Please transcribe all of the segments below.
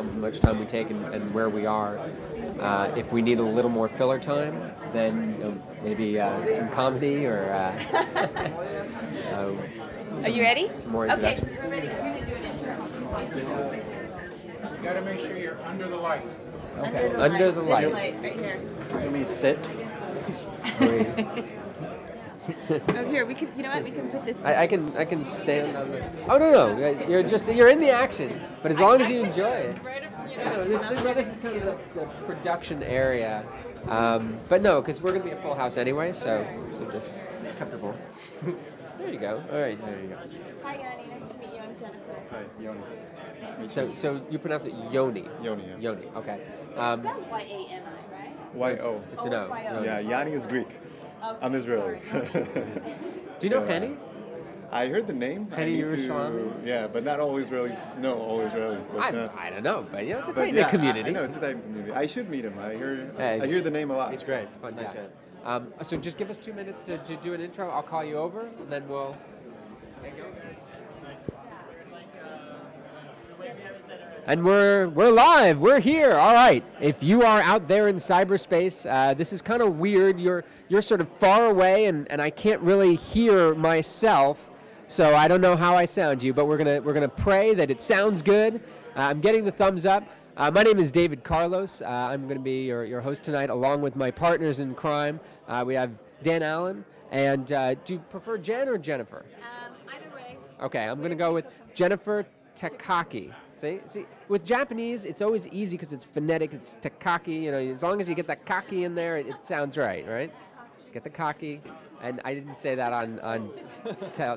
how much time we take and where we are. If we need a little more filler time, then maybe some comedy or. Are you ready? Some more Okay, introductions. we're ready. We're going to do an intro. You gotta make sure you're under the light. Okay. Under the light. This light right here. Let me sit. Oh, here we can. You know what? We can put this. I can stand on the. Oh no! You're in the action, but as long as you enjoy it. This is kind of the production area, but no, because we're gonna be a full house anyway, so just it's comfortable. There you go. All right. There you go. Hi, Yanni. Nice to meet you. I'm Jennifer. Hi, Yoni. Nice to meet you. So you pronounce it Yoni. Yoni, yeah. Yoni. Okay. It's spelled Y-A-N-I, right? Y-O. It's an O. it's Y-O. Yoni. Yeah, Yanni is Greek. Okay, I'm Israeli. sorry. Do you know Yeah. Fanny? I heard the name. I Fanny need Yerushalmi? Yeah, but not all Israelis know all Israelis. But, I don't know, but it's a but tight knit community. I know, it's a tight community. I should meet him. I Yeah, hear the name a lot. He's great. It's fun. Nice guy. So just give us 2 minutes to do an intro. I'll call you over, and then we'll. And we're live. We're here. All right. If you are out there in cyberspace, this is kind of weird. You're sort of far away, and I can't really hear myself, so I don't know how I sound to you. But we're gonna pray that it sounds good. I'm getting the thumbs up. My name is David Carlos. I'm going to be your host tonight, along with my partners in crime. We have Dan Allen. And do you prefer Jen or Jennifer? Either way. Okay, I'm going to go with Jennifer Takaki. See, with Japanese, it's always easy because it's phonetic. It's Takaki. As long as you get that kaki in there, it sounds right? Get the kaki. And I didn't say that on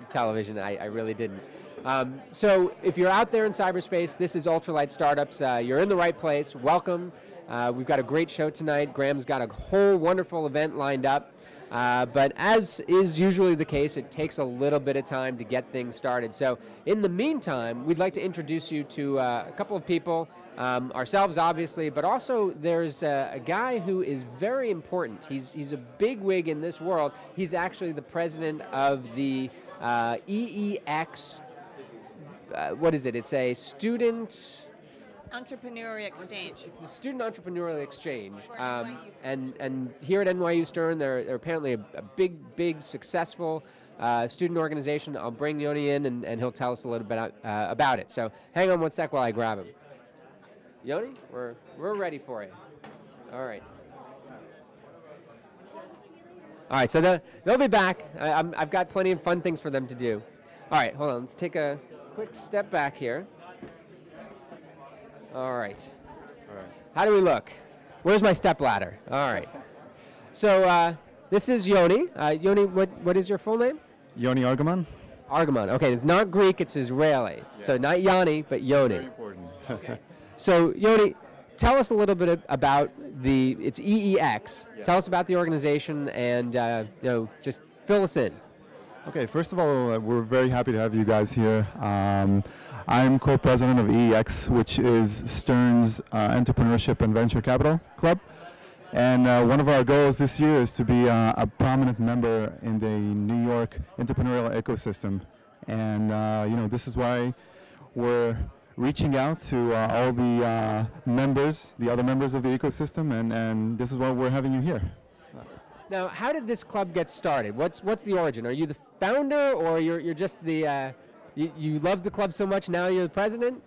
television. I really didn't. So if you're out there in cyberspace, this is Ultralight Startups. You're in the right place. Welcome. We've got a great show tonight. Graham's got a whole wonderful event lined up. But as is usually the case, it takes a little bit of time to get things started. So in the meantime, we'd like to introduce you to a couple of people, ourselves obviously, but also there's a guy who is very important. He's a bigwig in this world. He's actually the president of the EEX, what is it? It's a student... Entrepreneurial Exchange. It's the Student Entrepreneurial Exchange, and here at NYU Stern, they're apparently a big, successful student organization. I'll bring Yoni in, and he'll tell us a little bit about it. So hang on one sec while I grab him. Yoni, we're ready for you. All right. All right. So they'll be back. I've got plenty of fun things for them to do. All right. Hold on. Let's take a quick step back here. All right. How do we look? Where's my stepladder? All right. So this is Yoni. Yoni, what is your full name? Yoni Argaman. Argaman. Okay, it's not Greek, it's Israeli. Yeah. So not Yoni, but Yoni. Very important. Okay. So Yoni, tell us a little bit about it's EEX. Yes. Tell us about the organization and just fill us in. Okay, first of all, we're very happy to have you guys here. I'm co-president of EEX, which is Stern's Entrepreneurship and Venture Capital Club. And one of our goals this year is to be a prominent member in the New York entrepreneurial ecosystem. And this is why we're reaching out to all the members, the other members of the ecosystem, and this is why we're having you here. Now, how did this club get started? What's the origin? Are you the founder, or you're just the you love the club so much now you're the president?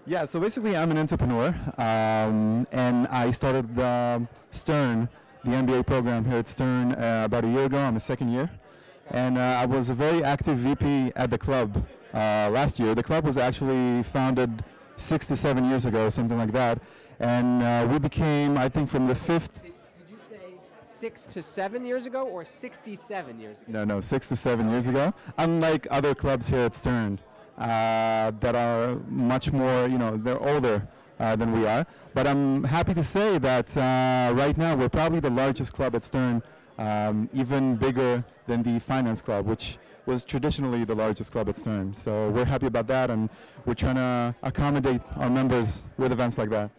Yeah, so basically I'm an entrepreneur, and I started Stern, the MBA program here at Stern about a year ago. I'm a second year, and I was a very active VP at the club last year. The club was actually founded 6 to 7 years ago, something like that, and we became, I think, from the fifth. 6 to 7 years ago, or 67 years ago? No, 6 to 7 years ago. Unlike other clubs here at Stern that are much more, they're older than we are. But I'm happy to say that right now we're probably the largest club at Stern, even bigger than the Finance Club, which was traditionally the largest club at Stern. So we're happy about that, and we're trying to accommodate our members with events like that.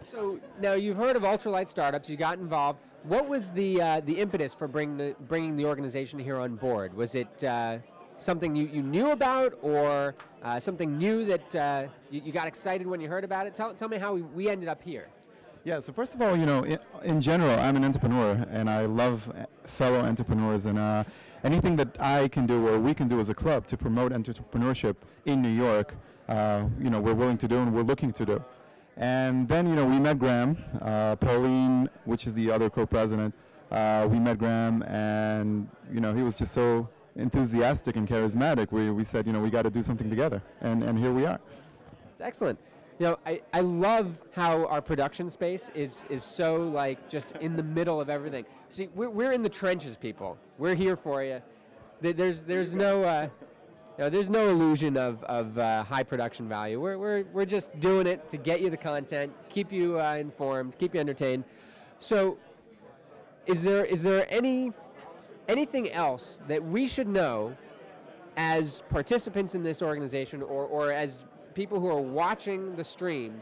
So now you've heard of Ultralight Startups, you got involved. What was the impetus for bringing the organization here on board? Was it something you knew about, or something new that you got excited when you heard about it? Tell me how we ended up here. Yeah, so first of all, in general, I'm an entrepreneur, and I love fellow entrepreneurs, and anything that I can do or we can do as a club to promote entrepreneurship in New York, we're willing to do and we're looking to do. And then, we met Graham, Pauline, which is the other co-president. We met Graham, and, he was just so enthusiastic and charismatic. We said, we got to do something together, and here we are. It's excellent. I love how our production space is so like just in the middle of everything. See, we're in the trenches, people. We're here for you. There's no there's no illusion of high production value. We're just doing it to get you the content, keep you informed, keep you entertained. So, is there anything else that we should know as participants in this organization, or as people who are watching the stream,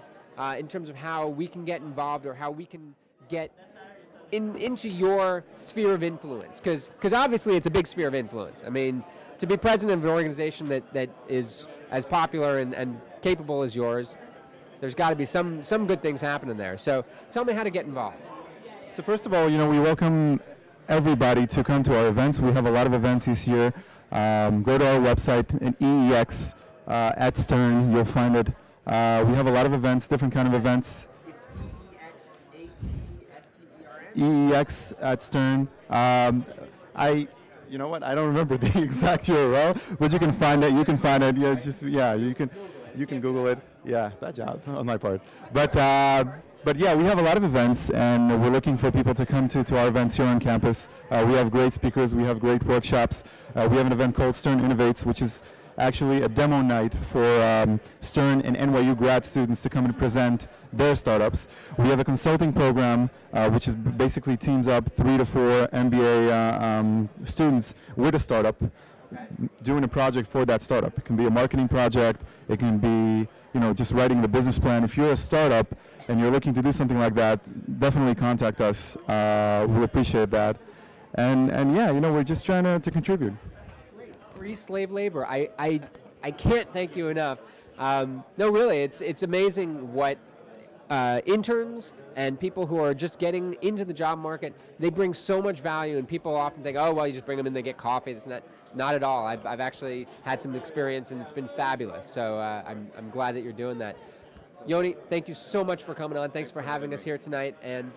in terms of how we can get involved or how we can get into your sphere of influence? Because obviously it's a big sphere of influence. I mean, to be president of an organization that is as popular and capable as yours, there's got to be some good things happening there. So tell me how to get involved. So first of all, we welcome everybody to come to our events. We have a lot of events this year. Go to our website in EEX at Stern. You'll find it. We have a lot of events, different kind of events. It's EEX EEX at Stern. You know what? I don't remember the exact URL, but you can find it. You can find it. Yeah, you can Google it. Yeah, bad job on my part. But yeah, we have a lot of events, and we're looking for people to come to our events here on campus. We have great speakers. We have great workshops. We have an event called Stern Innovates, which is actually a demo night for Stern and NYU grad students to come and present their startups. We have a consulting program, which is basically teams up 3 to 4 MBA students with a startup, doing a project for that startup. It can be a marketing project. It can be, just writing the business plan. If you're a startup and you're looking to do something like that, definitely contact us. We'll appreciate that. And yeah, we're just trying to contribute. Free slave labor. I can't thank you enough. No, really, it's amazing what interns and people who are just getting into the job market, they bring so much value, and people often think, oh, well, you just bring them in, they get coffee. That's not at all. I've actually had some experience, and it's been fabulous. So I'm glad that you're doing that. Yoni, thank you so much for coming on. Thanks for having us here tonight, and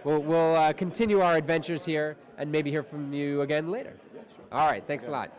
we'll continue our adventures here and maybe hear from you again later. All right, thanks a lot.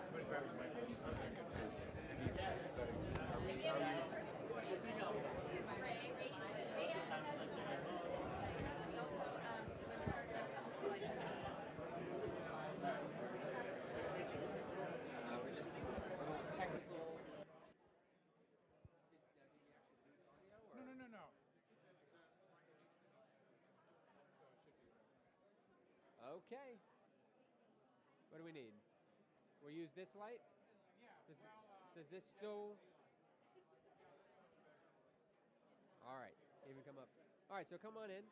Okay. What do we need? We'll use this light? Does this still... All right, even come up. All right, so come on in.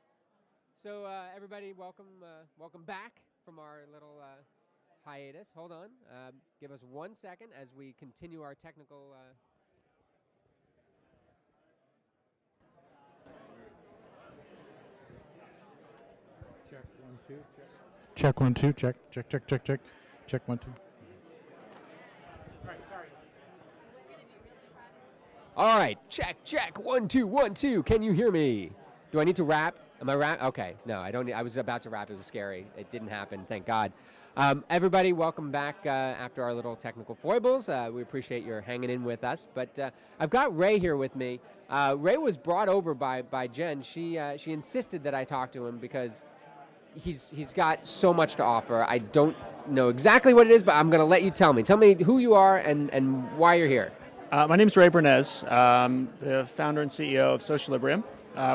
So everybody, welcome back from our little hiatus. Hold on. Give us 1 second as we continue our technical... Check 1 2 check. Check 1 2 check 1 2. Sorry. All right, check 1 2 1 2. Can you hear me? Do I need to rap? Am I rap? Okay, no, I don't need. I was about to rap. It was scary. It didn't happen. Thank God. Everybody, welcome back after our little technical foibles. We appreciate your hanging in with us. But I've got Ray here with me. Ray was brought over by Jen. She insisted that I talk to him because he's got so much to offer. I don't know exactly what it is, but I'm going to let you tell me. Tell me who you are and why you're here. My name is Ray Bernez, the founder and CEO of Socialibrium.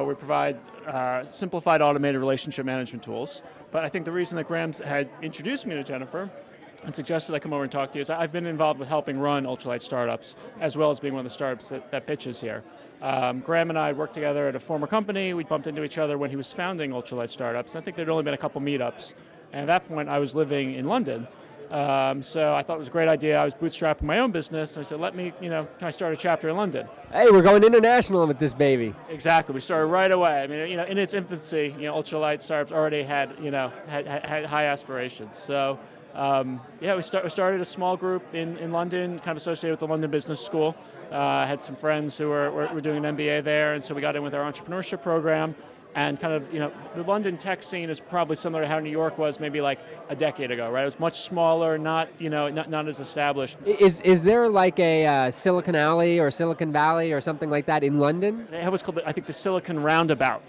We provide simplified automated relationship management tools. But I think the reason that Graham had introduced me to Jennifer and suggested I come over and talk to you is I've been involved with helping run ultralight startups, as well as being one of the startups that pitches here. Graham and I worked together at a former company. We bumped into each other when he was founding ultralight startups. I think there'd only been a couple meetups. And at that point, I was living in London. So I thought it was a great idea. I was bootstrapping my own business. I said, can I start a chapter in London? Hey, we're going international with this baby. Exactly. We started right away. I mean, in its infancy, ultralight startups already had high aspirations. So, we started a small group in London, kind of associated with the London Business School. I had some friends who were doing an MBA there, and so we got in with our entrepreneurship program. And kind of, the London tech scene is probably similar to how New York was maybe like a decade ago, right? It was much smaller, not as established. Is there like a Silicon Alley or Silicon Valley or something like that in London? It was called, I think, the Silicon Roundabout,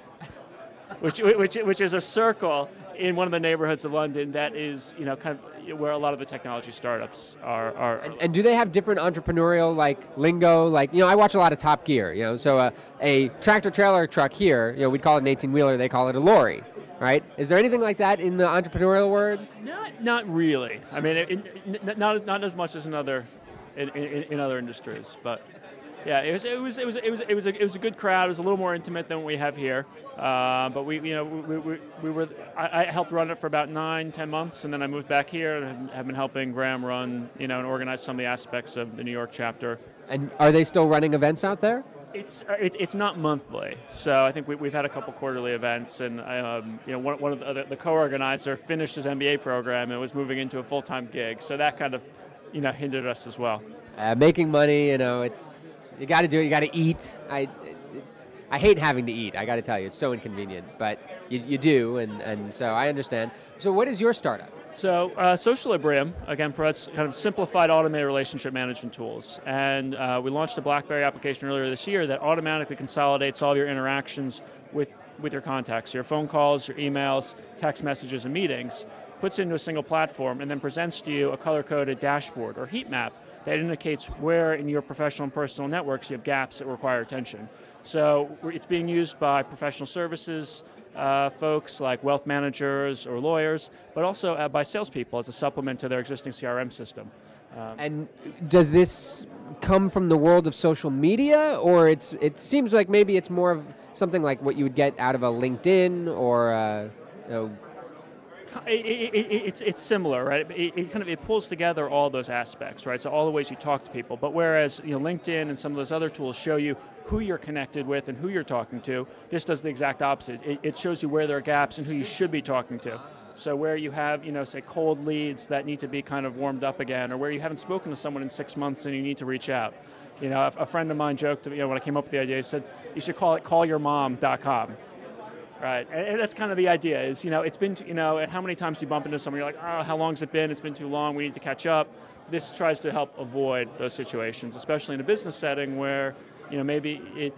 which is a circle in one of the neighborhoods of London that is, kind of where a lot of the technology startups are. And do they have different entrepreneurial lingo? I watch a lot of Top Gear. So a tractor trailer truck here, we'd call it an 18-wheeler. They call it a lorry, right? Is there anything like that in the entrepreneurial world? Not really. I mean, not as much as in other industries, but. Yeah, it was a good crowd. It was a little more intimate than what we have here, but I helped run it for about 9-10 months, and then I moved back here and have been helping Graham run, and organize some of the aspects of the New York chapter. And are they still running events out there? It's not monthly, so I think we've had a couple quarterly events, and one of the co-organizer finished his MBA program and was moving into a full-time gig, so that kind of hindered us as well. Making money, you got to do it. You got to eat. I hate having to eat. I got to tell you, it's so inconvenient, but you do, and so I understand. So, what is your startup? So, Socialibrium again provides kind of simplified automated relationship management tools, and we launched a BlackBerry application earlier this year that automatically consolidates all your interactions with your contacts, your phone calls, your emails, text messages, and meetings, puts it into a single platform, and then presents to you a color-coded dashboard or heat map that indicates where in your professional and personal networks you have gaps that require attention. So it's being used by professional services folks like wealth managers or lawyers, but also by salespeople as a supplement to their existing CRM system. And does this come from the world of social media, or it seems like maybe it's more of something like what you would get out of a LinkedIn or It's similar, right? It pulls together all those aspects, right? So all the ways you talk to people. But whereas LinkedIn and some of those other tools show you who you're connected with and who you're talking to, this does the exact opposite. It shows you where there are gaps and who you should be talking to. So where you have, say, cold leads that need to be kind of warmed up again, or where you haven't spoken to someone in 6 months and you need to reach out. A friend of mine joked, when I came up with the idea, he said, you should call it callyourmom.com. Right, and that's kind of the idea is, it's been, and how many times do you bump into someone, you're like, oh, how long's it been? It's been too long, we need to catch up. This tries to help avoid those situations, especially in a business setting where, maybe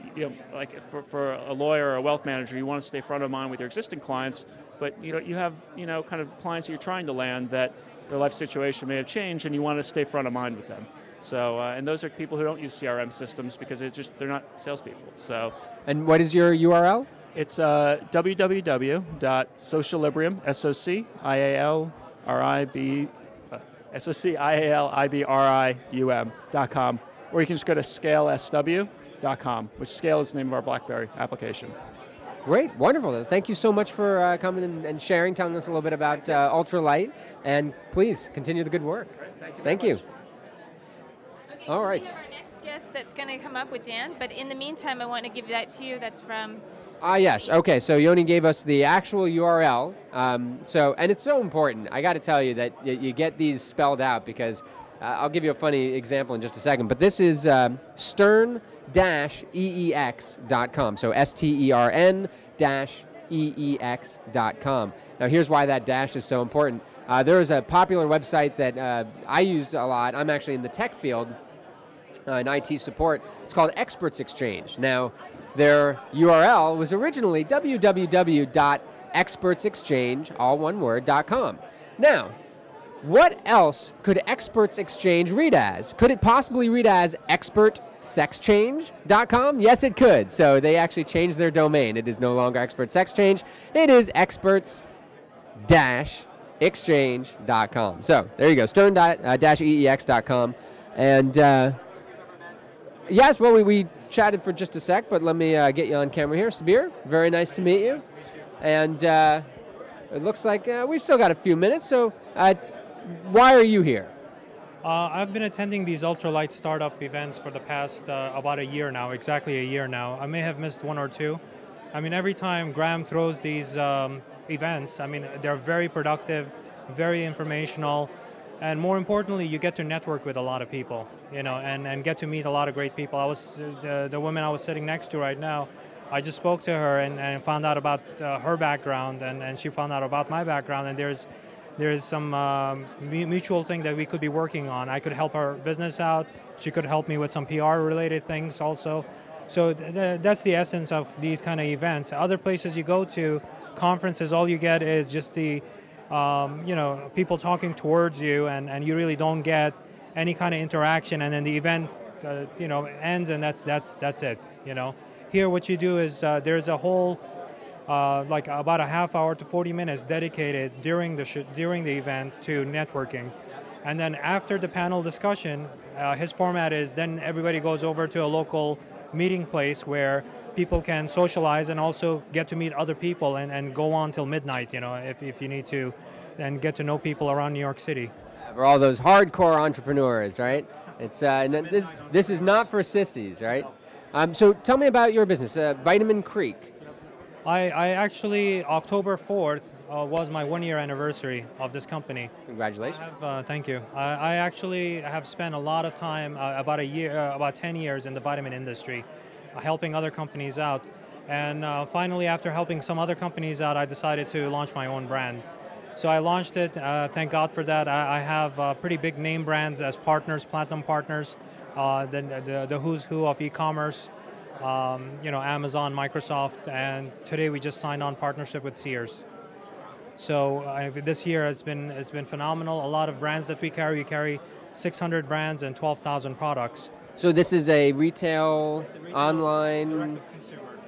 like for a lawyer or a wealth manager, you want to stay front of mind with your existing clients, but, you have, kind of clients that you're trying to land that their life situation may have changed and you want to stay front of mind with them. So, and those are people who don't use CRM systems because they're not salespeople, so. And what is your URL? It's www.socialibrium, socialibrium.com, or you can just go to scalesw.com, which Scale is the name of our BlackBerry application. Great, wonderful. Thank you so much for coming and sharing, telling us a little bit about Ultralight, and please continue the good work. Thank you. Okay, All right. We have our next guest that's going to come up with Dan, but in the meantime, I want to give that to you. That's from... Yes. Okay. So Yoni gave us the actual URL. And it's so important. I got to tell you that you get these spelled out because I'll give you a funny example in just a second. But this is stern-eex.com. So stern-eex.com. Now here's why that dash is so important. There is a popular website that I use a lot. I'm actually in the tech field, in IT support. It's called Experts Exchange. Now, their URL was originally www.expertsexchange, all one word, .com. Now, what else could Experts Exchange read as? Could it possibly read as expertsexchange.com? Yes, it could. So they actually changed their domain. It is no longer Experts-Exchange. It is experts-exchange.com. So there you go, stern-eex.com. And yes, well, we chatted for just a sec, but let me get you on camera here. Sabir, very nice to meet you. And it looks like we've still got a few minutes, so why are you here? I've been attending these ultralight startup events for the past about a year now, exactly a year now. I may have missed one or two. I mean, every time Graham throws these events, I mean, they're very productive, very informational, and more importantly, you get to network with a lot of people, you know, and get to meet a lot of great people. The woman I was sitting next to right now, I just spoke to her and found out about her background, and she found out about my background, and there's some mutual thing that we could be working on. I could help her business out. She could help me with some PR related things also. So that's the essence of these kind of events. Other places you go to, conferences, all you get is just the, you know, people talking towards you, and you really don't get any kind of interaction. And then the event, you know, ends, and that's it. You know, here what you do is there's a whole like about a half hour to 40 minutes dedicated during the event to networking. And then after the panel discussion, his format is then everybody goes over to a local meeting place where people can socialize and also get to meet other people and go on till midnight, you know, if you need to, and get to know people around New York City. For all those hardcore entrepreneurs, right? It's this is not for sissies, right? So tell me about your business, Vitamin Creek. I actually, October 4th was my 1-year anniversary of this company. Congratulations. Thank you. I actually have spent a lot of time, about 10 years in the vitamin industry, helping other companies out. And finally, after helping some other companies out, I decided to launch my own brand. So I launched it, thank God for that. I have pretty big name brands as partners, platinum partners, the who's who of e-commerce. You know, Amazon, Microsoft, and today we just signed on partnership with Sears. So this year has been phenomenal. A lot of brands that we carry 600 brands and 12,000 products. So this is a retail online,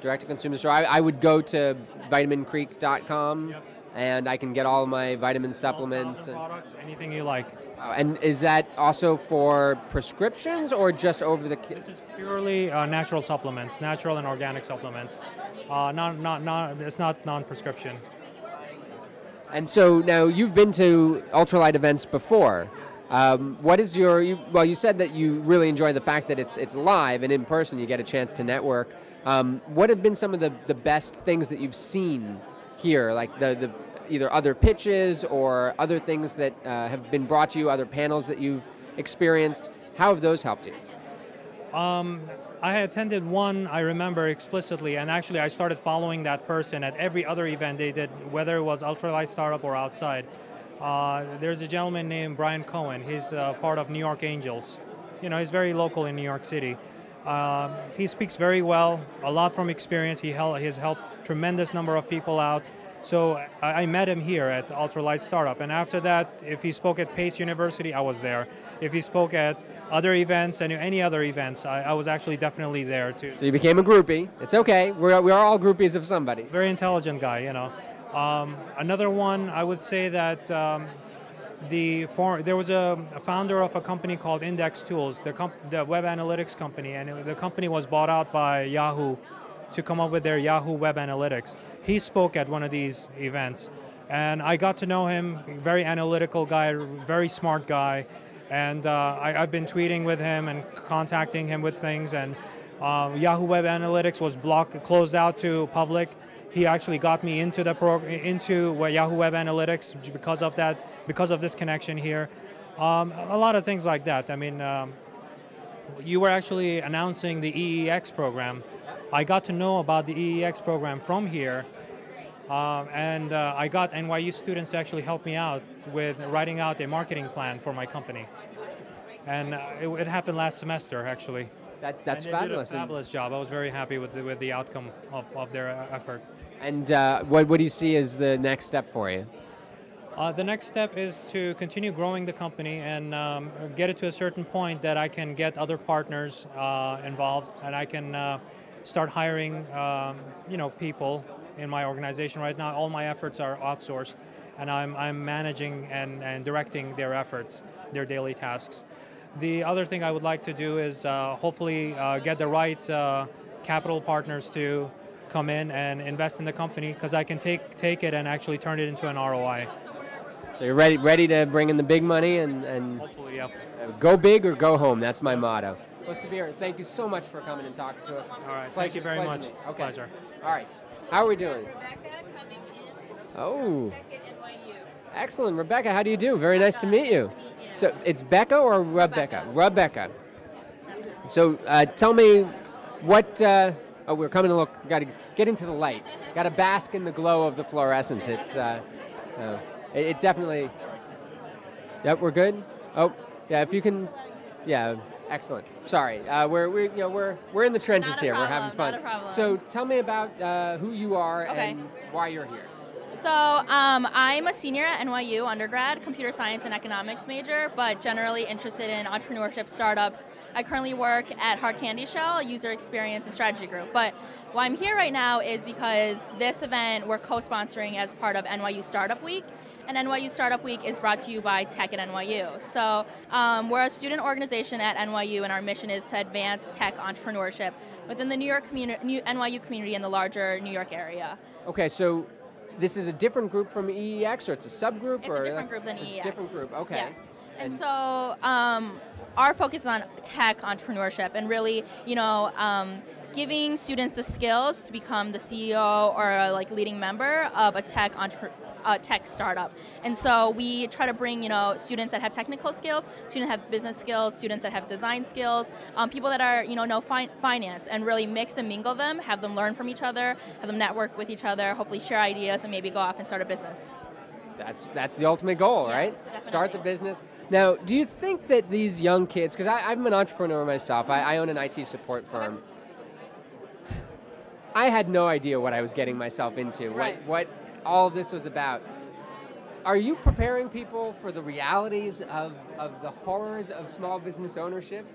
direct-to-consumer store. I would go to vitamincreek.com, yep, and I can get all my vitamin supplements. Products, anything you like. And is that also for prescriptions or just over the? This is purely natural supplements, natural and organic supplements. It's not non-prescription. And so now you've been to ultralight events before. What is well, you said that you really enjoy the fact that it's live and in person. You get a chance to network. What have been some of the best things that you've seen here, like the either other pitches or other things that have been brought to you, other panels that you've experienced? How have those helped you? I attended one, I remember explicitly, and actually I started following that person at every other event they did, whether it was ultralight startup or outside. There's a gentleman named Brian Cohen. He's part of New York Angels. You know, he's very local in New York City. He speaks very well, a lot from experience. He has helped tremendous number of people out. So I met him here at Ultralight Startup, and after that, if he spoke at Pace University, I was there. If he spoke at other events and any other events, I was actually definitely there too. So you became a groupie. It's okay. We are all groupies of somebody. Very intelligent guy, you know. Another one, I would say that there was a founder of a company called Index Tools, the web analytics company, and the company was bought out by Yahoo to come up with their Yahoo Web Analytics. He spoke at one of these events, and I got to know him. Very analytical guy, very smart guy, and I've been tweeting with him and contacting him with things. And Yahoo Web Analytics was closed out to public. He actually got me into Yahoo Web Analytics because of that, because of this connection here. A lot of things like that. I mean, you were actually announcing the EEX program. I got to know about the EEX program from here, and I got NYU students to actually help me out with writing out a marketing plan for my company. And it happened last semester, actually. That's and fabulous. They did a fabulous job. I was very happy with the outcome of their effort. And what do you see as the next step for you? The next step is to continue growing the company and get it to a certain point that I can get other partners involved, and I can start hiring people in my organization. Right now, all my efforts are outsourced, and I'm managing and directing their efforts, their daily tasks. The other thing I would like to do is hopefully get the right capital partners to come in and invest in the company, because I can take it and actually turn it into an ROI. So you're ready to bring in the big money and Hopefully, yeah. go big or go home. That's my motto. Well, Sabir, thank you so much for coming and talking to us. It's All right. pleasure, Thank you very pleasure much. to meet you. Okay. Pleasure. All right. How are we doing? Rebecca coming in. Oh, Tech at NYU. excellent. Rebecca, how do you do? Very nice to meet you. Nice to meet you. So it's Becca or Rebecca? Rebecca. So tell me what. Oh, we're coming to look. Got to get into the light. Got to bask in the glow of the fluorescence. It definitely. Yep, we're good. Oh, yeah. If you can, yeah, excellent. Sorry, we're in the trenches Not a here. problem, We're having fun. not a problem. So tell me about who you are Okay. and why you're here. So I'm a senior at NYU undergrad, computer science and economics major, but generally interested in entrepreneurship, startups. I currently work at Hard Candy Shell, a user experience and strategy group. But why I'm here right now is because this event we're co-sponsoring as part of NYU Startup Week. And NYU Startup Week is brought to you by Tech at NYU. So we're a student organization at NYU, and our mission is to advance tech entrepreneurship within the New York NYU community and the larger New York area. Okay, so this is a different group from EEX, or it's a subgroup? It's a different group than it's EEX. A different group, okay. Yes. And so our focus is on tech entrepreneurship and really, giving students the skills to become the CEO or a leading member of a tech startup. And so we try to bring, students that have technical skills, students that have business skills, students that have design skills, people that are, know finance, and really mix and mingle them, have them learn from each other, have them network with each other, hopefully share ideas, and maybe go off and start a business. That's the ultimate goal, Yeah, right? definitely. Start the business. Now, do you think that these young kids, because I'm an entrepreneur myself, I own an IT support firm. I had no idea what I was getting myself into, Right. what all of this was about. Are you preparing people for the realities of the horrors of small business ownership?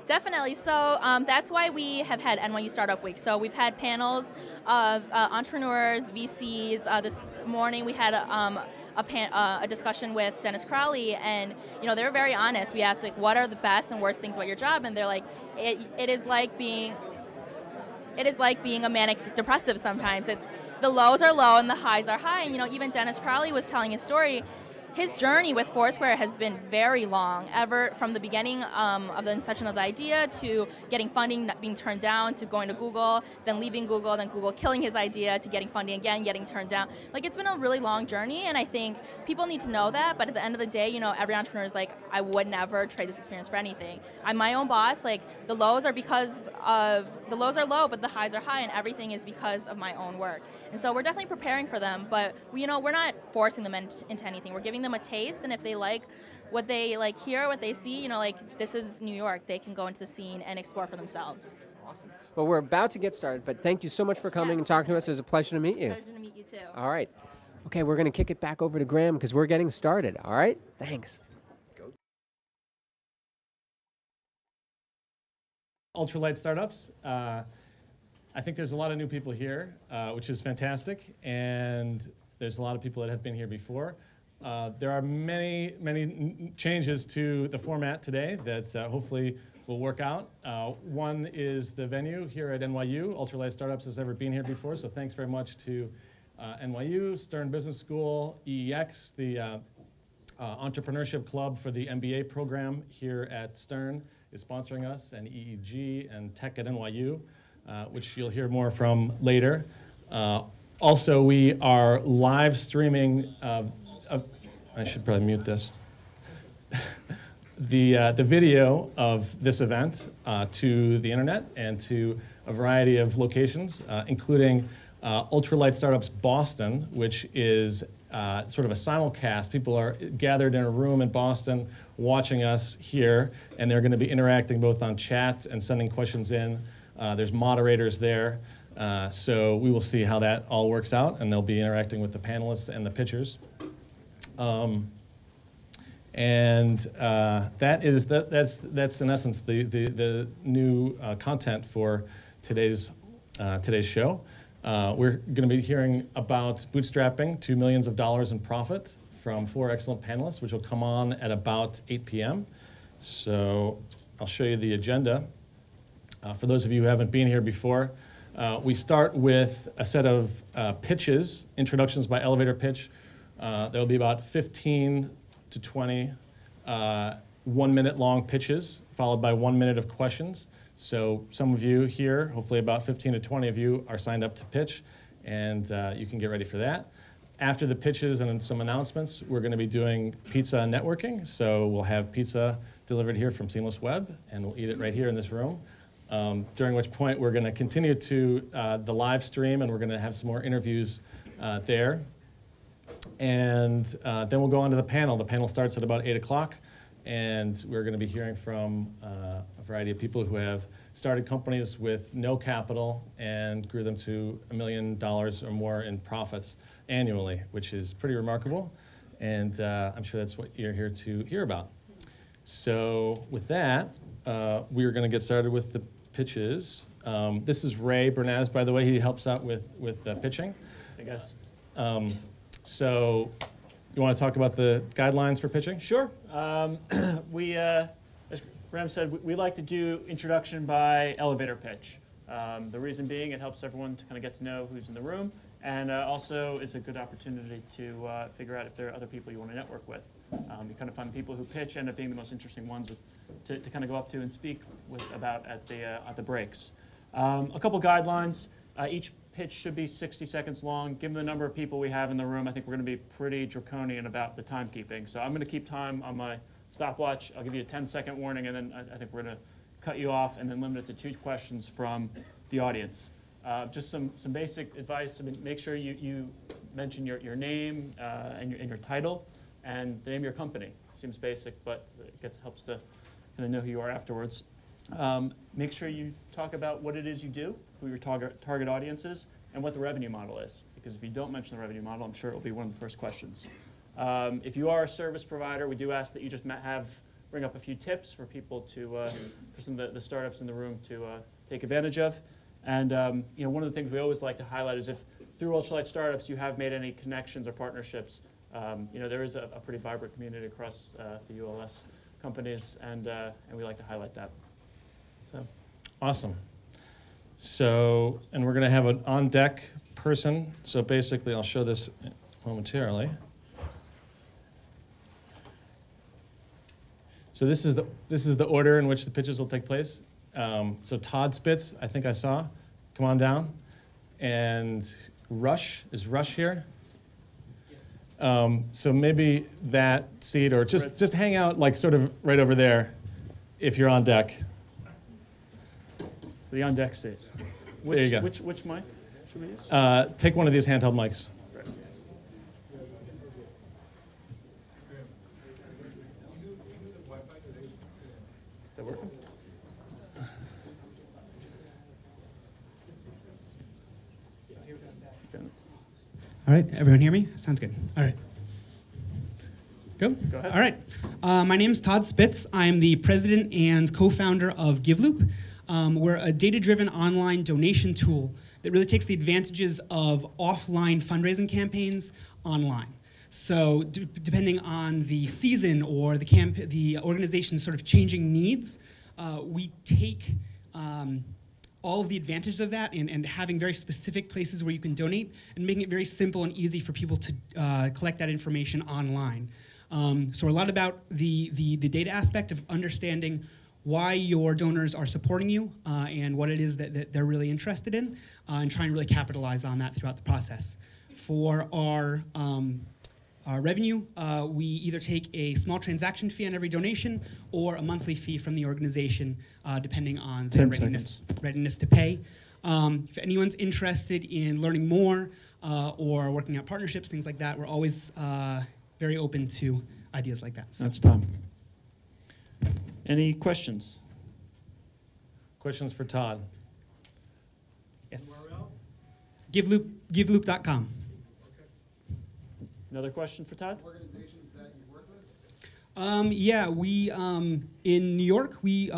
Definitely. So that's why we have had NYU Startup Week. So we've had panels of entrepreneurs, VCs. This morning we had a discussion with Dennis Crowley, and they were very honest. We asked what are the best and worst things about your job, and they're like, it is like being a manic depressive sometimes. It's the lows are low and the highs are high. And even Dennis Crowley was telling his story. His journey with Foursquare has been very long, ever from the beginning of the inception of the idea to getting funding, not being turned down, to going to Google, then leaving Google, then Google killing his idea, to getting funding again, getting turned down. It's been a really long journey, and I think people need to know that. But at the end of the day, every entrepreneur is like, I would never trade this experience for anything. I'm my own boss. The lows are the lows are low, but the highs are high, and everything is because of my own work. And so we're definitely preparing for them, but we're not forcing them into anything. We're giving them a taste, and if they like what they hear, what they see, this is New York, they can go into the scene and explore for themselves. Awesome. Well, we're about to get started, but thank you so much for coming and talking to us. It was a pleasure to meet you. Pleasure to meet you too. All right. Okay, we're going to kick it back over to Graham because we're getting started. All right? Thanks. Ultralight startups. I think there's a lot of new people here, which is fantastic, and there's a lot of people that have been here before. There are many changes to the format today that hopefully will work out. One is the venue here at NYU. Ultralight Startups has never been here before, so thanks very much to NYU, Stern Business School, EEX, the Entrepreneurship Club for the MBA program here at Stern is sponsoring us, and EEG and Tech at NYU, which you'll hear more from later. Also, we are live streaming, I should probably mute this, the video of this event to the internet and to a variety of locations, including Ultralight Startups Boston, which is sort of a simulcast. People are gathered in a room in Boston watching us here, and they're going to be interacting both on chat and sending questions in. There's moderators there, so we will see how that all works out, and they'll be interacting with the panelists and the pitchers. That's in essence the new content for today's show. We're going to be hearing about bootstrapping to millions of dollars in profit from 4 excellent panelists, which will come on at about 8 p.m. So I'll show you the agenda. For those of you who haven't been here before, we start with a set of pitches, introductions by elevator pitch, There will be about 15 to 20 1-minute long pitches, followed by 1 minute of questions. So some of you here, hopefully about 15 to 20 of you, are signed up to pitch, and you can get ready for that. After the pitches and some announcements, we're going to be doing pizza and networking. So we'll have pizza delivered here from Seamless Web, and we'll eat it right here in this room. During which point we're going to continue to the live stream, and we're going to have some more interviews there. And then we'll go on to the panel. The panel starts at about 8 o'clock, and we're going to be hearing from a variety of people who have started companies with no capital and grew them to $1 million or more in profits annually, which is pretty remarkable. And I'm sure that's what you're here to hear about. So with that, we are going to get started with the pitches. This is Ray Bernaz, by the way. He helps out with pitching, I guess. So you want to talk about the guidelines for pitching? Sure. We, as Graham said, we like to do introduction by elevator pitch. The reason being, it helps everyone to kind of get to know who's in the room, and also is a good opportunity to figure out if there are other people you want to network with. You kind of find people who pitch end up being the most interesting ones to kind of go up to and speak about at the breaks. A couple guidelines. Each pitch should be 60 seconds long. Given the number of people we have in the room, I think we're going to be pretty draconian about the timekeeping. So I'm going to keep time on my stopwatch. I'll give you a 10-second warning, and then I think we're going to cut you off and then limit it to 2 questions from the audience. Just some basic advice. I mean, make sure you mention your name and your title and the name of your company. Seems basic, but it helps to kind of know who you are afterwards. Make sure you talk about what it is you do, who your target audience is, and what the revenue model is. Because if you don't mention the revenue model, I'm sure it will be one of the first questions. If you are a service provider, we do ask that you just bring up a few tips for people for some of the startups in the room to take advantage of. And one of the things we always like to highlight is if through Ultralight Startups you have made any connections or partnerships. There is a pretty vibrant community across the ULS companies, and we like to highlight that. So. Awesome. So, and we're going to have an on-deck person. So basically, I'll show this momentarily. So this is the order in which the pitches will take place. So Todd Spitz, I think I saw, come on down, and Rush, is Rush here? So maybe that seat, or just hang out like sort of right over there, if you're on deck. The on deck seat. There you go. Which mic should we use? Take one of these handheld mics. Is that working? All right, everyone hear me? Sounds good. All right. Go? Go ahead. All right. My name is Todd Spitz. I'm the president and co-founder of GiveLoop. We're a data-driven online donation tool that really takes the advantages of offline fundraising campaigns online. So depending on the season or the organization's sort of changing needs, we take all of the advantages of that and having very specific places where you can donate and making it very simple and easy for people to collect that information online. So we're a lot about the data aspect of understanding why your donors are supporting you and what it is that they're really interested in, and trying to really capitalize on that throughout the process. For our revenue, we either take a small transaction fee on every donation or a monthly fee from the organization, depending on their readiness to pay. If anyone's interested in learning more or working out partnerships, things like that, we're always very open to ideas like that. So. That's Tom. Any questions? Questions for Todd? Yes. GiveLoop.com. Another question for Todd? Organizations that you work with? Yeah, we in New York, we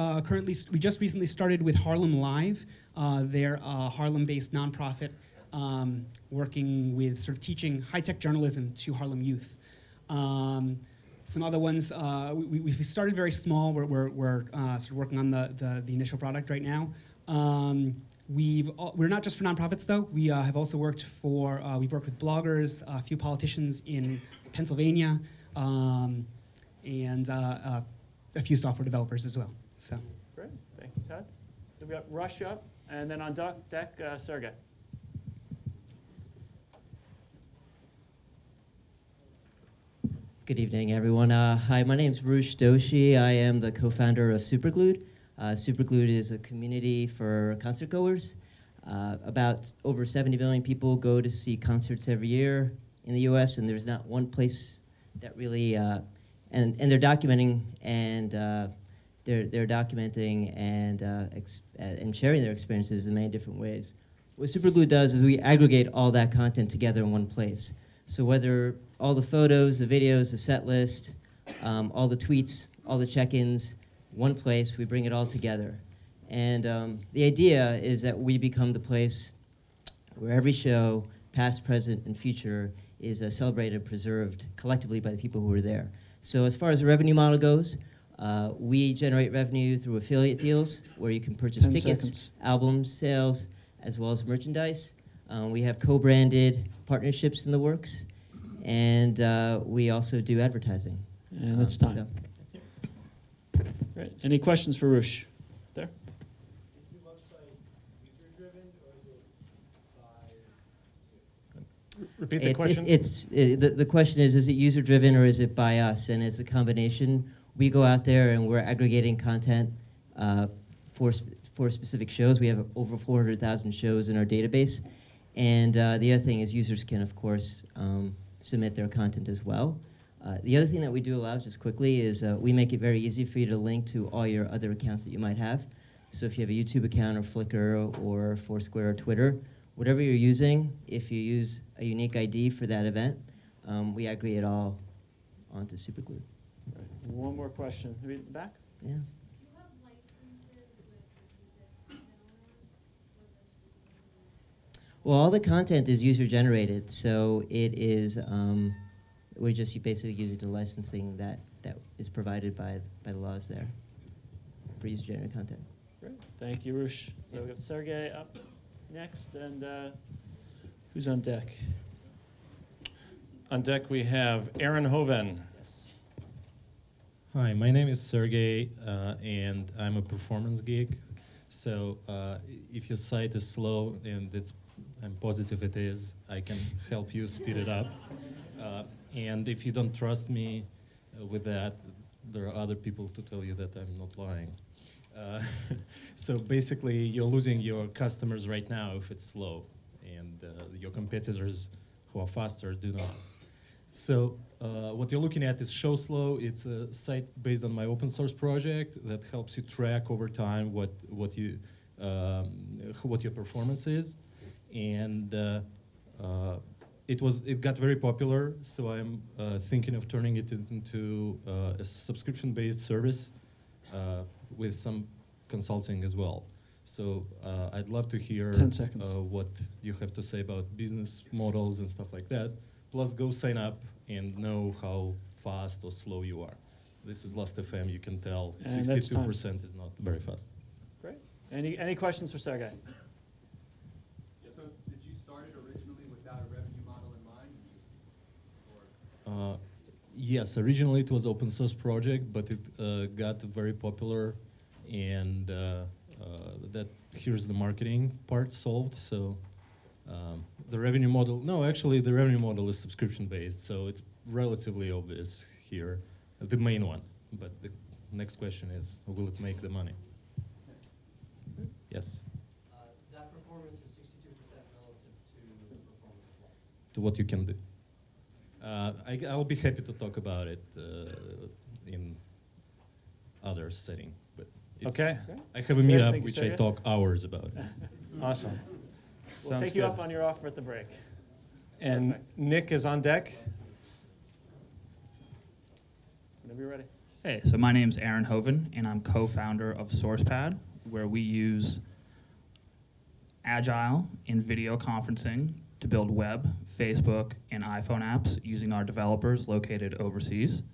just recently started with Harlem Live. They're a Harlem-based nonprofit working with sort of teaching high-tech journalism to Harlem youth. Some other ones, we started very small. We're sort of working on the initial product right now. We're not just for nonprofits though. We have also worked for, we've worked with bloggers, a few politicians in Pennsylvania, and a few software developers as well. So. Great, thank you, Todd. So we got Rush up, and then on deck, Sergey. Good evening, everyone. Hi, my name is Rush Doshi. I am the co-founder of Superglued. Superglued is a community for concert goers. About over 70 million people go to see concerts every year in the U.S., and there's not one place that really, and they're documenting and they're documenting and sharing their experiences in many different ways. What Superglued does is we aggregate all that content together in one place. So whether all the photos, the videos, the set list, all the tweets, all the check-ins, one place, we bring it all together. And the idea is that we become the place where every show, past, present, and future, is celebrated and preserved collectively by the people who are there. So as far as the revenue model goes, we generate revenue through affiliate deals, where you can purchase 10 tickets, seconds. albums, sales, as well as merchandise. We have co-branded partnerships in the works, and we also do advertising. And that's time. So. Great. Any questions for Rush? There. Is the website user-driven, or is it by... Repeat the question. The question is it user-driven or is it by us? And it's a combination. We go out there and we're aggregating content for specific shows. We have over 400,000 shows in our database. And the other thing is users can, of course, submit their content as well. The other thing that we do allow, just quickly, is we make it very easy for you to link to all your other accounts that you might have. So if you have a YouTube account or Flickr or Foursquare or Twitter, whatever you're using, if you use a unique ID for that event, we aggregate it all onto Superglued. Right. One more question. Maybe in the back? Yeah. Well, all the content is user-generated, so it is, we're just basically using the licensing that is provided by the laws there for user-generated content. Great. Thank you, Rush. So we've got Sergey up next, and who's on deck? On deck we have Aaron Hoven. Yes. Hi, my name is Sergey, and I'm a performance geek. So if your site is slow, and I'm positive it is, I can help you speed it up. And if you don't trust me with that, there are other people to tell you that I'm not lying. So basically, you're losing your customers right now if it's slow, and your competitors who are faster do not. So what you're looking at is Show Slow. It's a site based on my open source project that helps you track over time what your performance is, and it got very popular. So I'm thinking of turning it into a subscription-based service with some consulting as well. So I'd love to hear 10 seconds. What you have to say about business models and stuff like that. Plus, go sign up and know how fast or slow you are. This is Last.fm. You can tell 62% is not very fast. Great. Any questions for Sergey? So did you start it originally without a revenue model in mind? Yes, originally it was open source project, but it got very popular, and that here's the marketing part solved. So the revenue model, no, actually the revenue model is subscription based, so it's relatively obvious here, the main one. But the next question is, will it make the money? Yes. That performance is 62% relative to performance. To what you can do. I'll be happy to talk about it in other setting, but okay. I have a meetup which I talk hours about. Awesome. We'll Sounds take you good. up on your offer at the break. And Perfect. Nick is on deck. Whenever you're ready. Hey, so my name's Aaron Hoven, and I'm co-founder of SourcePad, where we use Agile in video conferencing to build web, Facebook, and iPhone apps using our developers located overseas.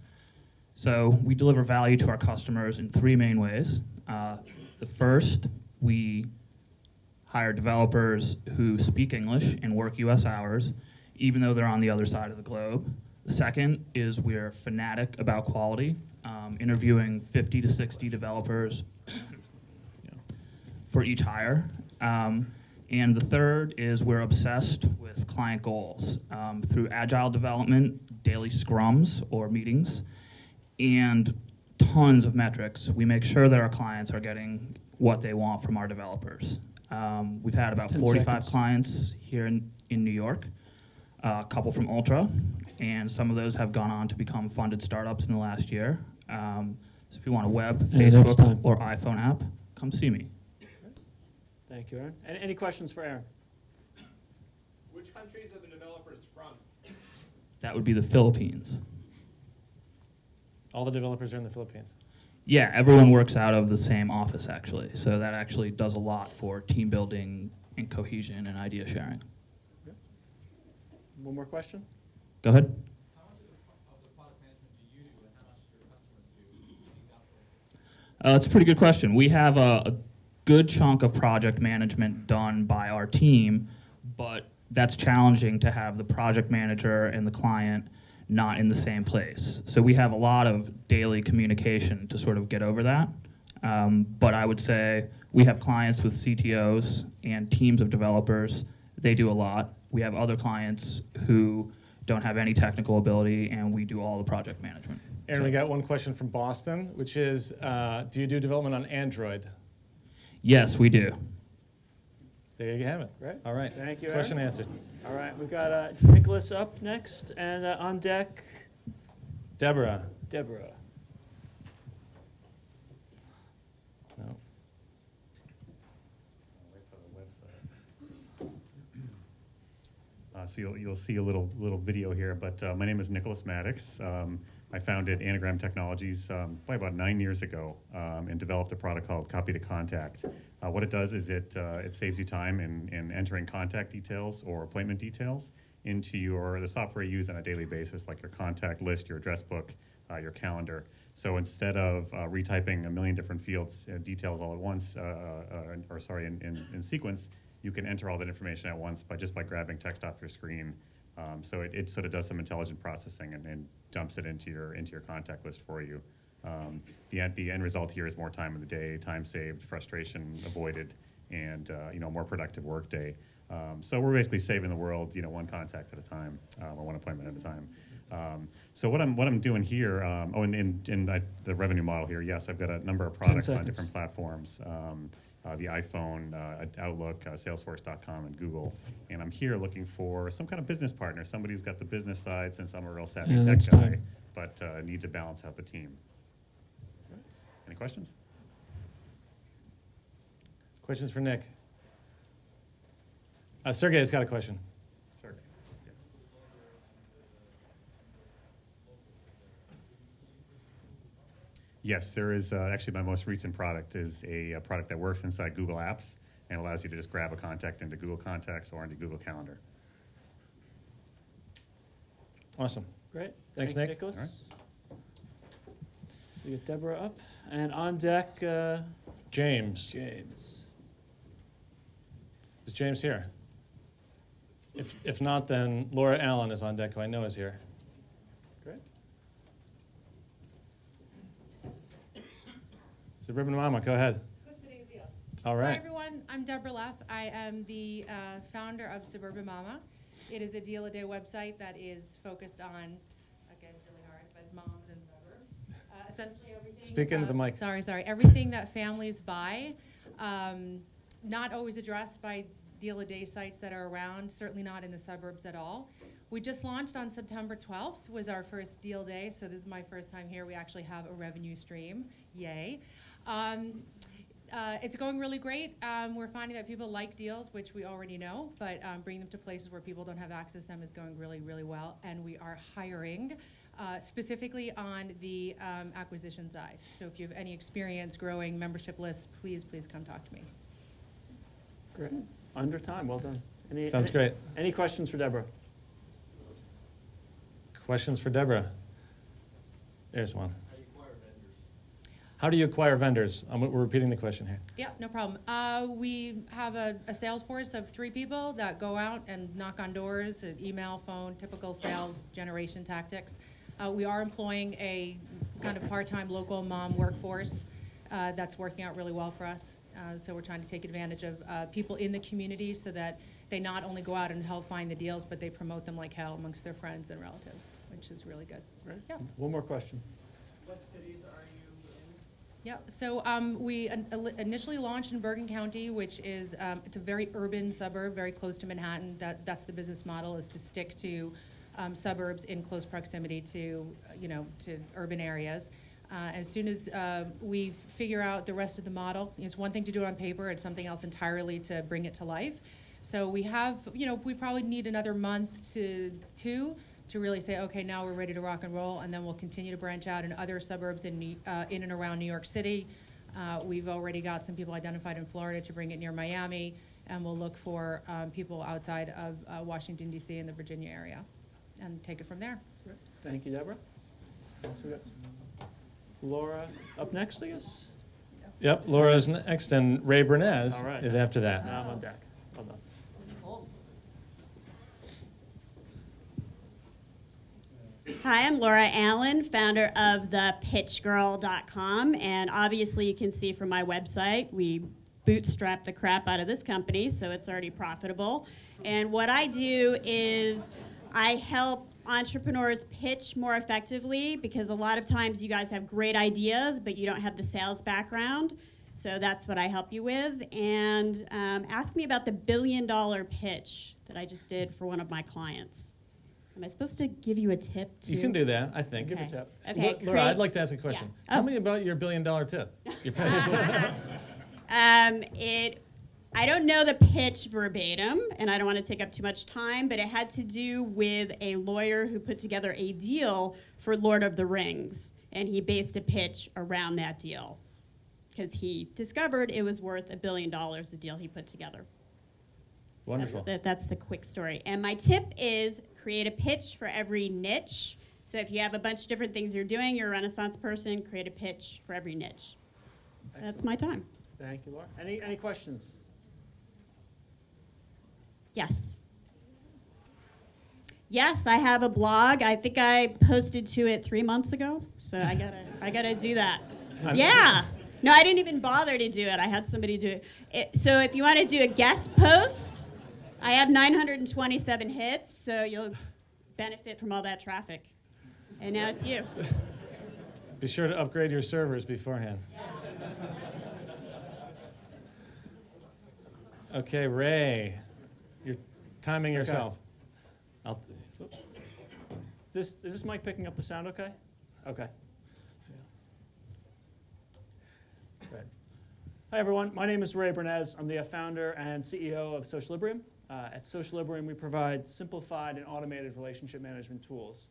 So we deliver value to our customers in three main ways. The first, we hire developers who speak English and work US hours, even though they're on the other side of the globe. The second is we're fanatic about quality, interviewing 50 to 60 developers for each hire. And the third is we're obsessed with client goals through agile development, daily scrums or meetings, and tons of metrics. We make sure that our clients are getting what they want from our developers. We've had about 45 clients here in New York, a couple from Ultra, and some of those have gone on to become funded startups in the last year. So if you want a web, Facebook, or iPhone app, come see me. Thank you, Aaron. Any questions for Aaron? Which countries are the developers from? That would be the Philippines. All the developers are in the Philippines. Yeah, everyone works out of the same office, actually. So that actually does a lot for team building and cohesion and idea sharing. One more question? Go ahead. That's a pretty good question. We have a good chunk of project management done by our team, but that's challenging to have the project manager and the client not in the same place. So we have a lot of daily communication to sort of get over that. But I would say we have clients with CTOs and teams of developers. They do a lot. We have other clients who don't have any technical ability, and we do all the project management. Aaron, we got one question from Boston, which is, do you do development on Android? Yes, we do. There you have it. Right. All right. Thank you, Question Aaron. answered. All right, we've got Nicholas up next, and on deck, Deborah. Deborah. No. So you'll see a little video here, but my name is Nicholas Maddox. I founded Anagram Technologies probably about 9 years ago and developed a product called Copy to Contact. What it does is it saves you time in entering contact details or appointment details into the software you use on a daily basis, like your contact list, your address book, your calendar. So instead of retyping a million different fields details all at once, in sequence, you can enter all that information at once just by grabbing text off your screen. So it sort of does some intelligent processing and dumps it into your contact list for you. The end result here is more time in the day, time saved, frustration avoided, and more productive work day. So we're basically saving the world, one contact at a time, or one appointment at a time. So what I'm doing here, in the revenue model here, yes, I've got a number of products on different platforms. The iPhone, Outlook, Salesforce.com, and Google. And I'm here looking for some kind of business partner, somebody who's got the business side, since I'm a real savvy tech guy, but need to balance out the team. Any questions? Questions for Nick? Sergey's got a question. Sergey. Yes, there is actually my most recent product is a product that works inside Google Apps and allows you to just grab a contact into Google Contacts or into Google Calendar. Awesome. Great. Thanks, Thank you, Nick. Nicholas. All right. So we get Deborah up, and on deck, James. James. Is James here? If not, then Laura Allen is on deck, who I know is here. Great. So Ribbon Mama, go ahead. What's today's deal? All right. Hi, everyone. I'm Deborah Leff. I am the founder of Suburban Mama. It is a deal-a-day website that is focused on, okay, it's really hard, but moms and suburbs. Essentially everything. Speak into the mic. Sorry. Everything that families buy, not always addressed by deal-a-day sites that are around, certainly not in the suburbs at all. We just launched on September 12th, was our first deal day, so this is my first time here. We actually have a revenue stream, yay. It's going really great. We're finding that people like deals, which we already know, but bringing them to places where people don't have access to them is going really, really well. And we are hiring specifically on the acquisition side. So if you have any experience growing membership lists, please come talk to me. Great. Under time. Well done. Sounds great. Any questions for Deborah? Questions for Deborah? There's one. How do you acquire vendors? We're repeating the question here. Yeah, no problem. We have a sales force of 3 people that go out and knock on doors, email, phone, typical sales generation tactics. We are employing a kind of part-time local mom workforce that's working out really well for us. So we're trying to take advantage of people in the community so that they not only go out and help find the deals, but they promote them like hell amongst their friends and relatives, which is really good. Right. Yeah. One more question. What cities are you in? Yeah, so we initially launched in Bergen County, which is it's a very urban suburb, very close to Manhattan. That's the business model, is to stick to suburbs in close proximity to to urban areas. As soon as we figure out the rest of the model, it's one thing to do it on paper; it's something else entirely to bring it to life. So we have, we probably need another month to 2 to really say, okay, now we're ready to rock and roll, and then we'll continue to branch out in other suburbs in and around New York City. We've already got some people identified in Florida to bring it near Miami, and we'll look for people outside of Washington, D.C. and the Virginia area, and take it from there. Thank you, Deborah. So we got Laura up next, I guess? Yep, Laura's next, and Ray Bernez All right. is after that. Now I'm on deck. Well done. Hi, I'm Laura Allen, founder of thepitchgirl.com, and obviously you can see from my website, we bootstrapped the crap out of this company, so it's already profitable. And what I do is I help entrepreneurs pitch more effectively, because a lot of times you guys have great ideas, but you don't have the sales background. So that's what I help you with. And ask me about the $1 billion pitch that I just did for one of my clients. Am I supposed to give you a tip too? You can do that, I think. Okay. Give a tip. Okay, Laura, I'd like to ask a question. Yeah. Tell me about your $1 billion tip. Your I don't know the pitch verbatim, and I don't want to take up too much time, but it had to do with a lawyer who put together a deal for Lord of the Rings, and he based a pitch around that deal because he discovered it was worth $1 billion, the deal he put together. Wonderful. That's the quick story. And my tip is create a pitch for every niche. So if you have a bunch of different things you're doing, you're a Renaissance person, create a pitch for every niche. Excellent. That's my time. Thank you, Laura. Any questions? Yes. Yes, I have a blog. I think I posted to it 3 months ago, so I gotta do that. Yeah. No, I didn't even bother to do it. I had somebody do it. So if you want to do a guest post, I have 927 hits, so you'll benefit from all that traffic. And now it's you. Be sure to upgrade your servers beforehand. Okay, Ray, you're timing yourself. Is this mic picking up the sound okay? Okay. Good. Hi, everyone. My name is Ray Bernez. I'm the founder and CEO of Socialibrium. At Socialibrium, we provide simplified and automated relationship management tools.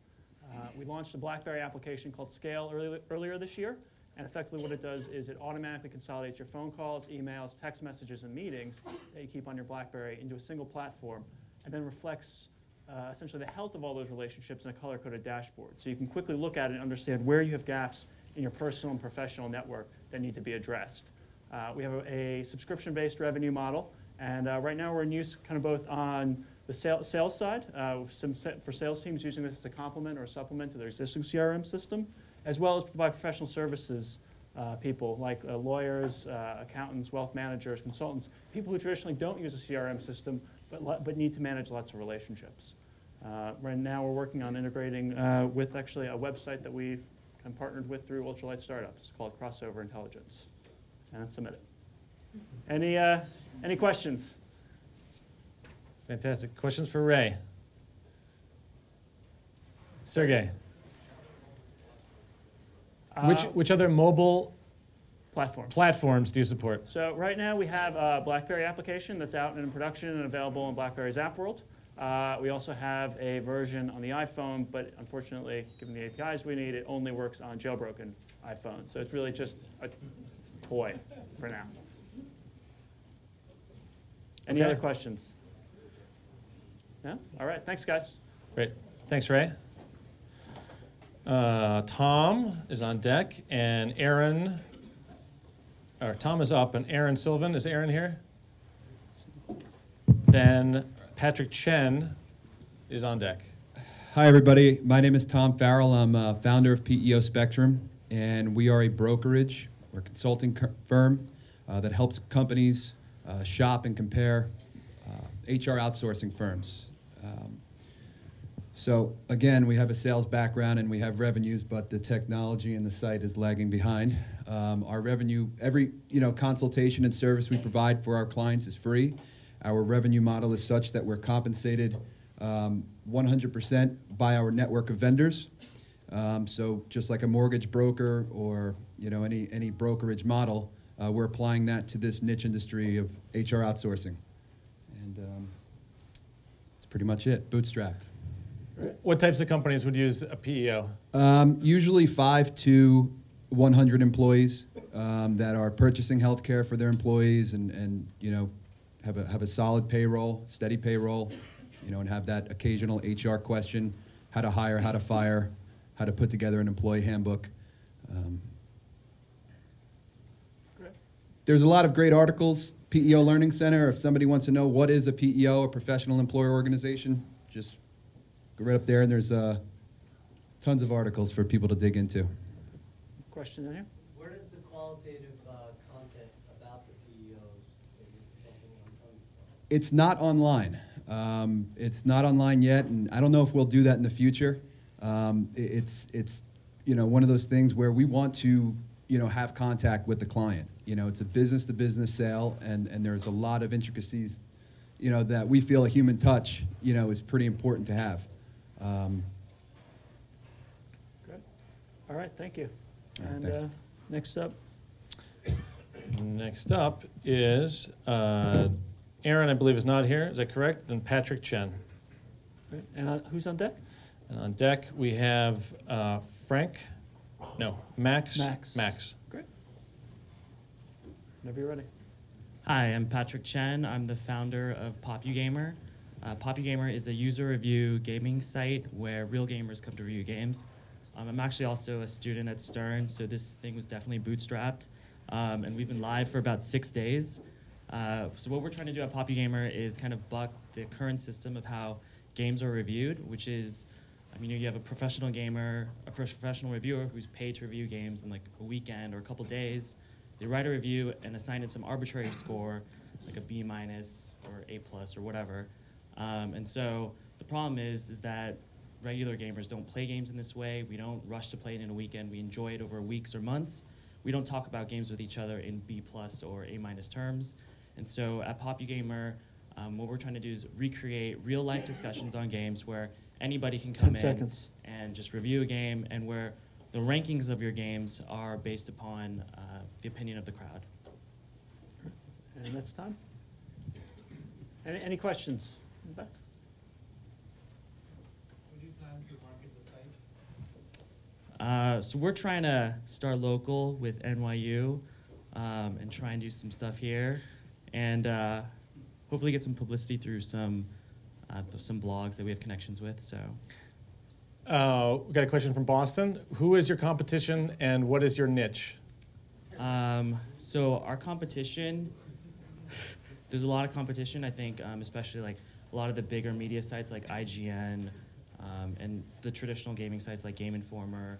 We launched a BlackBerry application called Scale earlier this year. And effectively what it does is it automatically consolidates your phone calls, emails, text messages, and meetings that you keep on your BlackBerry into a single platform, and then reflects essentially the health of all those relationships in a color-coded dashboard. So you can quickly look at it and understand where you have gaps in your personal and professional network that need to be addressed. We have a subscription-based revenue model, and right now we're in use kind of both on the sales side, for sales teams using this as a complement or a supplement to their existing CRM system, as well as provide professional services people like lawyers, accountants, wealth managers, consultants, people who traditionally don't use a CRM system but need to manage lots of relationships. Right now we're working on integrating with actually a website that we've kind of partnered with through Ultralight Startups called Crossover Intelligence. And submit it. Any questions? Fantastic. Questions for Ray? Sergey. Which other mobile platforms do you support? So right now we have a BlackBerry application that's out and in production and available in BlackBerry's App World. We also have a version on the iPhone, but unfortunately, given the APIs we need, it only works on jailbroken iPhones. So it's really just a toy for now. Any other questions? No? All right. Thanks, guys. Great. Thanks, Ray. Tom is on deck, and Aaron or Tom is up, and Aaron Sylvan. Is Aaron here? Then Patrick Chen is on deck. Hi, everybody. My name is Tom Farrell. I'm founder of PEO Spectrum, and we are a brokerage or consulting firm that helps companies shop and compare HR outsourcing firms. So again, we have a sales background and we have revenues, but the technology and the site is lagging behind. Our revenue, every consultation and service we provide for our clients is free. Our revenue model is such that we're compensated 100% by our network of vendors. So just like a mortgage broker or any brokerage model, we're applying that to this niche industry of HR outsourcing. And that's pretty much it, bootstrapped. What types of companies would use a PEO? Usually 5 to 100 employees that are purchasing healthcare for their employees and have a solid payroll, steady payroll, and have that occasional HR question, how to hire, how to fire, how to put together an employee handbook. There's a lot of great articles, PEO Learning Center. If somebody wants to know what is a PEO, a professional employer organization, just go right up there, and there's tons of articles for people to dig into. Question in here? Where does the qualitative content about the PEOs that you're presenting come from? It's not online. It's not online yet, and I don't know if we'll do that in the future. It's one of those things where we want to have contact with the client. It's a business-to-business sale, and there's a lot of intricacies that we feel a human touch is pretty important to have. Good. All right, thank you. All right, And thanks. next up. Next up is Aaron, I believe, is not here. Is that correct? Then Patrick Chen. Great. And who's on deck? And on deck we have Frank. No, Max. Max. Great. Whenever you're ready. Hi, I'm Patrick Chen. I'm the founder of PopuGamer. PopuGamer is a user review gaming site where real gamers come to review games. I'm actually also a student at Stern, so this thing was definitely bootstrapped. And we've been live for about 6 days. So what we're trying to do at PopuGamer is kind of buck the current system of how games are reviewed, which is, you have a professional gamer, a professional reviewer who's paid to review games in like a weekend or a couple days. They write a review and assign it some arbitrary score, like a B- or A+ or whatever. And so the problem is that regular gamers don't play games in this way. We don't rush to play it in a weekend. We enjoy it over weeks or months. We don't talk about games with each other in B+ or A- terms. And so at PopuGamer, what we're trying to do is recreate real-life discussions on games where anybody can come 10 seconds. and just review a game, and where the rankings of your games are based upon the opinion of the crowd. And that's time. Any questions? In the back? When do you plan to market the site? So we're trying to start local with NYU and try and do some stuff here, and hopefully get some publicity through some blogs that we have connections with. So. We got a question from Boston. Who is your competition and what is your niche? So our competition, there's a lot of competition, I think, especially like a lot of the bigger media sites like IGN and the traditional gaming sites like Game Informer,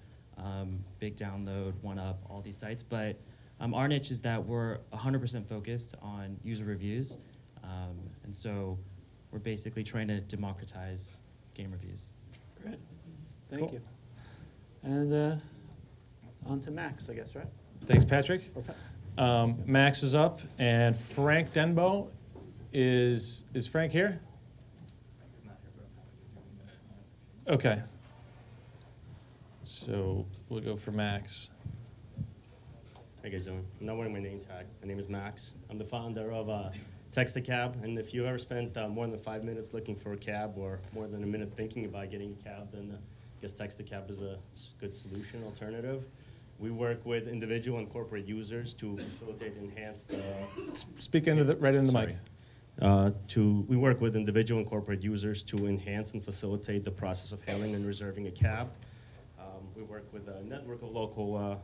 Big Download, 1UP, all these sites. But our niche is that we're 100% focused on user reviews. And so we're basically trying to democratize game reviews. Great. Thank you. And on to Max, I guess, right? Thanks, Patrick. Max is up, and Frank Denbo is Frank here? Okay. So we'll go for Max. How you guys doing? I'm not wearing my name tag. My name is Max. I'm the founder of Text a Cab, and if you ever spent more than 5 minutes looking for a cab or more than a minute thinking about getting a cab, then I guess Text a Cab is a good solution, alternative. We work with individual and corporate users to facilitate enhanced... Speak into right into the mic. We work with individual and corporate users to enhance and facilitate the process of hailing and reserving a cab. We work with a network of local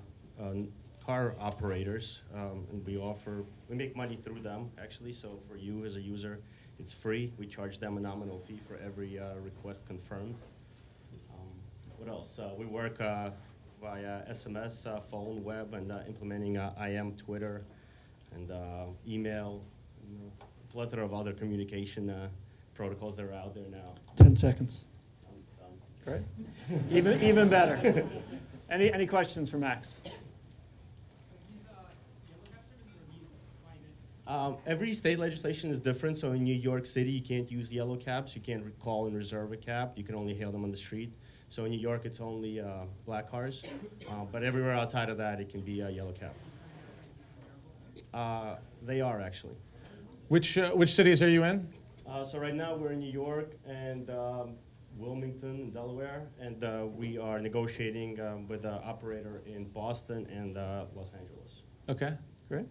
car operators, and we make money through them actually. So for you as a user, it's free. We charge them a nominal fee for every request confirmed. What else? We work via SMS, phone, web, and implementing IM, Twitter, and email, a plethora of other communication protocols that are out there now. 10 seconds. Great. Even better. Any questions for Max? Every state legislation is different. So in New York City, you can't use yellow cabs. You can't call and reserve a cab. You can only hail them on the street. So in New York, it's only black cars. But everywhere outside of that, it can be a yellow cab. They are, actually. Which cities are you in? So right now, we're in New York and Wilmington, Delaware. And we are negotiating with an operator in Boston and Los Angeles. Okay, great.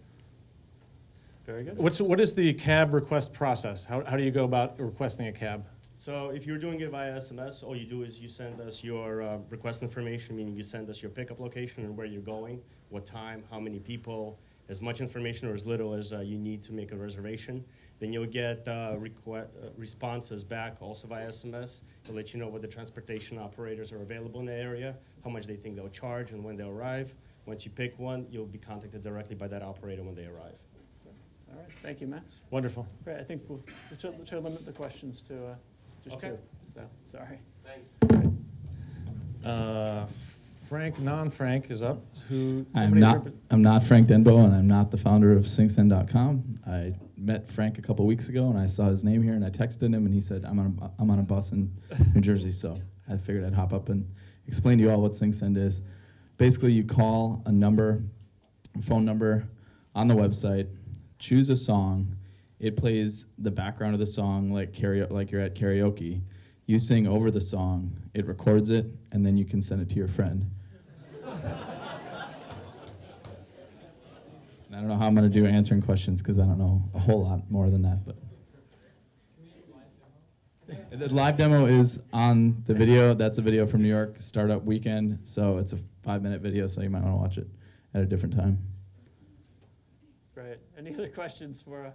Very good. What is the cab request process? How do you go about requesting a cab? So if you're doing it via SMS, all you do is you send us your request information, meaning you send us your pickup location and where you're going, what time, how many people, as much information or as little as you need to make a reservation. Then you'll get responses back also via SMS to let you know what the transportation operators are available in the area, how much they think they'll charge, and when they'll arrive. Once you pick one, you'll be contacted directly by that operator when they arrive. All right. Thank you, Max. Wonderful. Great. I think we should limit the questions to just Okay. 2. So, sorry. Thanks. Frank, non-Frank is up. I'm not Frank Denbo, and I'm not the founder of SingSend.com. I met Frank a couple weeks ago, and I saw his name here, and I texted him, and he said, I'm on a bus in New Jersey, so I figured I'd hop up and explain to you all what SingSend is. Basically, you call a phone number on the website, choose a song. It plays the background of the song like you're at karaoke. You sing over the song, it records it, and then you can send it to your friend. I don't know how I'm going to do answering questions because I don't know a whole lot more than that. But the live demo is on the video. That's a video from New York Startup Weekend. So it's a 5-minute video, so you might want to watch it at a different time. Great. Any other questions for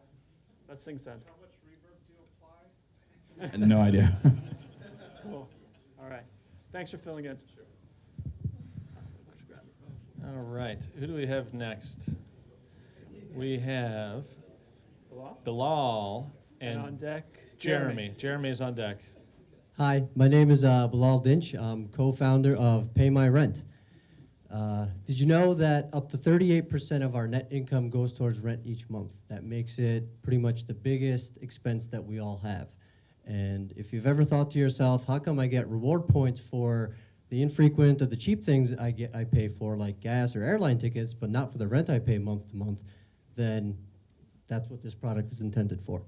Let's SingSend? How much reverb do you apply? I had no idea. Cool. All right. Thanks for filling in. All right. Who do we have next? We have Bilal and on deck, Jeremy. Jeremy is on deck. Hi, my name is Bilal Dinch. I'm co-founder of Pay My Rent. Did you know that up to 38% of our net income goes towards rent each month? That makes it pretty much the biggest expense that we all have. And if you've ever thought to yourself, how come I get reward points for the infrequent or the cheap things I pay for, like gas or airline tickets, but not for the rent I pay month to month, then that's what this product is intended for.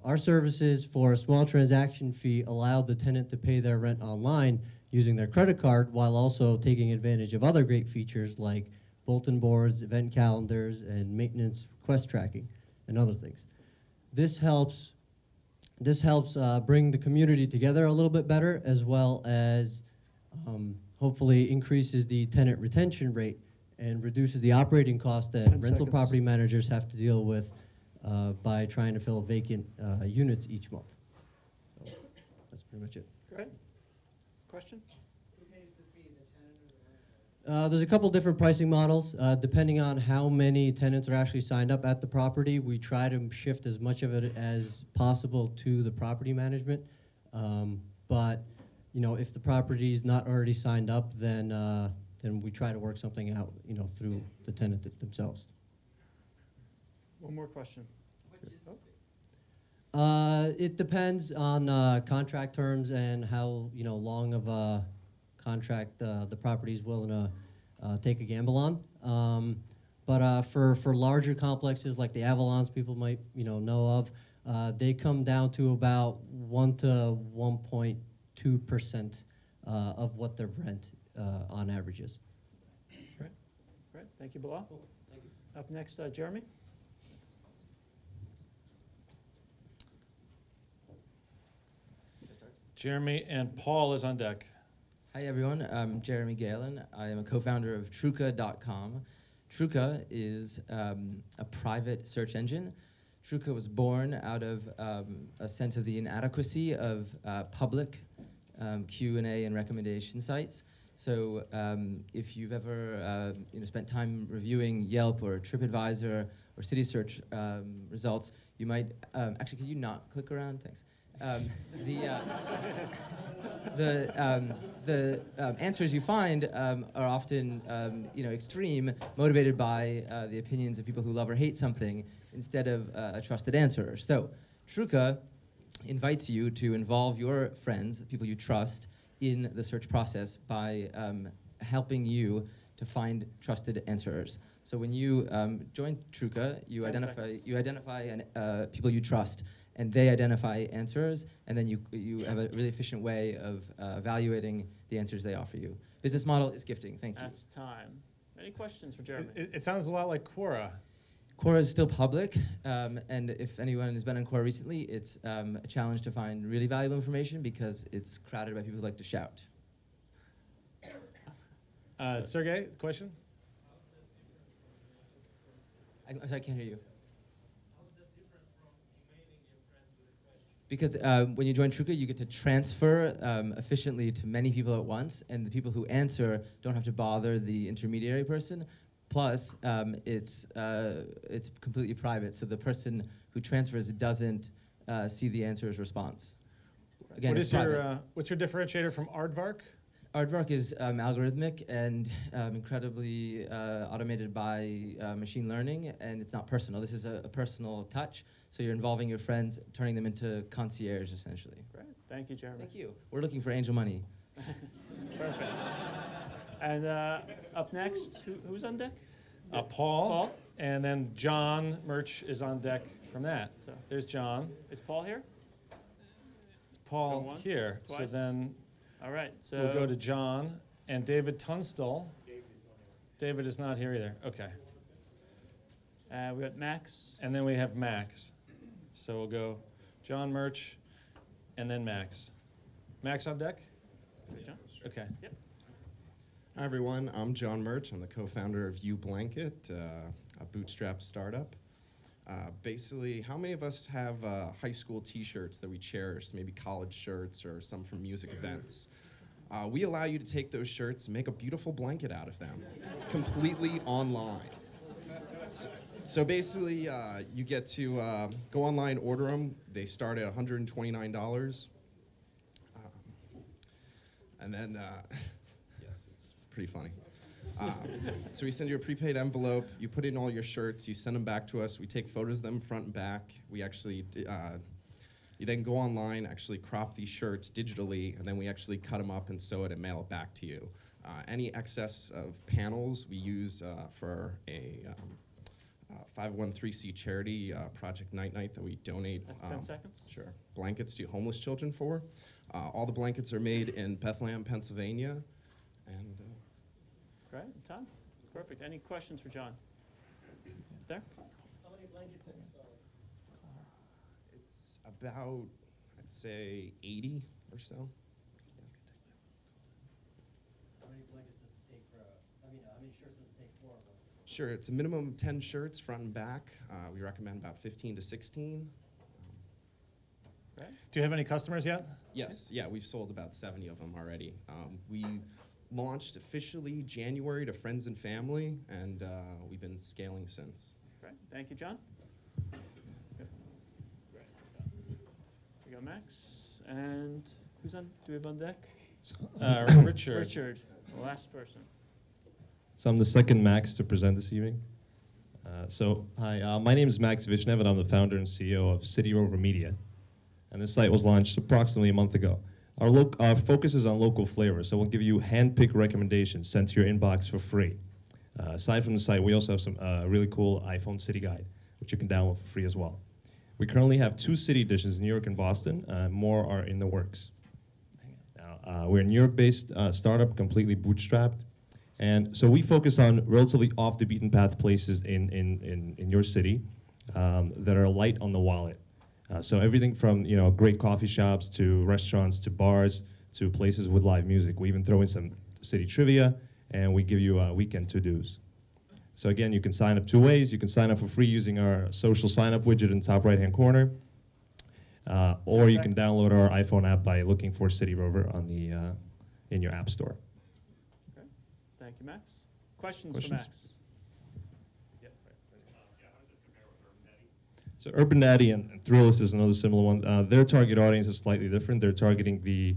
Our services for a small transaction fee allow the tenant to pay their rent online using their credit card while also taking advantage of other great features like bulletin boards, event calendars, and maintenance request tracking, and other things. This helps bring the community together a little bit better, as well as hopefully increases the tenant retention rate and reduces the operating cost that rental property managers have to deal with by trying to fill vacant units each month. So that's pretty much it. Great. Question? Who pays the fee, the tenant or the landlord? There's a couple different pricing models. Depending on how many tenants are actually signed up at the property, we try to shift as much of it as possible to the property management. But you know, if the property is not already signed up, then we try to work something out, you know, through the tenant themselves. One more question. It depends on contract terms and how, you know, long of a contract the property is willing to take a gamble on. But for larger complexes like the Avalons people might, you know of, they come down to about 1 to 1.2% of what their rent on average is. Great. Great. Thank you, Bilal. Cool. Thank you. Up next, Jeremy. Jeremy and Paul is on deck. Hi everyone, I'm Jeremy Galen. I am a co-founder of Truca.com. Truca is a private search engine. Truca was born out of a sense of the inadequacy of public Q&A and recommendation sites. So if you've ever spent time reviewing Yelp or TripAdvisor or City Search results, you might, actually, could you not click around? Thanks. The answers you find are often extreme, motivated by the opinions of people who love or hate something instead of a trusted answerer. So Truca invites you to involve your friends, the people you trust, in the search process by helping you to find trusted answerers. So when you join Truca, you identify people you trust, and they identify answers, and then you have a really efficient way of evaluating the answers they offer you. Business model is gifting. Thank you. That's time. Any questions for Jeremy? It sounds a lot like Quora. Quora is still public, and if anyone has been on Quora recently, it's a challenge to find really valuable information because it's crowded by people who like to shout. Sergey, question? I'm sorry, I can't hear you. Because when you join Truca, you get to transfer efficiently to many people at once, and the people who answer don't have to bother the intermediary person. Plus, it's completely private, so the person who transfers doesn't see the answer's response. Again, what's your differentiator from Aardvark? Aardvark is algorithmic and incredibly automated by machine learning, and it's not personal. This is a personal touch, so you're involving your friends, turning them into concierge, essentially. Great. Thank you, Jeremy. Thank you. We're looking for angel money. Perfect. And up next, who's on deck? Paul. And then John Murch is on deck from that. So there's John. Is Paul here? Is Paul here? Twice? So then all right, so we'll go to John and David Tunstall. David is not here either. Okay. We got Max. And then we have Max. So we'll go John Murch and then Max. Max on deck? John? Okay. Yep. Hi everyone, I'm John Murch. I'm the co-founder of UBlanket, a bootstrap startup. Basically, how many of us have high school t-shirts that we cherish, maybe college shirts or some from music events? We allow you to take those shirts and make a beautiful blanket out of them, completely online. So basically, you get to go online, order them. They start at $129. And then, yes, it's pretty funny. So we send you a prepaid envelope, you put in all your shirts, you send them back to us, we take photos of them front and back. We actually, you then go online, actually crop these shirts digitally, and then we actually cut them up and sew it and mail it back to you. Any excess of panels we use for a 501(c) charity, Project Night Night, that we donate. That's 10 seconds? Sure. Blankets to homeless children for. All the blankets are made in Bethlehem, Pennsylvania. And great, Tom. Perfect. Any questions for John? There? How many blankets have you sold? it's about, I'd say, 80 or so. How many blankets does it take for how many shirts does it take for them? Sure, it's a minimum of 10 shirts, front and back. We recommend about 15 to 16. Right. Do you have any customers yet? Yes, yeah, we've sold about 70 of them already. We launched officially January to friends and family, and we've been scaling since. Great. Thank you, John. Good. Great. We got Max. And who's on? Do we have on deck? Richard. Richard, the last person. So I'm the second Max to present this evening. Hi, my name is Max Vishnev, and I'm the founder and CEO of City Rover Media. And this site was launched approximately a month ago. Our focus is on local flavor, so we'll give you hand-picked recommendations sent to your inbox for free. Aside from the site, we also have some really cool iPhone City Guide, which you can download for free as well. We currently have 2 city editions in New York and Boston. More are in the works. Now, we're a New York-based startup, completely bootstrapped. And so we focus on relatively off-the-beaten-path places in your city that are light on the wallet. So everything from great coffee shops to restaurants to bars to places with live music. We even throw in some city trivia, and we give you weekend to-dos. So again, you can sign up two ways. You can sign up for free using our social sign-up widget in the top right-hand corner, or you can download our iPhone app by looking for City Rover on the in your app store. Okay. Thank you, Max. Questions for Max? So Urban Daddy and Thrillist is another similar one. Their target audience is slightly different. They're targeting the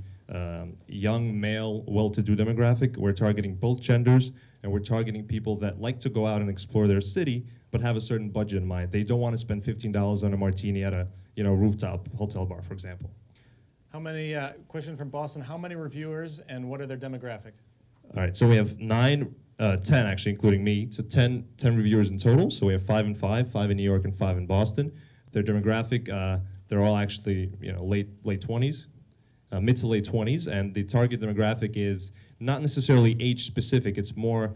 young male, well-to-do demographic. We're targeting both genders, and we're targeting people that like to go out and explore their city, but have a certain budget in mind. They don't want to spend $15 on a martini at a rooftop hotel bar, for example. How many, question from Boston, how many reviewers and what are their demographic? All right, so we have 10 actually, including me, so 10 reviewers in total. So we have 5 and 5 in New York and 5 in Boston. Their demographic, they're all actually late 20s, mid to late 20s, and the target demographic is not necessarily age specific. It's more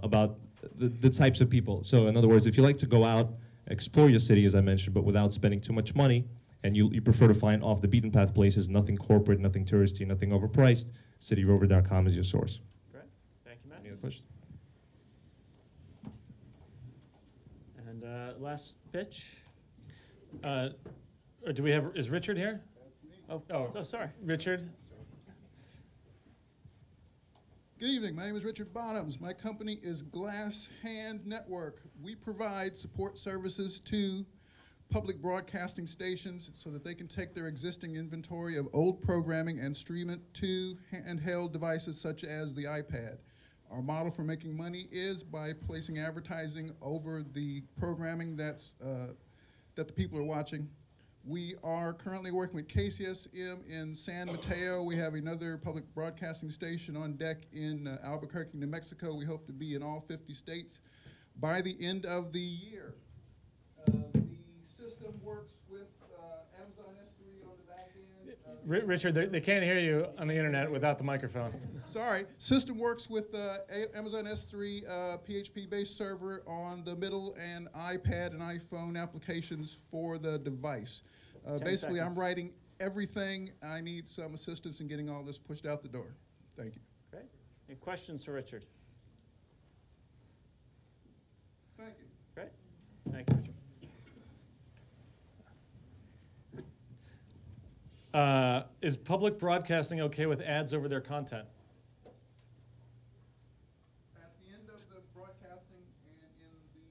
about the types of people. So in other words, if you like to go out, explore your city, as I mentioned, but without spending too much money, and you prefer to find off the beaten path places, nothing corporate, nothing touristy, nothing overpriced, cityrover.com is your source. Great. Thank you, Matt. Any other questions? And last pitch. Or do we have, is Richard here? Oh, sorry. Richard? Good evening. My name is Richard Bottoms. My company is Glass Hand Network. We provide support services to public broadcasting stations so that they can take their existing inventory of old programming and stream it to handheld devices such as the iPad. Our model for making money is by placing advertising over the programming that the people are watching. We are currently working with KCSM in San Mateo. We have another public broadcasting station on deck in Albuquerque, New Mexico. We hope to be in all 50 states by the end of the year. The system works with Amazon S3 on the back end. Richard, they can't hear you on the internet without the microphone. Sorry. System works with Amazon S3 PHP-based server on the middle and iPad and iPhone applications for the device. Basically, I'm writing everything. I need some assistance in getting all this pushed out the door. Thank you. Great. Any questions for Richard? Thank you. Great. Thank you, Richard. Is public broadcasting okay with ads over their content? At the end of the broadcasting and in the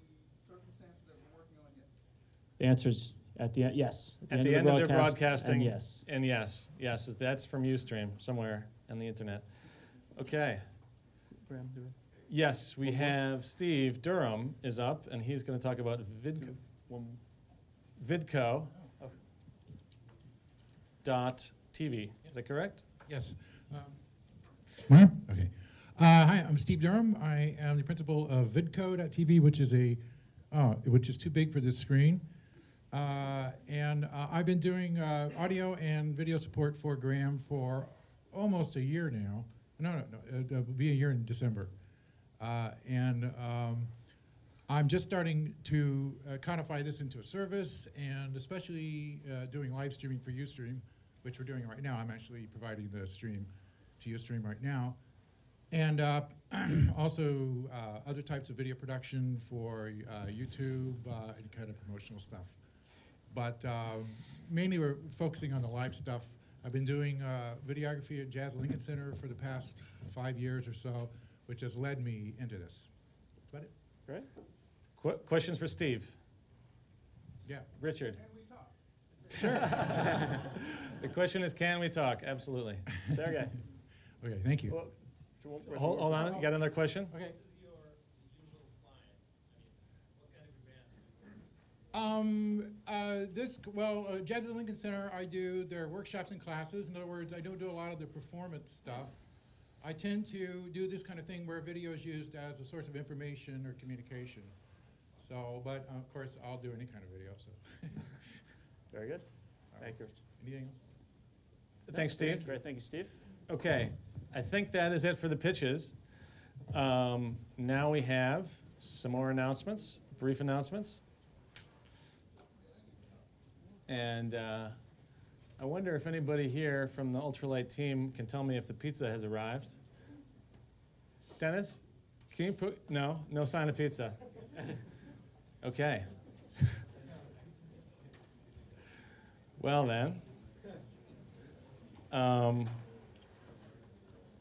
circumstances that we're working on, yes. The answer is at the end, yes. At the end of their broadcasting, and yes. And yes, that's from Ustream somewhere on the internet. Okay. Yes, we have Steve Durham is up, and he's going to talk about Vidco. .tv. Is that correct? Yes. Okay. Hi, I'm Steve Durham. I am the principal of Vidco.tv, which is too big for this screen. And I've been doing audio and video support for Graham for almost a year now. No, it'll be a year in December. I'm just starting to codify this into a service, and especially doing live streaming for Ustream, which we're doing right now. I'm actually providing the stream to Ustream right now. And also other types of video production for YouTube and kind of promotional stuff. But mainly we're focusing on the live stuff. I've been doing videography at Jazz Lincoln Center for the past 5 years or so, which has led me into this. That's about it. Great. Questions for Steve? Yeah. Richard? Can we talk? Sure. The question is, can we talk? Absolutely. Sergey. Okay, thank you. Well, hold on. You got another question? Okay. Jazz at Lincoln Center, I do their workshops and classes. In other words, I don't do a lot of the performance stuff. I tend to do this kind of thing where video is used as a source of information or communication. So, but of course, I'll do any kind of video. So. Very good. Thank you. Anything else? Thanks, Steve. Great. Thank you, Steve. Okay. I think that is it for the pitches. Now we have some more announcements, brief announcements. And I wonder if anybody here from the Ultralight team can tell me if the pizza has arrived. Dennis, can you put, no sign of pizza. Okay. Well then,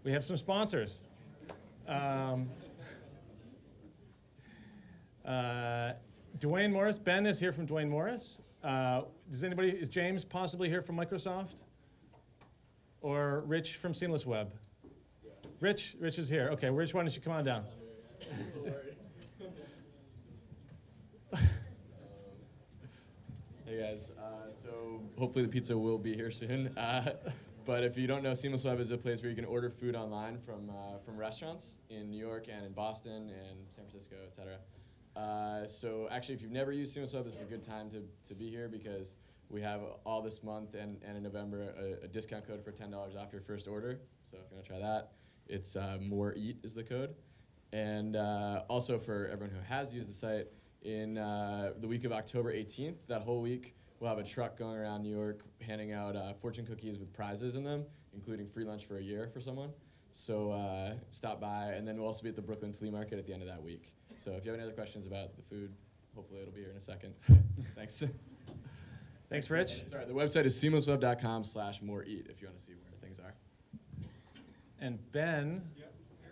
we have some sponsors. Dwayne Morris, Ben is here from Dwayne Morris. Is James possibly here from Microsoft? Or Rich from Seamless Web? Rich is here. Okay, Rich, why don't you come on down? Hey guys, so hopefully the pizza will be here soon. But if you don't know, Seamless Web is a place where you can order food online from restaurants in New York and in Boston and San Francisco, etc. So actually, if you've never used Seamless Web, this is a good time to be here because we have all this month and in November a discount code for $10 off your first order. So if you want to try that, it's MOREAT is the code. And also for everyone who has used the site, in the week of October 18th, that whole week, we'll have a truck going around New York handing out fortune cookies with prizes in them, including free lunch for a year for someone. So stop by, and then we'll also be at the Brooklyn Flea Market at the end of that week. So if you have any other questions about the food, hopefully it'll be here in a second. So, thanks. Thanks, Rich. Sorry, the website is seamlessweb.com/moreeat if you want to see where things are. And Ben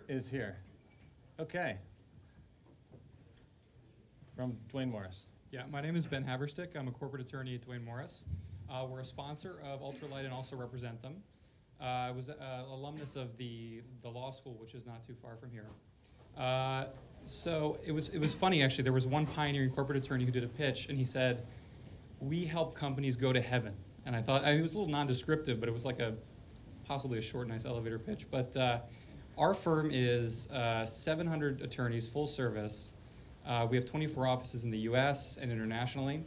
is here. Okay. From Dwayne Morris. Yeah, my name is Ben Haverstick. I'm a corporate attorney at Dwayne Morris. We're a sponsor of Ultralight and also represent them. I was an alumnus of the law school, which is not too far from here. So it was funny, actually. There was one pioneering corporate attorney who did a pitch, and he said, "We help companies go to heaven." And I thought, it was a little nondescriptive, but it was like possibly a short, nice elevator pitch. But our firm is 700 attorneys, full service. We have 24 offices in the U.S. and internationally.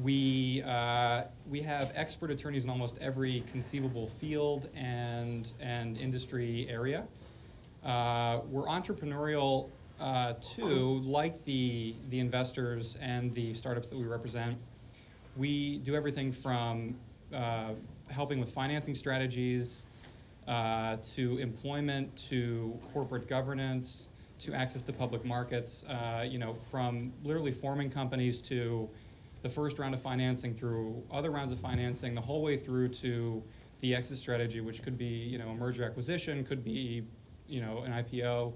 We have expert attorneys in almost every conceivable field and industry area. We're entrepreneurial too, like the investors and the startups that we represent. We do everything from helping with financing strategies to employment to corporate governance to access to public markets, from literally forming companies to the first round of financing through other rounds of financing, the whole way through to the exit strategy, which could be, a merger acquisition, could be, an IPO.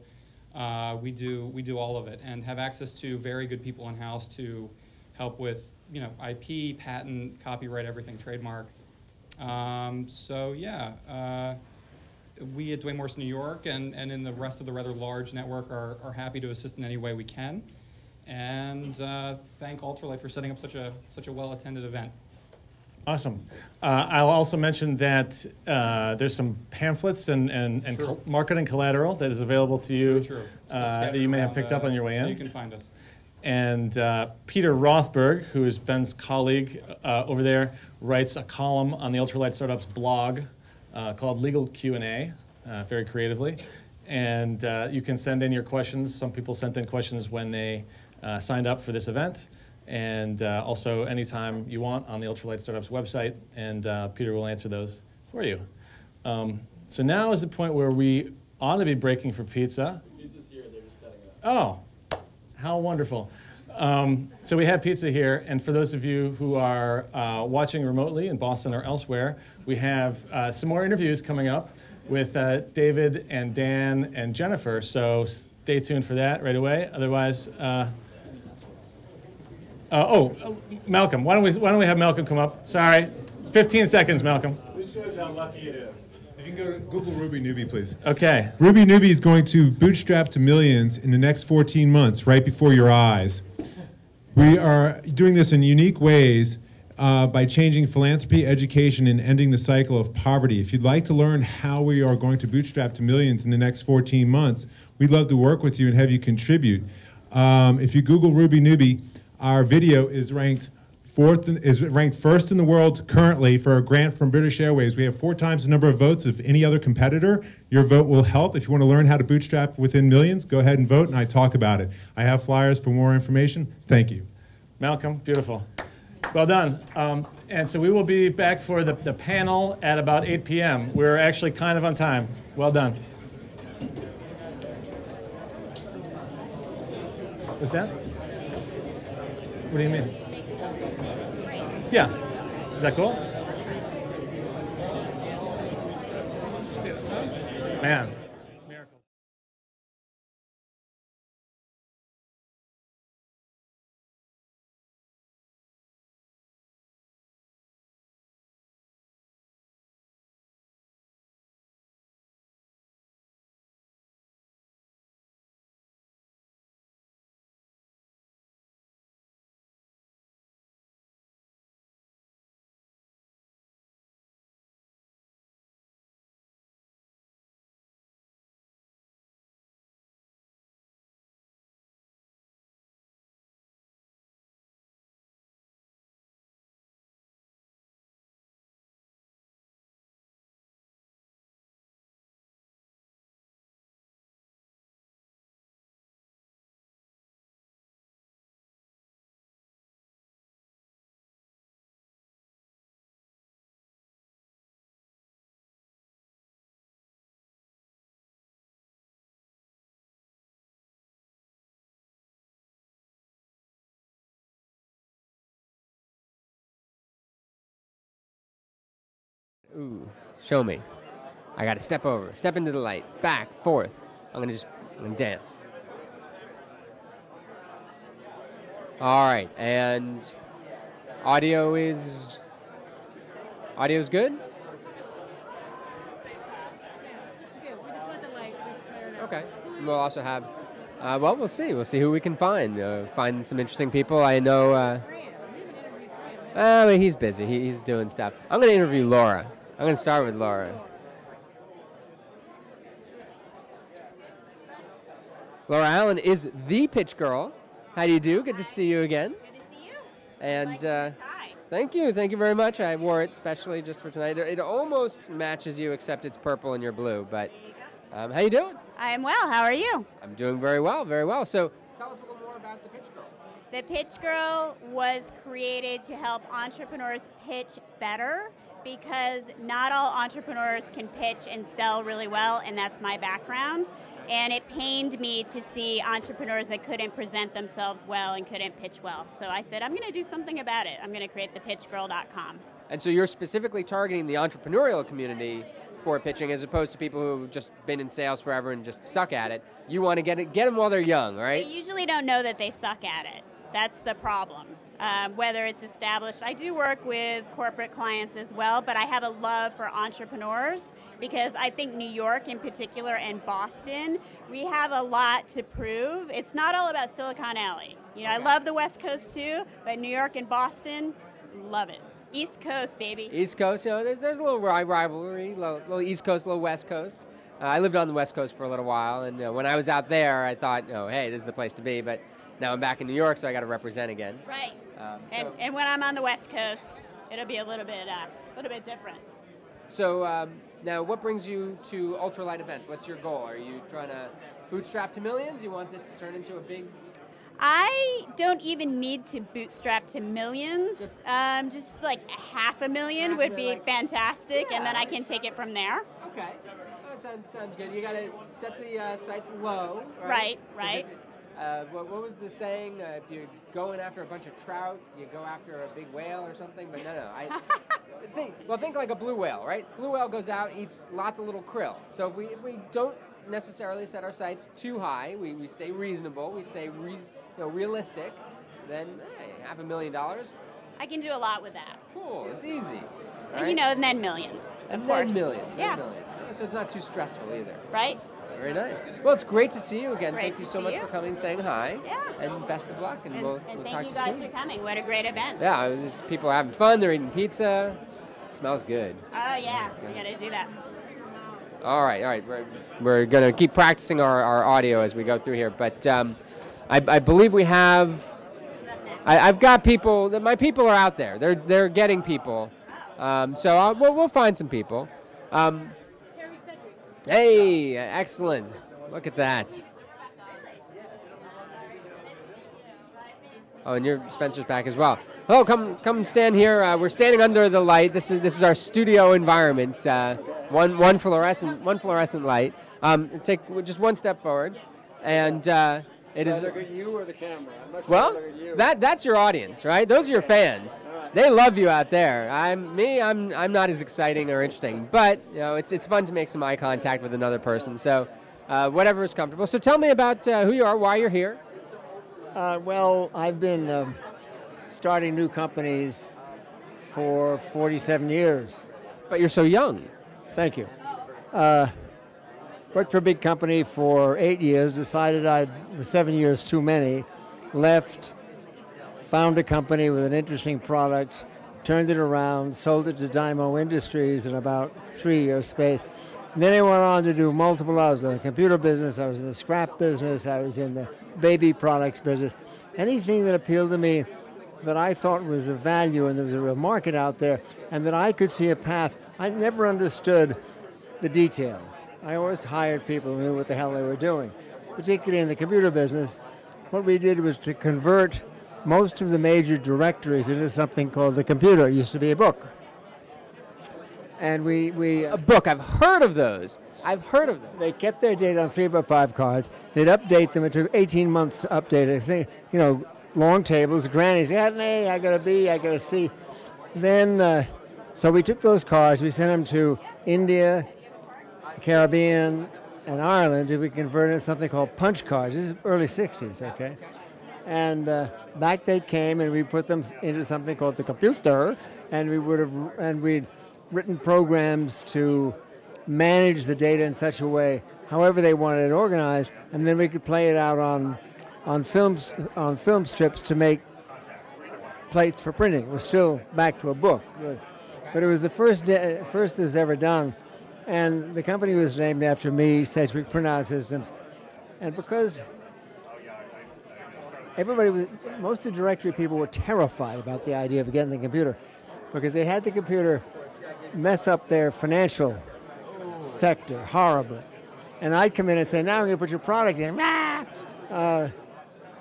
We do all of it and have access to very good people in-house to help with, IP, patent, copyright, everything, trademark. We at Dwayne Morris New York and in the rest of the rather large network are happy to assist in any way we can. And thank Ultralight for setting up such a well-attended event. Awesome. I'll also mention that there's some pamphlets and marketing collateral that is available to you that you may have picked up on your way in. So you can find us. And Peter Rothberg, who is Ben's colleague over there, writes a column on the Ultralight Startups blog called Legal Q&A, very creatively. And you can send in your questions. Some people sent in questions when they signed up for this event. And also anytime you want on the Ultralight Startups website, and Peter will answer those for you. So now is the point where we ought to be breaking for pizza. Pizza's here, they're just setting up. Oh, how wonderful. So we have pizza here, and for those of you who are watching remotely in Boston or elsewhere, we have some more interviews coming up with David and Dan and Jennifer, so stay tuned for that right away. Otherwise, Malcolm, why don't we have Malcolm come up? Sorry, 15 seconds, Malcolm. This shows how lucky it is. If you can go to Google Ruby Newbie, please. Okay. Ruby Newbie is going to bootstrap to millions in the next 14 months, right before your eyes. We are doing this in unique ways by changing philanthropy, education, and ending the cycle of poverty. If you'd like to learn how we are going to bootstrap to millions in the next 14 months, we'd love to work with you and have you contribute. If you Google Ruby Newbie, our video is ranked first in the world currently for a grant from British Airways. We have 4 times the number of votes of any other competitor. Your vote will help. If you want to learn how to bootstrap within millions, go ahead and vote, and I talk about it. I have flyers for more information. Thank you. Malcolm, beautiful. Well done. And so we will be back for the panel at about 8 p.m. We're actually kind of on time. Well done. What's that? What do you mean? Yeah. Is that cool? Man. Ooh, show me. I gotta step over, step into the light, back, forth. I'm gonna dance. All right, and audio's good? Okay. We'll also have, well, we'll see. We'll see who we can find. Find some interesting people. I know, he's busy. He's doing stuff. I'm going to interview Laura. I'm going to start with Laura. Laura Allen is the pitch girl. How do you do? Good to see you again. Good to see you. And thank you very much. I wore it specially just for tonight. It almost matches you, except it's purple and you're blue. But how you doing? I am well. How are you? I'm doing very well, very well. So tell us a little more about the Pitch Girl. The Pitch Girl was created to help entrepreneurs pitch better, because not all entrepreneurs can pitch and sell really well, and that's my background. And it pained me to see entrepreneurs that couldn't present themselves well and couldn't pitch well. So I said, I'm going to do something about it. I'm going to create thepitchgirl.com. And so you're specifically targeting the entrepreneurial community for pitching, as opposed to people who've just been in sales forever and just suck at it. You want to get them while they're young, right? They usually don't know that they suck at it. That's the problem. Whether it's established. I do work with corporate clients as well, but I have a love for entrepreneurs, because I think New York in particular and Boston, we have a lot to prove. It's not all about Silicon Alley. You know, I love the West Coast too, but New York and Boston, love it. East Coast, baby. East Coast, you know, there's a little rivalry, little East Coast, little West Coast. I lived on the West Coast for a little while, and when I was out there, I thought, oh, hey, this is the place to be. But now I'm back in New York, so I got to represent again. Right. And when I'm on the West Coast, it'll be a little bit different. So now, what brings you to ultralight events? What's your goal? Are you trying to bootstrap to millions? You want this to turn into a big? I don't even need to bootstrap to millions. Just like $500,000 would be fantastic, and then I can take it from there. Okay. That sounds good. You got to set the sights low, right? Right. What was the saying? If you're going after a bunch of trout, you go after a big whale or something. But no. Think like a blue whale, right? Blue whale goes out, eats lots of little krill. So if we don't necessarily set our sights too high, we stay reasonable, we stay realistic, then hey, $500,000. I can do a lot with that. Cool. It's easy. And and then millions. And of then course. millions. Yeah. Then millions. So it's not too stressful either. Right. Very nice. Well, it's great to see you again. Great Thank you to so see much you. for coming and saying hi. Yeah. And best of luck. And we'll thank talk you to guys you soon. for coming. What a great event. Yeah, people are having fun. They're eating pizza. Smells good. Oh yeah, we gotta do that. All right. We're gonna keep practicing our audio as we go through here. But I believe we have. I've got people. My people are out there. They're getting people. So we'll find some people. Hey, excellent. Look at that. Oh, and your Spencer's back as well. Hello, come stand here. We're standing under the light. This is our studio environment. One fluorescent light. Take just one step forward, and it is. Look at you or the camera? Well, look at you. that's your audience, right? Those are your fans. They love you out there. I'm not as exciting or interesting, but it's fun to make some eye contact with another person. So, whatever is comfortable. So tell me about who you are, why you're here. Well, I've been starting new companies for 47 years. But you're so young. Thank you. Worked for a big company for 8 years, decided I was 7 years too many, left, found a company with an interesting product, turned it around, sold it to Dymo Industries in about 3 years space. And then I went on to do multiple. I was in the computer business, I was in the scrap business, I was in the baby products business. Anything that appealed to me that I thought was of value and there was a real market out there and that I could see a path. I never understood the details. I always hired people who knew what the hell they were doing. Particularly in the computer business, what we did was to convert most of the major directories into something called the computer. It used to be a book. And we a book. I've heard of those. I've heard of them. They kept their data on 3x5 cards. They'd update them. It took 18 months to update it. Long tables, grannies, I got an A, I got a B, I got a C. Then, so we took those cards, we sent them to India, Caribbean, and Ireland, and we converted into something called punch cards. This is early 60s, okay? And back they came, and we put them into something called the computer, and we'd written programs to manage the data in such a way, however they wanted it organized, and then we could play it out on film strips to make plates for printing. It was still back to a book, but it was the first it was ever done, and the company was named after me, Sedgwick Printout Systems, and because most of the directory people were terrified about the idea of getting the computer, because they had the computer mess up their financial sector horribly, and I'd come in and say, "Now I'm going to put your product in."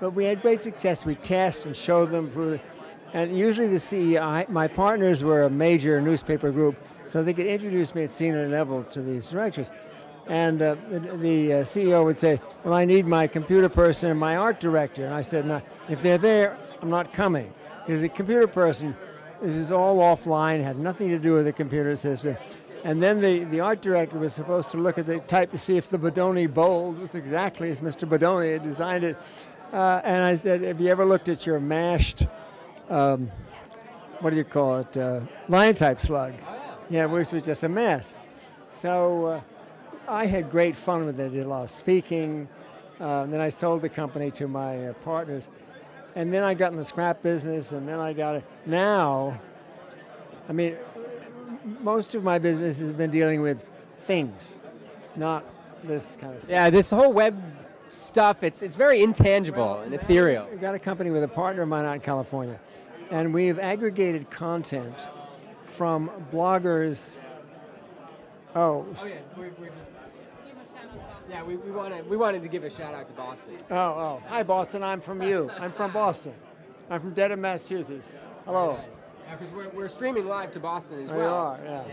But we had great success. We test and show them, and usually the CEO, my partners were a major newspaper group, so they could introduce me at senior levels to these directors. And the CEO would say, "Well, I need my computer person and my art director." And I said, "No, if they're there, I'm not coming, because the computer person is all offline, had nothing to do with the computer system." And then the art director was supposed to look at the type to see if the Bodoni bold was exactly as Mr. Bodoni had designed it. And I said, "Have you ever looked at your mashed, what do you call it, line type slugs?" Yeah, which was just a mess. So I had great fun with it. I did a lot of speaking. Then I sold the company to my partners. And then I got in the scrap business, and then I got it. Now, I mean, most of my business has been dealing with things, not this kind of stuff. Yeah, this whole web stuff, it's very intangible and ethereal. I got a company with a partner of mine out in California, and we've aggregated content from bloggers. Oh yeah, we're just. Yeah, we wanted to give a shout out to Boston. Oh, hi Boston. I'm from you. I'm from Boston. I'm from Dedham, Massachusetts. Hello. Because we're streaming live to Boston as well. We are, yeah.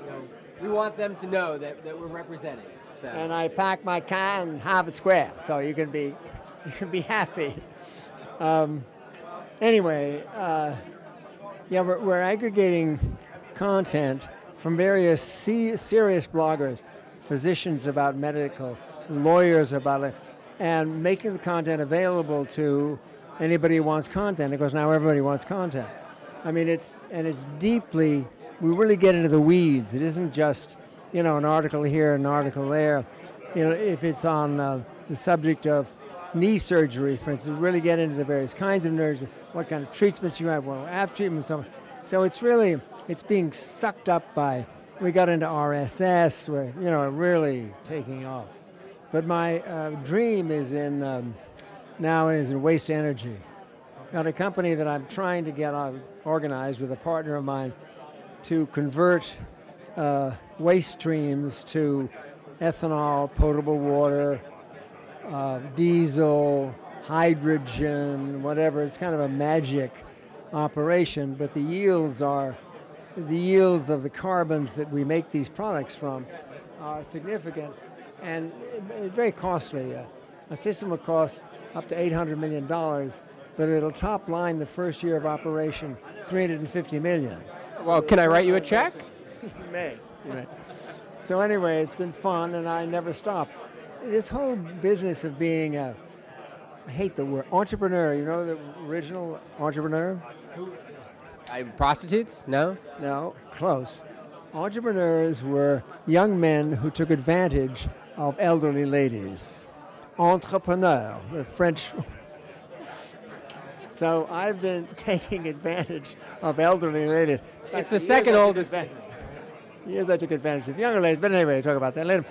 And we want them to know that we're representing. So. And I packed my car in Harvard Square, so you can be happy. Anyway, we're aggregating content from various serious bloggers, physicians about medical, lawyers about it, and making the content available to anybody who wants content, because now everybody wants content. I mean, it's deeply, we really get into the weeds. It isn't just, an article here, an article there. If it's on the subject of knee surgery, for instance, we really get into the various kinds of nerves, what kind of treatments you have, after treatment, so it's being sucked up by, we got into RSS, where, really taking off. But my dream is now is in waste energy. Got a company that I'm trying to get organized with a partner of mine to convert waste streams to ethanol, potable water, diesel, hydrogen, whatever. It's kind of a magic operation, but the yields of the carbons that we make these products from are significant and very costly. A system will cost up to $800 million, but it'll top line the first year of operation $350 million. Well, can I write you a check? You may. So anyway, it's been fun, and I never stop. This whole business of being I hate the word, entrepreneur. You know the original entrepreneur? Prostitutes? No? No, close. Entrepreneurs were young men who took advantage of elderly ladies. Entrepreneur, the French. So I've been taking advantage of elderly ladies. It's the second oldest. Years I took advantage of younger ladies, but anyway, we'll talk about that later.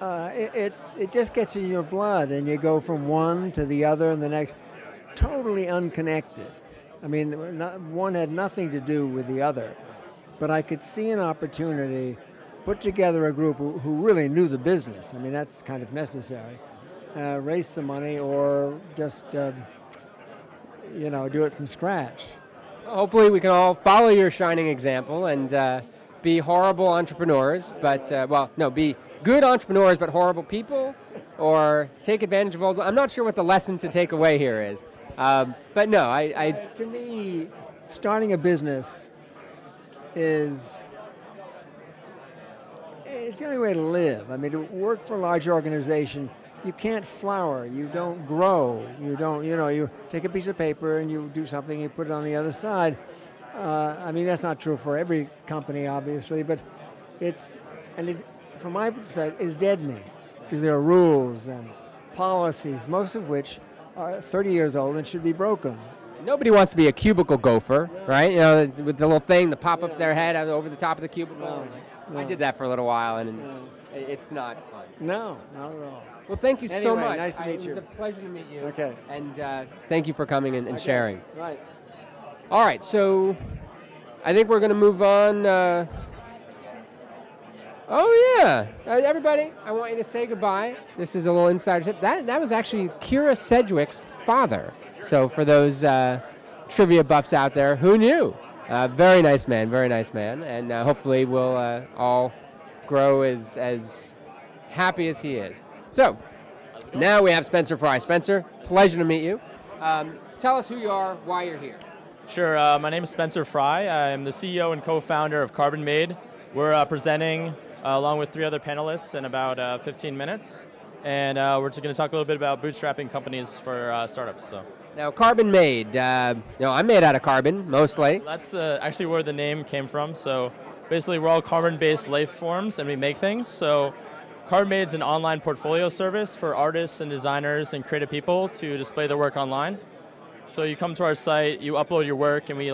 It just gets in your blood, and you go from one to the other and the next, totally unconnected. I mean, one had nothing to do with the other, but I could see an opportunity, put together a group who really knew the business. I mean, that's kind of necessary. Raise some money, or just do it from scratch. Hopefully we can all follow your shining example and be horrible entrepreneurs, but, be good entrepreneurs but horrible people, or take advantage of old. I'm not sure what the lesson to take away here is. But no, To me, starting a business it's the only way to live. I mean, to work for a large organization, you can't flower, you don't grow, you take a piece of paper and you do something, you put it on the other side. I mean, that's not true for every company, obviously, but from my perspective, it's deadening, because there are rules and policies, most of which are 30 years old and should be broken. Nobody wants to be a cubicle gopher, right? With the little thing, the pop up their head over the top of the cubicle. No. I did that for a little while, and it's not fun. No, not at all. Well, thank you so Anyway, much. nice to meet It was you. a pleasure to meet you. Okay. And thank you for coming and sharing. Right. All right, so I think we're going to move on. Oh, yeah. Everybody, I want you to say goodbye. This is a little insider tip. That was actually Kira Sedgwick's father. So for those trivia buffs out there, who knew? Very nice man, and hopefully we'll all grow as happy as he is. So now we have Spencer Fry. Spencer, pleasure to meet you. Tell us who you are, why you're here. Sure. My name is Spencer Fry. I'm the CEO and co-founder of Carbon Made. We're presenting along with 3 other panelists in about 15 minutes, and we're just going to talk a little bit about bootstrapping companies for startups. So. Now, Carbon Made. I'm made out of carbon, mostly. That's actually where the name came from. So basically, we're all carbon-based life forms, and we make things. So Carbon Made is an online portfolio service for artists and designers and creative people to display their work online. So you come to our site, you upload your work, and we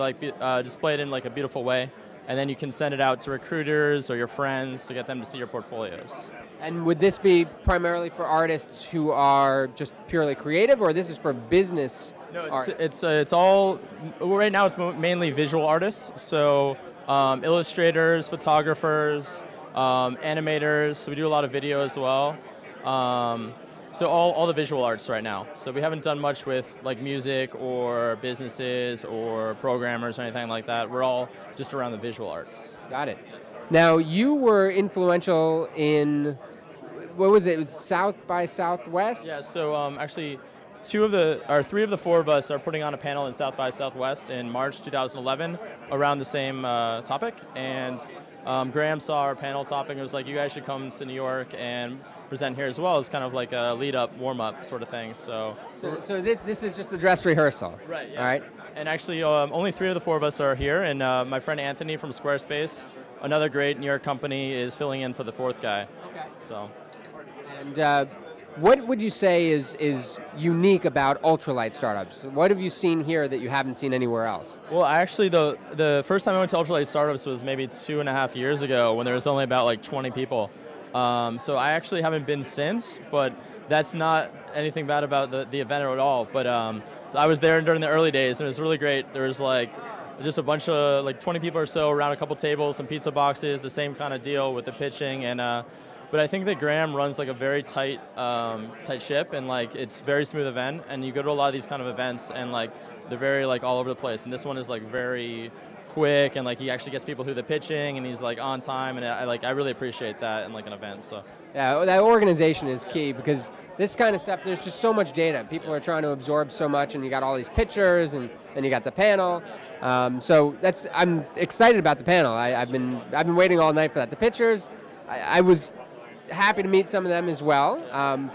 display it in a beautiful way. And then you can send it out to recruiters or your friends to get them to see your portfolios. And would this be primarily for artists who are just purely creative, or this is for business? No, it's all, right now it's mainly visual artists, so illustrators, photographers, animators, so we do a lot of video as well. So all the visual arts right now. So we haven't done much with music or businesses or programmers or anything like that. We're all just around the visual arts. Got it. Now, you were influential in, what was it? It was South by Southwest? Yeah, so actually 3 of the 4 of us are putting on a panel in South by Southwest in March 2011 around the same topic. And Graham saw our panel topic and was like, you guys should come to New York and present here as well as kind of like a lead-up, warm-up sort of thing. So this is just the dress rehearsal. Right, yeah. All right. And actually, only 3 of the 4 of us are here, and my friend Anthony from Squarespace, another great New York company, is filling in for the 4th guy. Okay. So. And what would you say is unique about ultralight startups? What have you seen here that you haven't seen anywhere else? Well, actually, the first time I went to ultralight startups was maybe 2.5 years ago when there was only about 20 people. So I actually haven't been since, but that's not anything bad about the event at all. But I was there during the early days, and it was really great. There was just a bunch of 20 people or so around a couple tables, some pizza boxes, the same kind of deal with the pitching. And but I think that Graham runs a very tight ship, and it's a very smooth event. And you go to a lot of these kind of events, and they're very like all over the place, and this one is like very quick, and like he actually gets people through the pitching, and he's like on time, and I really appreciate that in like an event. So Yeah, that organization is key because this kind of stuff, there's just so much data. People are trying to absorb so much, and you got all these pictures, and then you got the panel. So I'm excited about the panel. I've been waiting all night for that. The pictures, I was happy to meet some of them as well.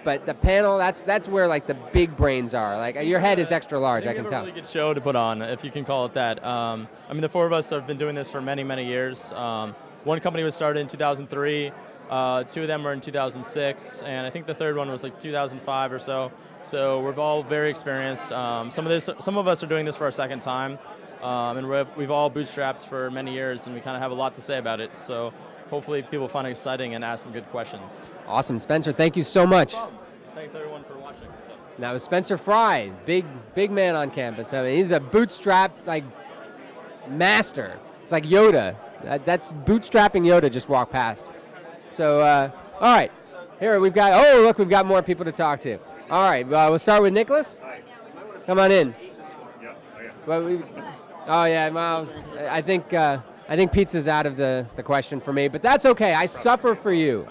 But the panel, that's where like the big brains are. Like your head is extra large, I can tell. A really good show to put on, if you can call it that. I mean, the four of us have been doing this for many, many years. One company was started in 2003. Two of them were in 2006, and I think the third one was like 2005 or so. So we're all very experienced. Some of us are doing this for our second time, and we've all bootstrapped for many years, and we kind of have a lot to say about it. So hopefully people find it exciting and ask some good questions. Awesome, Spencer. Thank you so much. Thanks everyone for watching. So. That was Spencer Fry, big man on campus. I mean, he's a bootstrap like master. It's like Yoda. That's bootstrapping Yoda just walked past. So, all right, here we've got more people to talk to. All right, we'll start with Nicholas. Come on in. Well, I think pizza's out of the question for me, but that's okay. I suffer for you.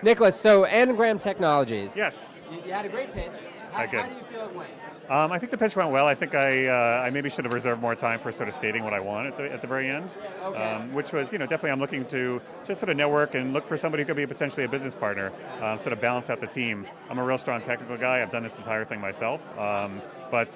Nicholas, so Anagram Technologies. Yes. You had a great pitch. How do you feel it went? I think the pitch went well. I think I maybe should have reserved more time for sort of stating what I want at the very end, which was, definitely I'm looking to just sort of network and look for somebody who could be potentially a business partner, sort of balance out the team. I'm a real strong technical guy. I've done this entire thing myself, but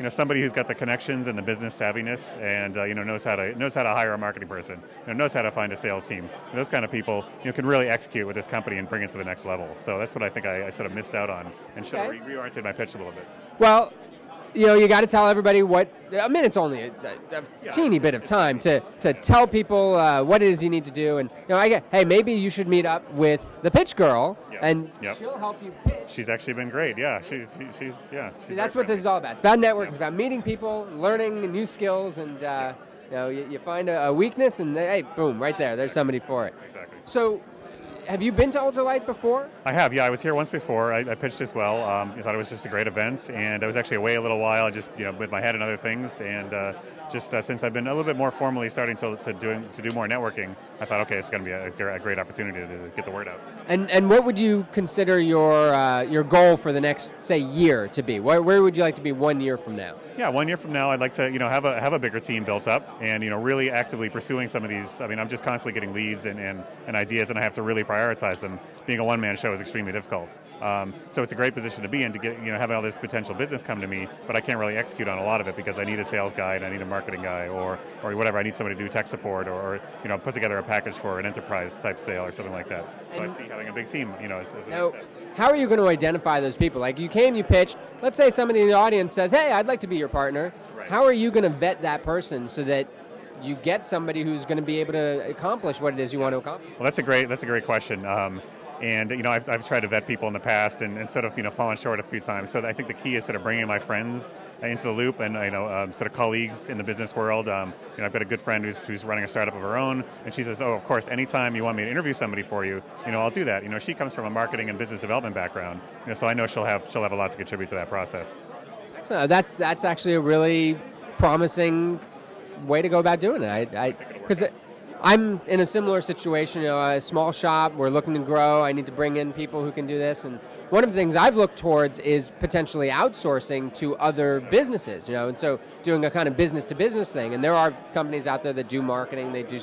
somebody who's got the connections and the business savviness, and knows how to hire a marketing person, knows how to find a sales team. And those kind of people, can really execute with this company and bring it to the next level. So that's what I think I sort of missed out on, and should have reoriented my pitch a little bit. Well, you got to tell everybody it's only a teeny bit of time to tell people what it is you need to do. And, hey, maybe you should meet up with the pitch girl, and she'll help you pitch. She's actually been great, yeah. She's See, that's what this is all about. It's about networking. It's about meeting people, learning new skills, and, you find a weakness, and, hey, boom, right there. There's somebody for it. Exactly. So, have you been to Ultralight before? I have, yeah. I was here once before. I pitched as well. I thought it was just a great event, and I was actually away a little while, just with my head in other things. And since I've been a little bit more formally starting to do more networking, I thought, okay, it's going to be a great opportunity to get the word out. And what would you consider your goal for the next, say, year to be? Where would you like to be 1 year from now? Yeah, 1 year from now, I'd like to have a bigger team built up, and really actively pursuing some of these. I mean, I'm just constantly getting leads and ideas, and I have to really prioritize them. Being a one-man show is extremely difficult. So it's a great position to be in to get have all this potential business come to me, but I can't really execute on a lot of it because I need a sales guy and I need a marketing guy or whatever. I need somebody to do tech support or put together a package for an enterprise type sale or something like that. So I see having a big team, as the next step. How are you going to identify those people? Like you came, you pitched. Let's say somebody in the audience says, "Hey, I'd like to be your partner." Right. How are you going to vet that person so that you get somebody who's going to be able to accomplish what it is you want to accomplish? Well, that's a great question. And I've tried to vet people in the past and sort of fallen short a few times. So I think the key is sort of bringing my friends into the loop and sort of colleagues in the business world. I've got a good friend who's running a startup of her own, and she says, "Oh, of course, anytime you want me to interview somebody for you, I'll do that." She comes from a marketing and business development background, so I know she'll have a lot to contribute to that process. Excellent. That's actually a really promising way to go about doing it. Because I'm in a similar situation, a small shop, we're looking to grow, I need to bring in people who can do this, and one of the things I've looked towards is potentially outsourcing to other businesses, and so doing a kind of business-to-business thing, and there are companies out there that do marketing, they do,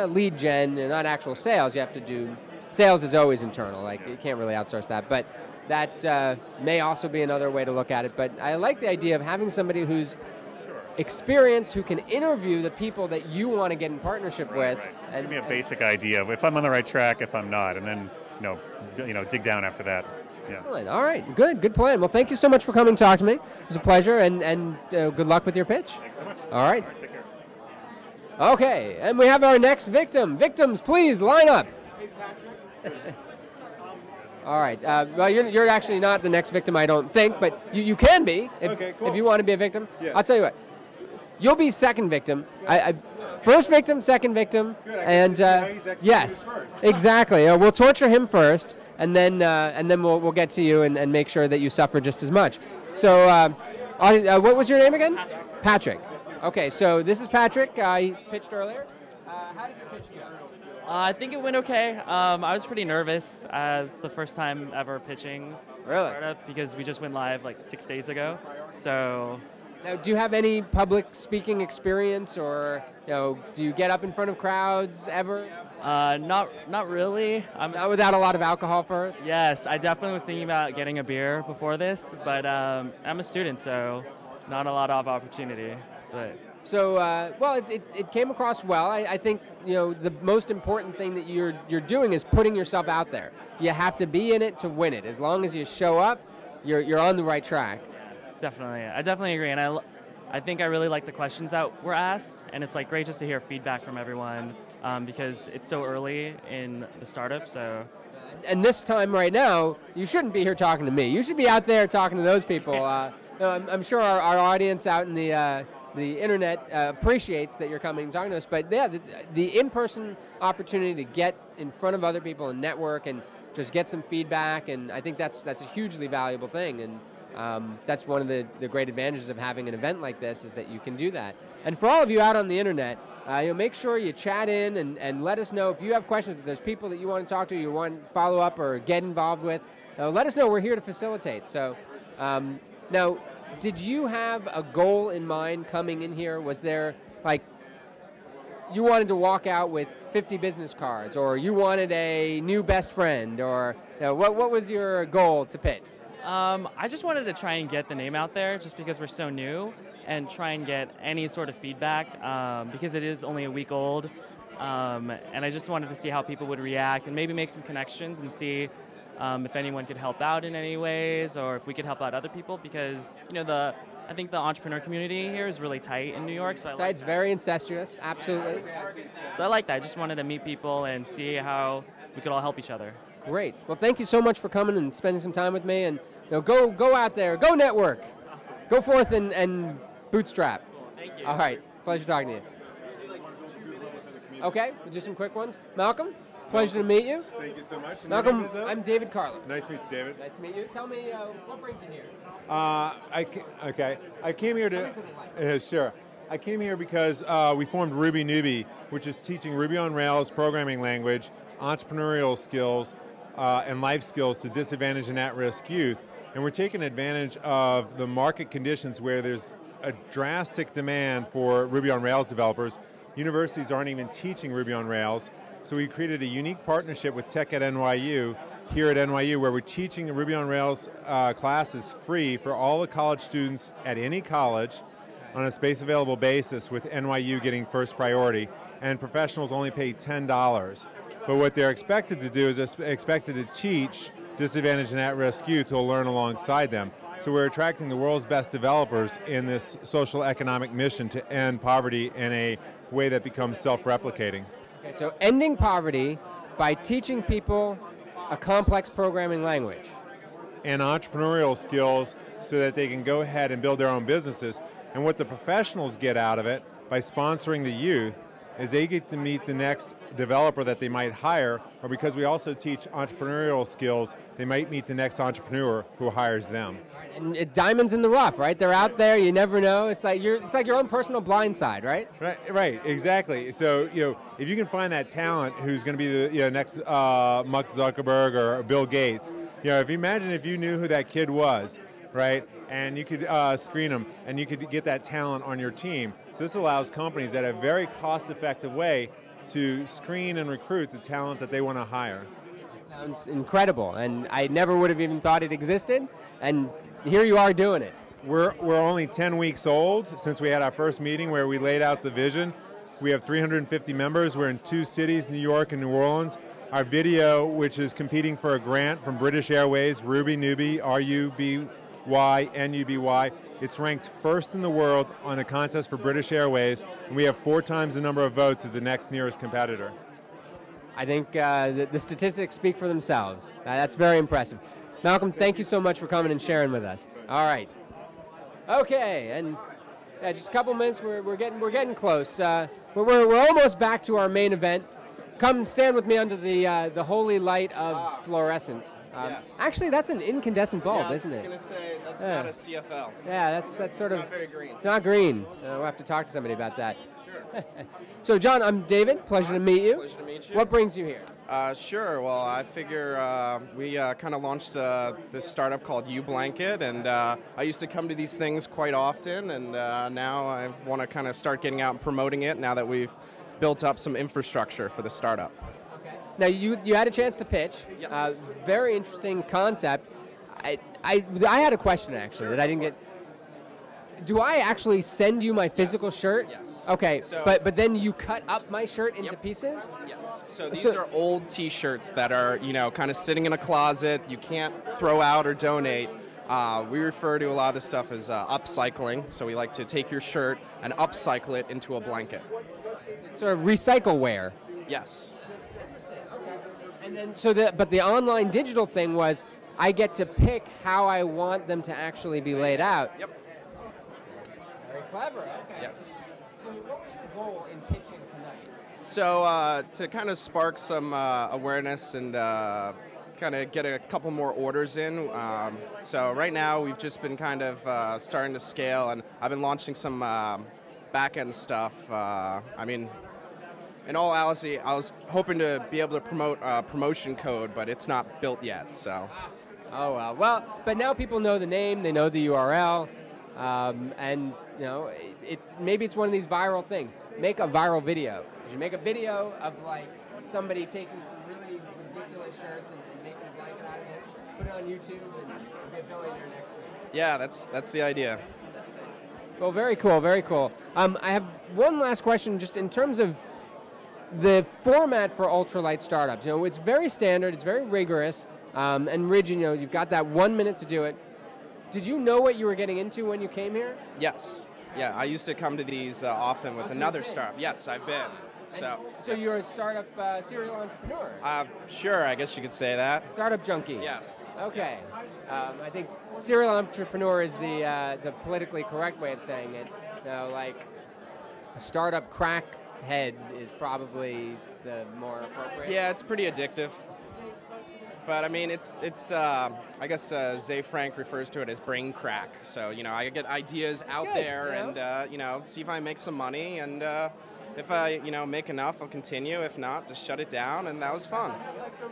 lead gen, not actual sales, you have to do, sales is always internal, like you can't really outsource that, but that may also be another way to look at it, but I like the idea of having somebody who's experienced, who can interview the people that you want to get in partnership with. Right. And give me a basic idea of if I'm on the right track, if I'm not, and then dig down after that. Yeah. Excellent. All right. Good plan. Well, thank you so much for coming to talk to me. It was a pleasure, and good luck with your pitch. Thanks so much. All right. Take care. Okay, and we have our next victim. Victims, please line up. Hey, Patrick. All right. Well, you're actually not the next victim, I don't think, but you can be if you want to be a victim. Yeah. I'll tell you what. You'll be second victim. First victim, second victim, and yes, exactly. We'll torture him first, and then we'll get to you and make sure that you suffer just as much. So What was your name again? Patrick. Okay, so this is Patrick. He pitched earlier. How did your pitch go? I think it went okay. I was pretty nervous. It's the first time ever pitching startup because we just went live like 6 days ago. So, now, do you have any public speaking experience, or do you get up in front of crowds ever? not really. Not without a lot of alcohol first. Yes, I definitely was thinking about getting a beer before this, but I'm a student, so not a lot of opportunity. But so, well, it came across well. I think the most important thing that you're doing is putting yourself out there. You have to be in it to win it. As long as you show up, you're on the right track. Definitely, I definitely agree, and I think I really like the questions that were asked, and it's like great just to hear feedback from everyone because it's so early in the startup. So, and this time right now, you shouldn't be here talking to me. You should be out there talking to those people. I'm sure our audience out in the internet appreciates that you're coming and talking to us. But yeah, the in-person opportunity to get in front of other people and network and just get some feedback, and I think that's a hugely valuable thing. And that's one of the great advantages of having an event like this is that you can do that. And for all of you out on the internet, make sure you chat in and let us know if you have questions, if there's people that you want to talk to, you want to follow up or get involved with, let us know. We're here to facilitate. So now, did you have a goal in mind coming in here? Was there, like, you wanted to walk out with 50 business cards, or you wanted a new best friend, or what was your goal to pitch? I just wanted to try and get the name out there just because we're so new and try and get any sort of feedback because it is only a week old. And I just wanted to see how people would react and maybe make some connections and see if anyone could help out in any ways or if we could help out other people because, I think the entrepreneur community here is really tight in New York. So it's very incestuous, absolutely. So I like that. I just wanted to meet people and see how we could all help each other. Great. Well, thank you so much for coming and spending some time with me. And go out there, go network, go forth and bootstrap. Cool. Thank you. All right. Pleasure talking to you. Okay, we'll do some quick ones. Malcolm, pleasure to meet you. Thank you so much. Malcolm, I'm David Carlos. Nice to meet you, David. Nice to meet you. Tell me what brings you here. I came here to. Sure. I came here because we formed Ruby Newbie, which is teaching Ruby on Rails programming language, entrepreneurial skills, and life skills to disadvantaged and at-risk youth. And we're taking advantage of the market conditions where there's a drastic demand for Ruby on Rails developers. Universities aren't even teaching Ruby on Rails. So we created a unique partnership with Tech at NYU, here at NYU, where we're teaching Ruby on Rails classes free for all the college students at any college on a space available basis, with NYU getting first priority. And professionals only pay $10. But what they're expected to do is expected to teach disadvantaged and at-risk youth who will learn alongside them. So we're attracting the world's best developers in this social economic mission to end poverty in a way that becomes self-replicating. Okay, so ending poverty by teaching people a complex programming language. And entrepreneurial skills so that they can go ahead and build their own businesses. And what the professionals get out of it by sponsoring the youth is they get to meet the next developer that they might hire, or because we also teach entrepreneurial skills, they might meet the next entrepreneur who hires them. And diamonds in the rough, right? They're out there, you never know. It's like your own personal blind side, right? Right, exactly. So, if you can find that talent who's going to be the next Mark Zuckerberg or Bill Gates, if you imagine if you knew who that kid was, right? And you could screen them, and you could get that talent on your team. So this allows companies that have a very cost-effective way to screen and recruit the talent that they want to hire. It sounds incredible, and I never would have even thought it existed, and here you are doing it. We're only 10 weeks old since we had our first meeting where we laid out the vision. We have 350 members. We're in 2 cities, New York and New Orleans. Our video, which is competing for a grant from British Airways, Ruby Newbie, RUBY-NUBY. It's ranked first in the world on a contest for British Airways, and we have 4 times the number of votes as the next nearest competitor. I think the statistics speak for themselves. That's very impressive. Malcolm, thank you so much for coming and sharing with us. All right. Okay, and just a couple minutes. We're getting close. We're almost back to our main event. come stand with me under the holy light of fluorescent. Yes. Actually, that's an incandescent bulb, yeah, isn't it? I was going to say, that's Yeah. not a CFL. Yeah, that's sort It's of. not very green. It's not green. We'll have to talk to somebody about that. Sure. So, John, I'm David. Pleasure to meet you. Pleasure to meet you. What brings you here? Sure. Well, I figure we kind of launched this startup called UBlanket, and I used to come to these things quite often, and now I want to kind of start getting out and promoting it now that we've built up some infrastructure for the startup. Now, you had a chance to pitch. Yes. Very interesting concept. I had a question, actually, that I didn't get. Do I actually send you my physical shirt? Yes. Okay, So- but then you cut up my shirt into pieces? Yes. So these are old T-shirts that are, kind of sitting in a closet. You can't throw out or donate. We refer to a lot of this stuff as upcycling. So we like to take your shirt and upcycle it into a blanket. It's sort of recycle wear. Yes. And then but the online digital thing was I get to pick how I want them to actually be laid out. Yep. Very clever. Okay. Yes. So what was your goal in pitching tonight? So to kind of spark some awareness and kind of get a couple more orders in. So right now we've just been kind of starting to scale, and I've been launching some back-end stuff. In all honesty, I was hoping to be able to promote promotion code, but it's not built yet. So. Oh, wow. Well, but now people know the name, they know the URL, and maybe it's one of these viral things. Make a viral video. You make a video of like somebody taking some really ridiculous shirts and making a blanket out of it, put it on YouTube, and be a billionaire next week. Yeah, that's the idea. Well, very cool, very cool. I have one last question, just in terms of the format for ultralight startups. It's very standard, it's very rigorous, and rigid. You've got that 1 minute to do it. Did you know what you were getting into when you came here? Yes. Yeah, I used to come to these often with another startup. Yes, I've been. So you're a startup serial entrepreneur? Sure, I guess you could say that. Startup junkie? Yes. Okay. Yes. I think serial entrepreneur is the politically correct way of saying it. Like a startup crackhead is probably the more appropriate. Yeah, it's pretty addictive. But I mean, it's I guess Zay Frank refers to it as brain crack. So I get ideas out there and see if I make some money, and if I make enough, I'll continue. If not, just shut it down, and that was fun.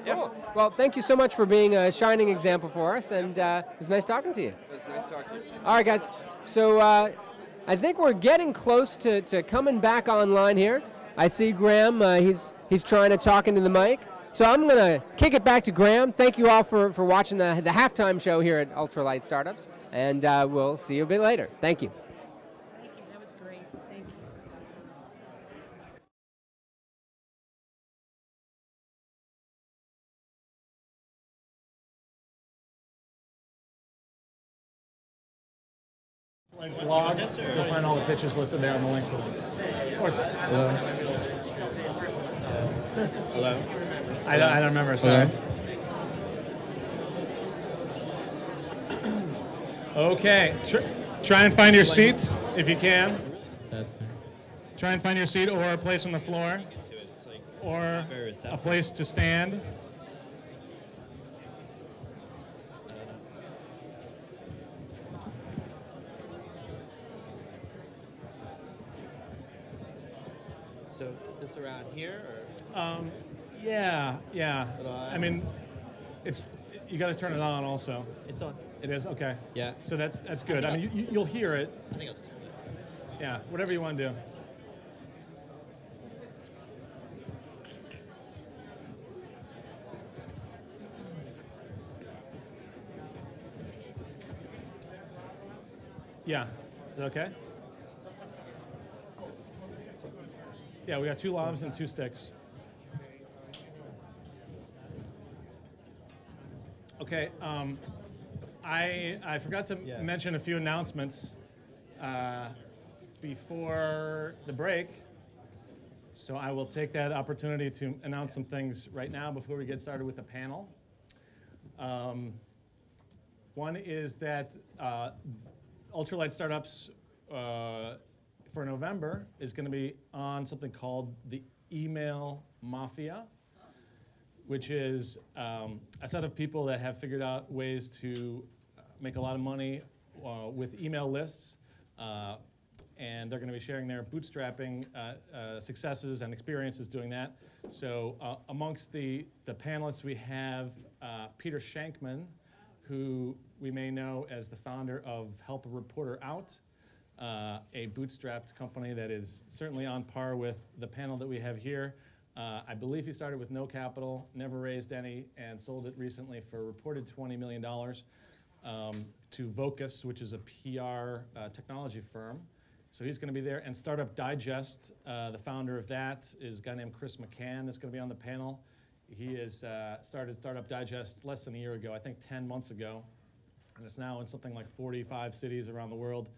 Cool. Well, thank you so much for being a shining example for us, and it was nice talking to you. It was nice talking to you. All right, guys. So I think we're getting close to coming back online here. I see Graham. He's trying to talk into the mic. So I'm going to kick it back to Graham. Thank you all for watching the halftime show here at Ultralight Startups, and we'll see you a bit later. Thank you. Thank you. That was great. Thank you. Blog, you'll find all the pitches listed there on the links to them. Of course. Hello. Hello. I don't remember, sorry. Okay, try and find your seat if you can. Try and find your seat or a place on the floor or a place to stand. So this around here, or? Yeah. I mean, you got to turn it on also. It's on. It is? Okay. Yeah. So that's good. I mean, you'll hear it. I think I'll just hold it. Yeah, whatever you want to do. Yeah. Is that okay? Yeah, we got 2 lavs and 2 sticks. Okay, I forgot to mention a few announcements before the break, so I will take that opportunity to announce some things right now before we get started with the panel. One is that Ultralight Startups for November is going to be on something called the Email Mafia, which is a set of people that have figured out ways to make a lot of money with email lists. And they're going to be sharing their bootstrapping successes and experiences doing that. So amongst the panelists, we have Peter Shankman, who we may know as the founder of Help a Reporter Out, a bootstrapped company that is certainly on par with the panel that we have here. I believe he started with no capital, never raised any, and sold it recently for a reported $20 million to Vocus, which is a PR technology firm. So he's going to be there. And Startup Digest, the founder of that, is a guy named Chris McCann, is going to be on the panel. He has started Startup Digest less than a year ago, I think 10 months ago. And it's now in something like 45 cities around the world.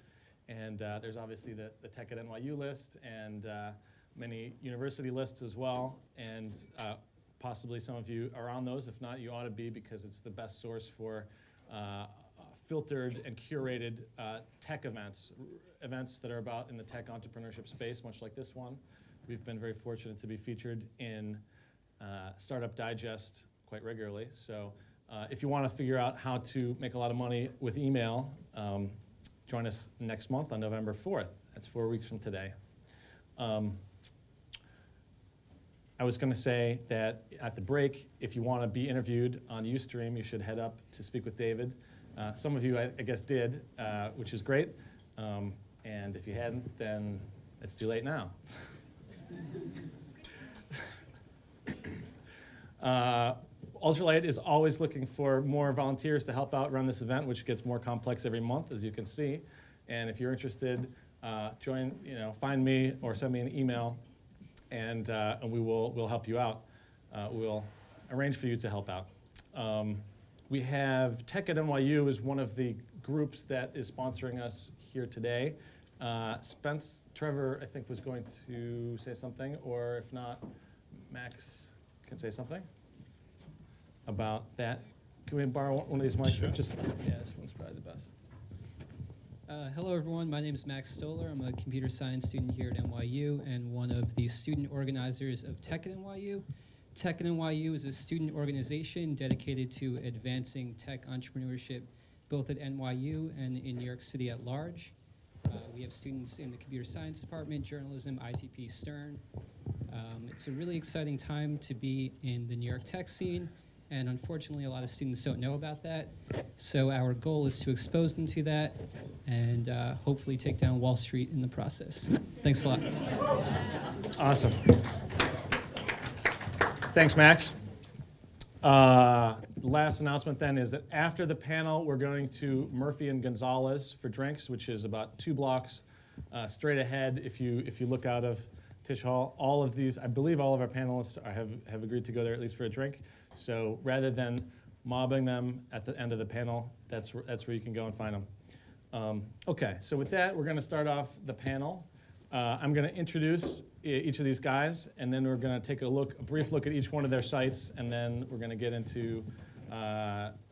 And there's obviously the Tech at NYU list and many university lists as well. And possibly some of you are on those. If not, you ought to be, because it's the best source for filtered and curated tech events that are about in the tech entrepreneurship space, much like this one. We've been very fortunate to be featured in Startup Digest quite regularly. So if you want to figure out how to make a lot of money with email, join us next month on November 4th. That's 4 weeks from today. I was going to say that at the break, if you want to be interviewed on Ustream, you should head up to speak with David. Some of you, I guess, did, which is great. And if you hadn't, then it's too late now. Ultralight is always looking for more volunteers to help out run this event, which gets more complex every month, as you can see. And if you're interested, find me or send me an email, and we'll help you out. We'll arrange for you to help out. We have Tech at NYU is one of the groups that is sponsoring us here today. Trevor, I think, was going to say something, or if not, Max can say something about that. Can we borrow one of these mics? Sure. Yeah, this one's probably the best. Hello, everyone. My name is Max Stoller. I'm a computer science student here at NYU and one of the student organizers of Tech at NYU. Tech at NYU is a student organization dedicated to advancing tech entrepreneurship both at NYU and in New York City at large. We have students in the computer science department, journalism, ITP, Stern. It's a really exciting time to be in the New York tech scene, and unfortunately a lot of students don't know about that. So our goal is to expose them to that and hopefully take down Wall Street in the process. Thanks a lot. Awesome. Thanks, Max. Last announcement then is that after the panel, we're going to Murphy and Gonzalez for drinks, which is about 2 blocks straight ahead if you look out of Tisch Hall. All of these, I believe all of our panelists have agreed to go there at least for a drink. So rather than mobbing them at the end of the panel, that's where you can go and find them. Okay, so with that, we're going to start off the panel. I'm going to introduce each of these guys, and then we're going to take a brief look at each one of their sites, and then we're going to get into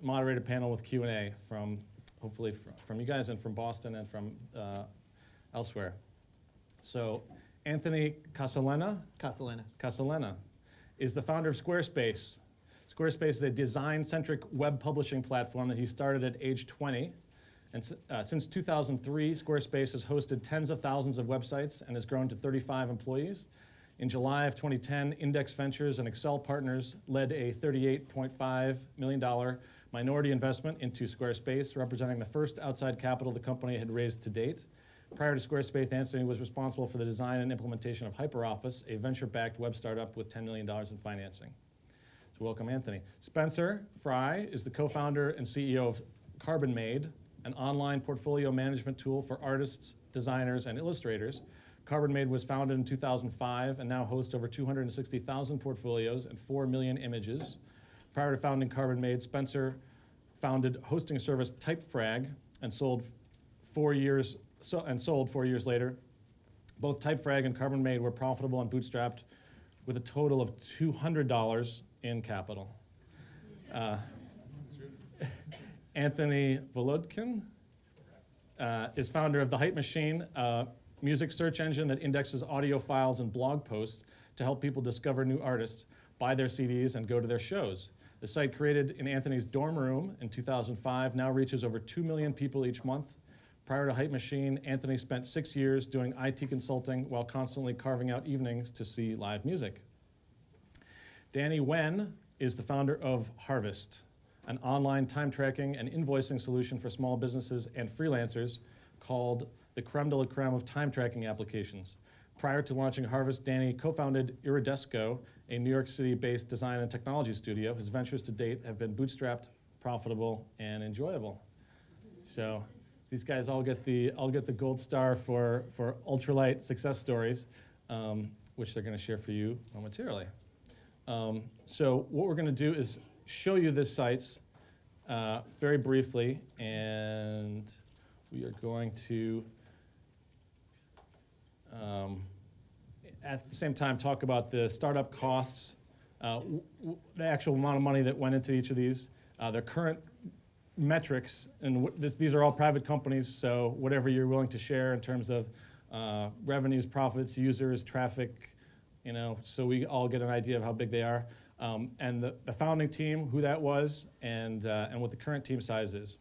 moderated panel with Q&A hopefully from you guys and from Boston and from elsewhere. So Anthony Casalena is the founder of Squarespace. Squarespace is a design-centric web publishing platform that he started at age 20. And since 2003, Squarespace has hosted tens of thousands of websites and has grown to 35 employees. In July of 2010, Index Ventures and Excel Partners led a $38.5 million minority investment into Squarespace, representing the first outside capital the company had raised to date. Prior to Squarespace, Anthony was responsible for the design and implementation of HyperOffice, a venture-backed web startup with $10 million in financing. So welcome, Anthony. Spencer Fry is the co-founder and CEO of Carbon Made, an online portfolio management tool for artists, designers, and illustrators. Carbon Made was founded in 2005 and now hosts over 260,000 portfolios and 4 million images. Prior to founding Carbon Made, Spencer founded hosting service Typefrag and sold 4 years later. Both Typefrag and Carbon Made were profitable and bootstrapped with a total of $200 in capital. Anthony Volodkin is founder of The Hype Machine, a music search engine that indexes audio files and blog posts to help people discover new artists, buy their CDs, and go to their shows. The site, created in Anthony's dorm room in 2005, now reaches over 2 million people each month. Prior to Hype Machine, Anthony spent 6 years doing IT consulting while constantly carving out evenings to see live music. Danny Wen is the founder of Harvest, an online time tracking and invoicing solution for small businesses and freelancers called the creme de la creme of time tracking applications. Prior to launching Harvest, Danny co-founded Iridesco, a New York City-based design and technology studio. His ventures to date have been bootstrapped, profitable, and enjoyable. So these guys all get the gold star for ultralight success stories, which they're going to share for you momentarily. So what we're going to do is show you the sites very briefly, and we are going to, at the same time, talk about the startup costs, the actual amount of money that went into each of these, their current metrics, and these are all private companies, so whatever you're willing to share in terms of revenues, profits, users, traffic, so we all get an idea of how big they are, and the founding team, who that was, and what the current team size is.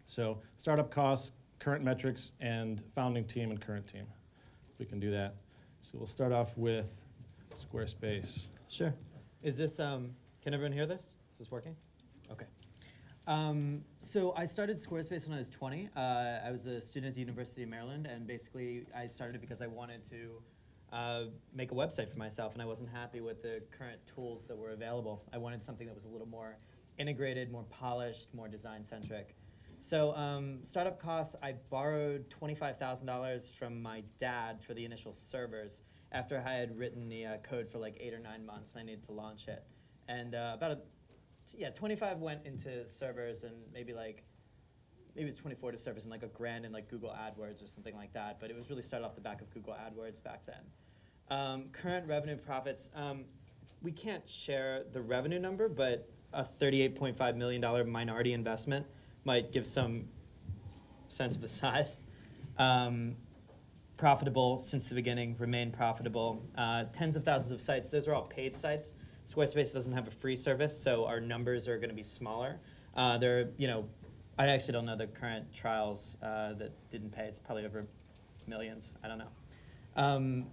So startup costs, current metrics, and founding team and current team. If we can do that. So we'll start off with Squarespace. Sure. Is this, can everyone hear this? Is this working? Okay. So I started Squarespace when I was 20. I was a student at the University of Maryland, and basically I started it because I wanted to make a website for myself, and I wasn't happy with the current tools that were available. I wanted something that was a little more integrated, more polished, more design-centric. So startup costs, I borrowed $25,000 from my dad for the initial servers after I had written the code for like 8 or 9 months, and I needed to launch it. And about 25 went into servers, and maybe it was 24 to servers, and like $1,000 in like Google AdWords or something like that. But it was really started off the back of Google AdWords back then. Current revenue profits, we can't share the revenue number, but a $38.5 million minority investment might give some sense of the size. Profitable since the beginning, remain profitable. Tens of thousands of sites, those are all paid sites. Squarespace doesn't have a free service, so our numbers are going to be smaller. I actually don't know the current trials that didn't pay. It's probably over millions. I don't know.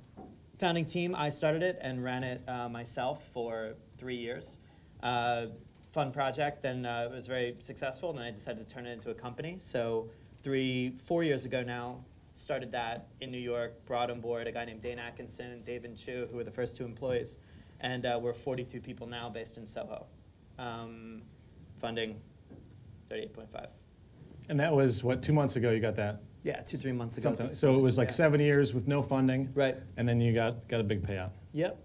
Founding team, I started it and ran it myself for 3 years. Fun project, then it was very successful, and then I decided to turn it into a company. So 4 years ago now, started that in New York, brought on board a guy named Dane Atkinson and David Chu, who were the first 2 employees. And we're 42 people now based in Soho. Funding, 38.5. And that was, what, 2 months ago you got that? Yeah, 2-3 months ago. So it was like 7 years with no funding. Right. And then you got a big payout. Yep.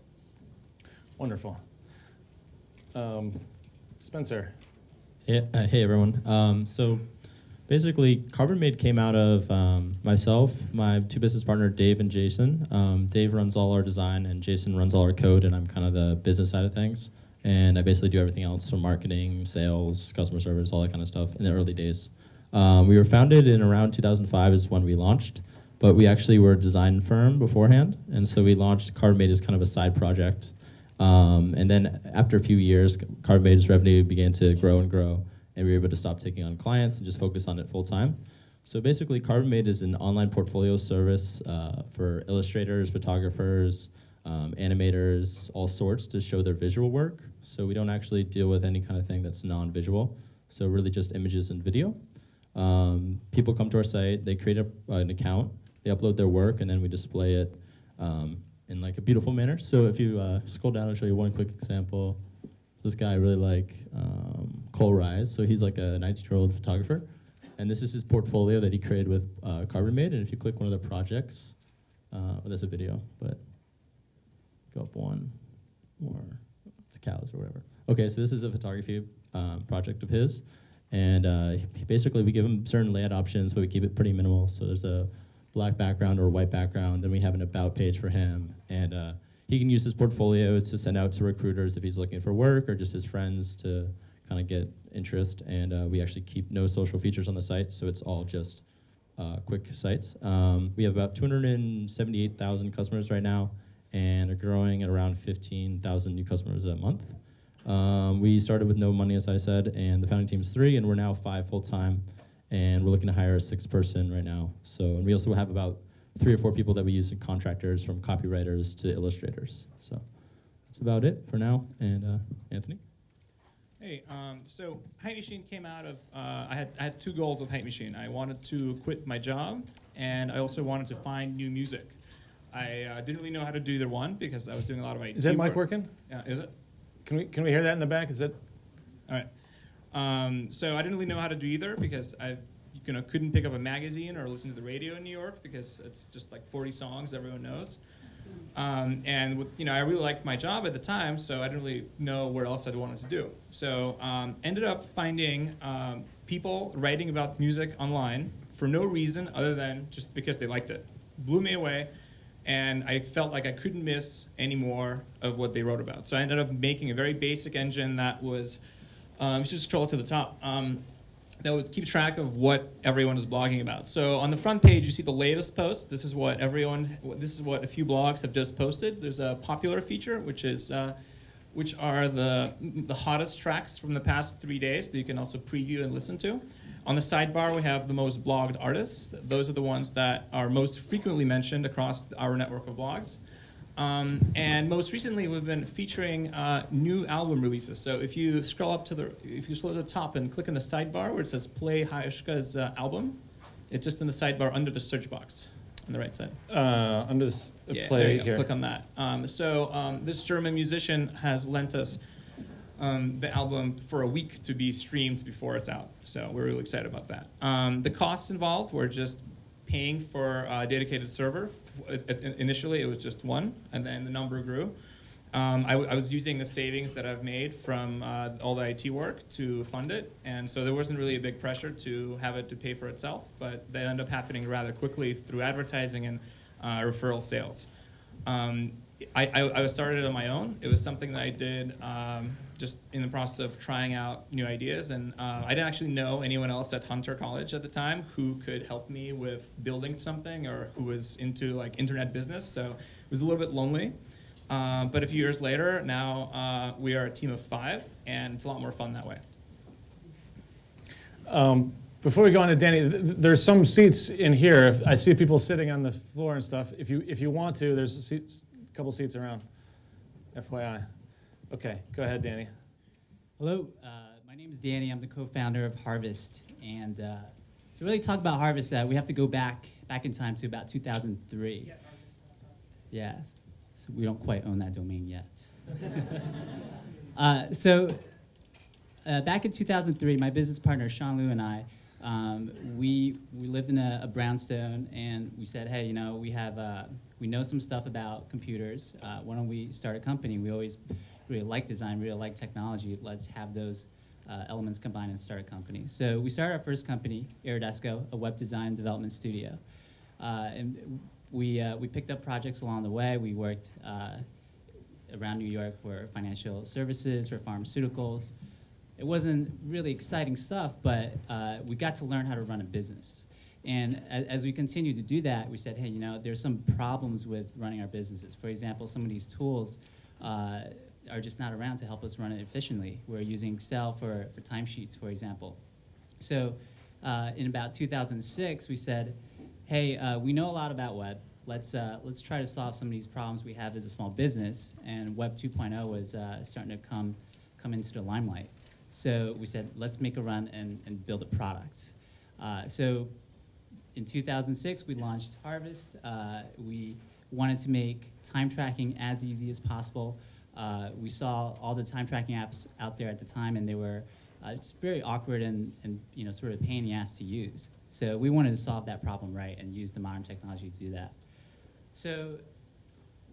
Wonderful. Spencer. Hey everyone. So basically, Carbon Made came out of myself, my 2 business partner, Dave and Jason. Dave runs all our design, and Jason runs all our code, and I'm kind of the business side of things. And I basically do everything else from marketing, sales, customer service, all that kind of stuff in the early days. We were founded in around 2005 is when we launched, but we actually were a design firm beforehand, and so we launched Carbon Made as kind of a side project. And then after a few years, Carbon Made's revenue began to grow and grow, and we were able to stop taking on clients and just focus on it full time. So basically, Carbon Made is an online portfolio service for illustrators, photographers, animators, all sorts, to show their visual work. So we don't actually deal with any kind of thing that's non-visual, so really just images and video. People come to our site, they create an account, they upload their work, and then we display it in like a beautiful manner. So if you scroll down, I'll show you one quick example. This guy I really like, Cole Rise. So he's like a 19-year-old photographer, and this is his portfolio that he created with Carbon Made. And if you click one of the projects, there's a video, but go up one more. It's cows or whatever. Okay, so this is a photography project of his, and basically we give him certain layout options, but we keep it pretty minimal. So there's a black background or a white background, then we have an about page for him, and he can use his portfolio to send out to recruiters if he's looking for work, or just his friends to kind of get interest. And we actually keep no social features on the site, so it's all just quick sites. We have about 278,000 customers right now, and are growing at around 15,000 new customers a month. We started with no money, as I said, and the founding team's 3, and we're now 5 full-time, and we're looking to hire a 6th person right now. So, and we also have about 3 or 4 people that we use as contractors, from copywriters to illustrators. So that's about it for now. And Anthony? Hey, so Hype Machine came out of, I had 2 goals with Hype Machine. I wanted to quit my job, and I also wanted to find new music. I didn't really know how to do either one because I was doing a lot of IT Is that mic work. working? Yeah, is it? Can we hear that in the back? Is it? All right. So I didn't really know how to do either because I couldn't pick up a magazine or listen to the radio in New York because it's just like 40 songs everyone knows. And I really liked my job at the time, so I didn't really know where else I'd wanted to do. So ended up finding people writing about music online for no reason other than just because they liked it. Blew me away, and I felt like I couldn't miss any more of what they wrote about. So I ended up making a very basic engine that was, you should scroll to the top, that would keep track of what everyone is blogging about. So on the front page, you see the latest posts. This is what a few blogs have just posted. There's a popular feature, which are the hottest tracks from the past 3 days that you can also preview and listen to. On the sidebar, we have the most blogged artists. Those are the ones that are most frequently mentioned across our network of blogs. And most recently, we've been featuring new album releases. So if you scroll to the top and click on the sidebar where it says "Play Hayashka's album," it's just in the sidebar under the search box on the right side. Under this there play you go. here. Click on that. This German musician has lent us the album for a week to be streamed before it's out. So we're really excited about that. The costs involved were just paying for a dedicated server. Initially, it was just 1, and then the number grew. I was using the savings that I've made from all the IT work to fund it, and so there wasn't really a big pressure to have it to pay for itself, but that ended up happening rather quickly through advertising and referral sales. I started on my own. It was something that I did just in the process of trying out new ideas, and I didn't actually know anyone else at Hunter College at the time who could help me with building something or who was into like internet business, so it was a little bit lonely. But a few years later, now we are a team of 5, and it's a lot more fun that way. Before we go on to Danny, there's some seats in here. I see people sitting on the floor and stuff. If you want to, there's a couple seats around. FYI. Okay, go ahead, Danny. Hello, my name is Danny. I'm the co-founder of Harvest. And to really talk about Harvest, we have to go back in time to about 2003. Yeah, so we don't quite own that domain yet. Back in 2003, my business partner, Sean Liu, and I, we lived in a brownstone, and we said, hey, we know some stuff about computers. Why don't we start a company? We always really like design, really like technology. Let's have those elements combined and start a company. So we started our first company, Iridesco, a web design development studio. And we picked up projects along the way. We worked around New York for financial services, for pharmaceuticals. It wasn't really exciting stuff, but we got to learn how to run a business. And as we continued to do that, we said, hey, there's some problems with running our businesses. For example, some of these tools are just not around to help us run it efficiently. We're using Excel for timesheets, for example. So in about 2006, we said, hey, we know a lot about web. Let's try to solve some of these problems we have as a small business. And Web 2.0 was starting to come into the limelight. So we said, let's make a run and build a product. So in 2006, we launched Harvest. We wanted to make time tracking as easy as possible. We saw all the time tracking apps out there at the time, and they were just very awkward and sort of a pain in the ass to use. So we wanted to solve that problem right and use the modern technology to do that. So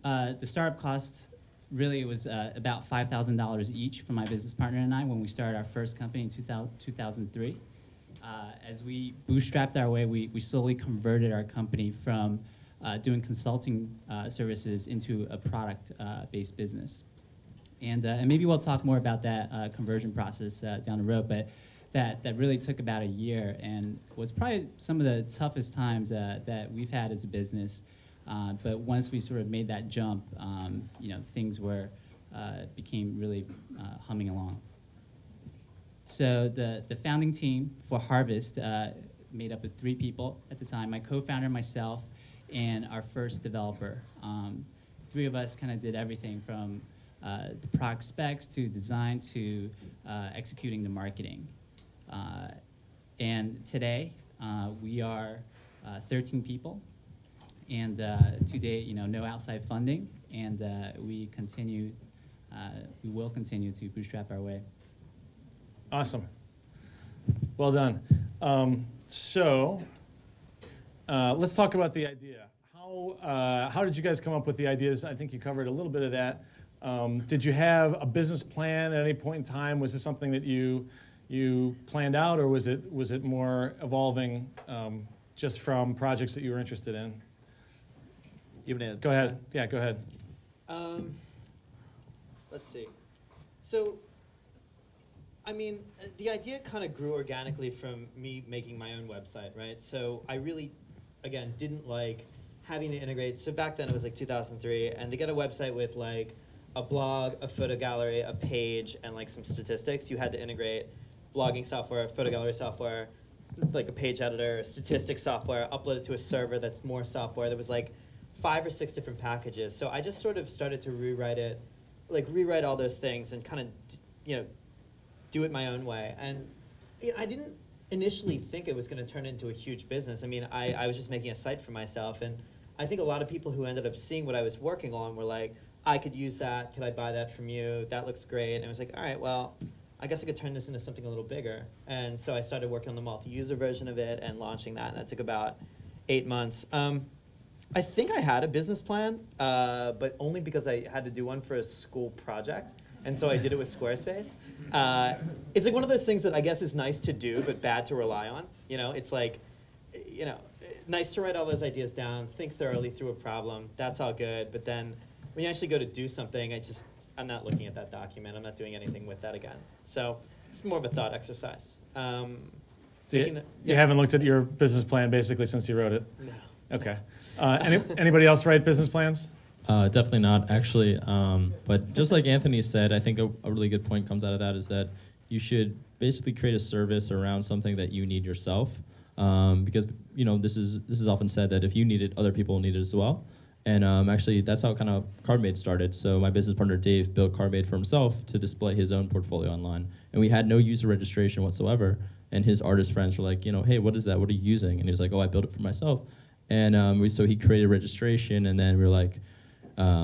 the startup cost, really, it was about $5,000 each for my business partner and I when we started our first company in 2003. As we bootstrapped our way, we slowly converted our company from doing consulting services into a product-based business. And maybe we'll talk more about that conversion process down the road, but that really took about a year and was probably some of the toughest times that we've had as a business. But once we sort of made that jump, things became really humming along. So the founding team for Harvest made up of 3 people at the time: my co-founder, myself, and our first developer. 3 of us kind of did everything from the product specs to design to executing the marketing. And today we are 13 people, and to date, no outside funding, and we will continue to bootstrap our way. Awesome. Well done. So let's talk about the idea. How did you guys come up with the ideas? I think you covered a little bit of that. Did you have a business plan at any point in time? Was this something that you planned out, or was it more evolving just from projects that you were interested in? Go ahead. Yeah, go ahead. Let's see. So, I mean, the idea kind of grew organically from me making my own website, right? So I really, again, didn't like having to integrate. So back then it was like 2003, and to get a website with like a blog, a photo gallery, a page, and like some statistics, you had to integrate blogging software, photo gallery software, like a page editor, statistics software, upload it to a server that's more software. There was like 5 or 6 different packages. So I just sort of started to rewrite all those things and kind of, do it my own way. And I didn't initially think it was going to turn into a huge business. I mean, I was just making a site for myself. And I think a lot of people who ended up seeing what I was working on were like, I could use that. Could I buy that from you? That looks great. And I was like, all right, well, I guess I could turn this into something a little bigger. And so I started working on the multi-user version of it and launching that. And that took about 8 months. I think I had a business plan, but only because I had to do one for a school project. And so I did it with Squarespace. It's like one of those things that I guess is nice to do, but bad to rely on. It's like, nice to write all those ideas down, think thoroughly through a problem. That's all good. But then when you actually go to do something, I'm not looking at that document. I'm not doing anything with that again. So it's more of a thought exercise. So you haven't looked at your business plan basically since you wrote it? No. Okay. Anybody else write business plans? Definitely not, actually. But just like Anthony said, I think a really good point comes out of that is that you should basically create a service around something that you need yourself. Because this is often said that if you need it, other people need it as well. And actually, that's how kind of CardMade started. So my business partner Dave built CardMade for himself to display his own portfolio online, and we had no user registration whatsoever. And his artist friends were like, hey, what is that? What are you using? And he was like, oh, I built it for myself. And so he created registration, and then we were like,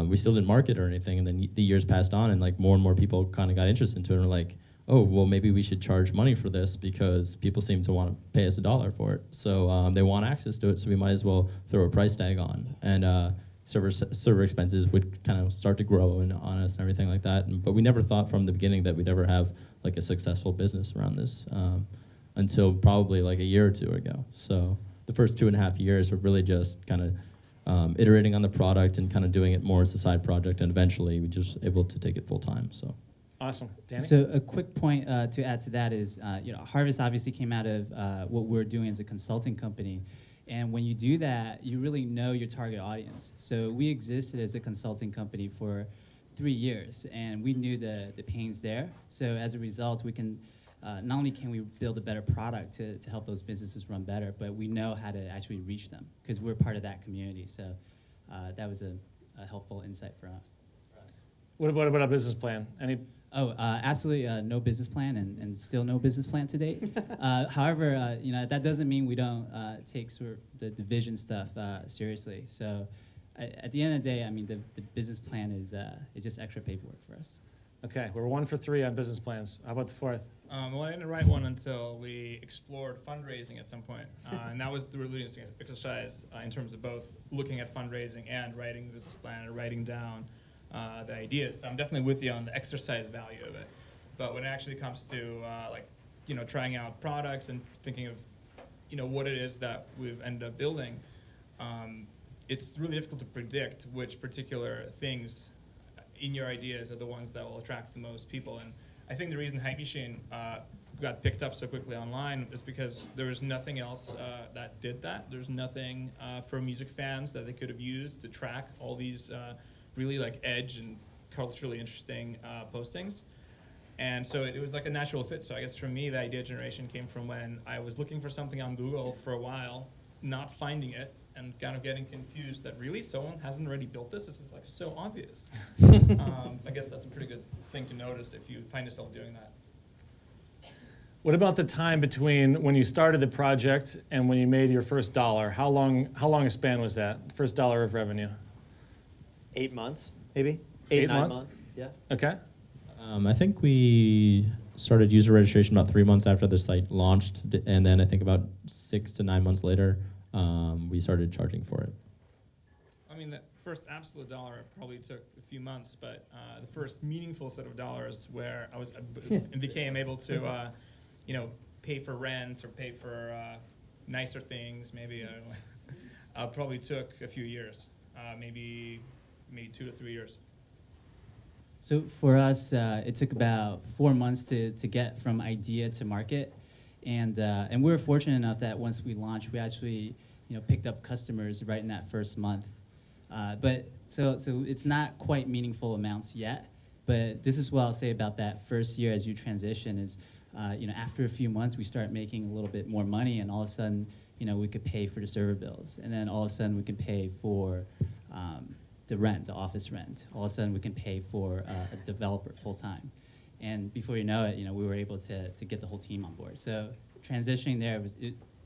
we still didn't market or anything. And then the years passed on, and like more and more people kind of got interested into it, and were like, oh, well, maybe we should charge money for this because people seem to want to pay us $1 for it. So they want access to it, so we might as well throw a price tag on. And server expenses would kind of start to grow on us and everything like that. But we never thought from the beginning that we'd ever have like a successful business around this until probably like a year or 2 ago. So the first 2.5 years were really just kind of iterating on the product and kind of doing it more as a side project, and eventually we just able to take it full time. So. Awesome. Danny? So a quick point to add to that is, Harvest obviously came out of what we're doing as a consulting company. And when you do that, you really know your target audience. So we existed as a consulting company for 3 years, and we knew the pains there. So as a result, we can, not only can we build a better product to help those businesses run better, but we know how to actually reach them because we're part of that community. So that was a helpful insight for us. What about a business plan? Absolutely no business plan, and still no business plan to date. However, that doesn't mean we don't take sort of the division stuff seriously. So at the end of the day, I mean, the business plan is it's just extra paperwork for us. Okay, we're 1 for 3 on business plans. How about the 4th? Well, I didn't write one until we explored fundraising at some point. And that was the really interesting exercise in terms of both looking at fundraising and writing the business plan and writing down the ideas. So I'm definitely with you on the exercise value of it. But when it actually comes to trying out products and thinking of what it is that we've ended up building, it's really difficult to predict which particular things in your ideas are the ones that will attract the most people. And I think the reason Hype Machine got picked up so quickly online is because there was nothing else that did that. There's nothing for music fans that they could have used to track all these really like edge and culturally interesting postings. And so it was like a natural fit. So I guess for me, the idea generation came from when I was looking for something on Google for a while, not finding it, and kind of getting confused that really someone hasn't already built this. This is like so obvious. I guess that's a pretty good thing to notice if you find yourself doing that. What about the time between when you started the project and when you made your first dollar? How long a span was that? First dollar of revenue? 8 months, maybe. 8 9 months? months. Yeah. Okay. I think we started user registration about 3 months after the site launched, and then I think about 6 to 9 months later, we started charging for it. I mean, the first absolute dollar probably took a few months, but the first meaningful set of dollars where I was became able to, you know, pay for rent or pay for nicer things, maybe, I don't know, probably took a few years, maybe 2 to 3 years. So for us, it took about 4 months to get from idea to market, and we were fortunate enough that once we launched, we actually picked up customers right in that first month. But so it's not quite meaningful amounts yet. But this is what I'll say about that first year as you transition is, after a few months we start making a little bit more money, and all of a sudden we could pay for the server bills, and then all of a sudden we can pay for the rent, the office rent. All of a sudden we can pay for a developer full time. And before you know it, we were able to get the whole team on board. So transitioning there,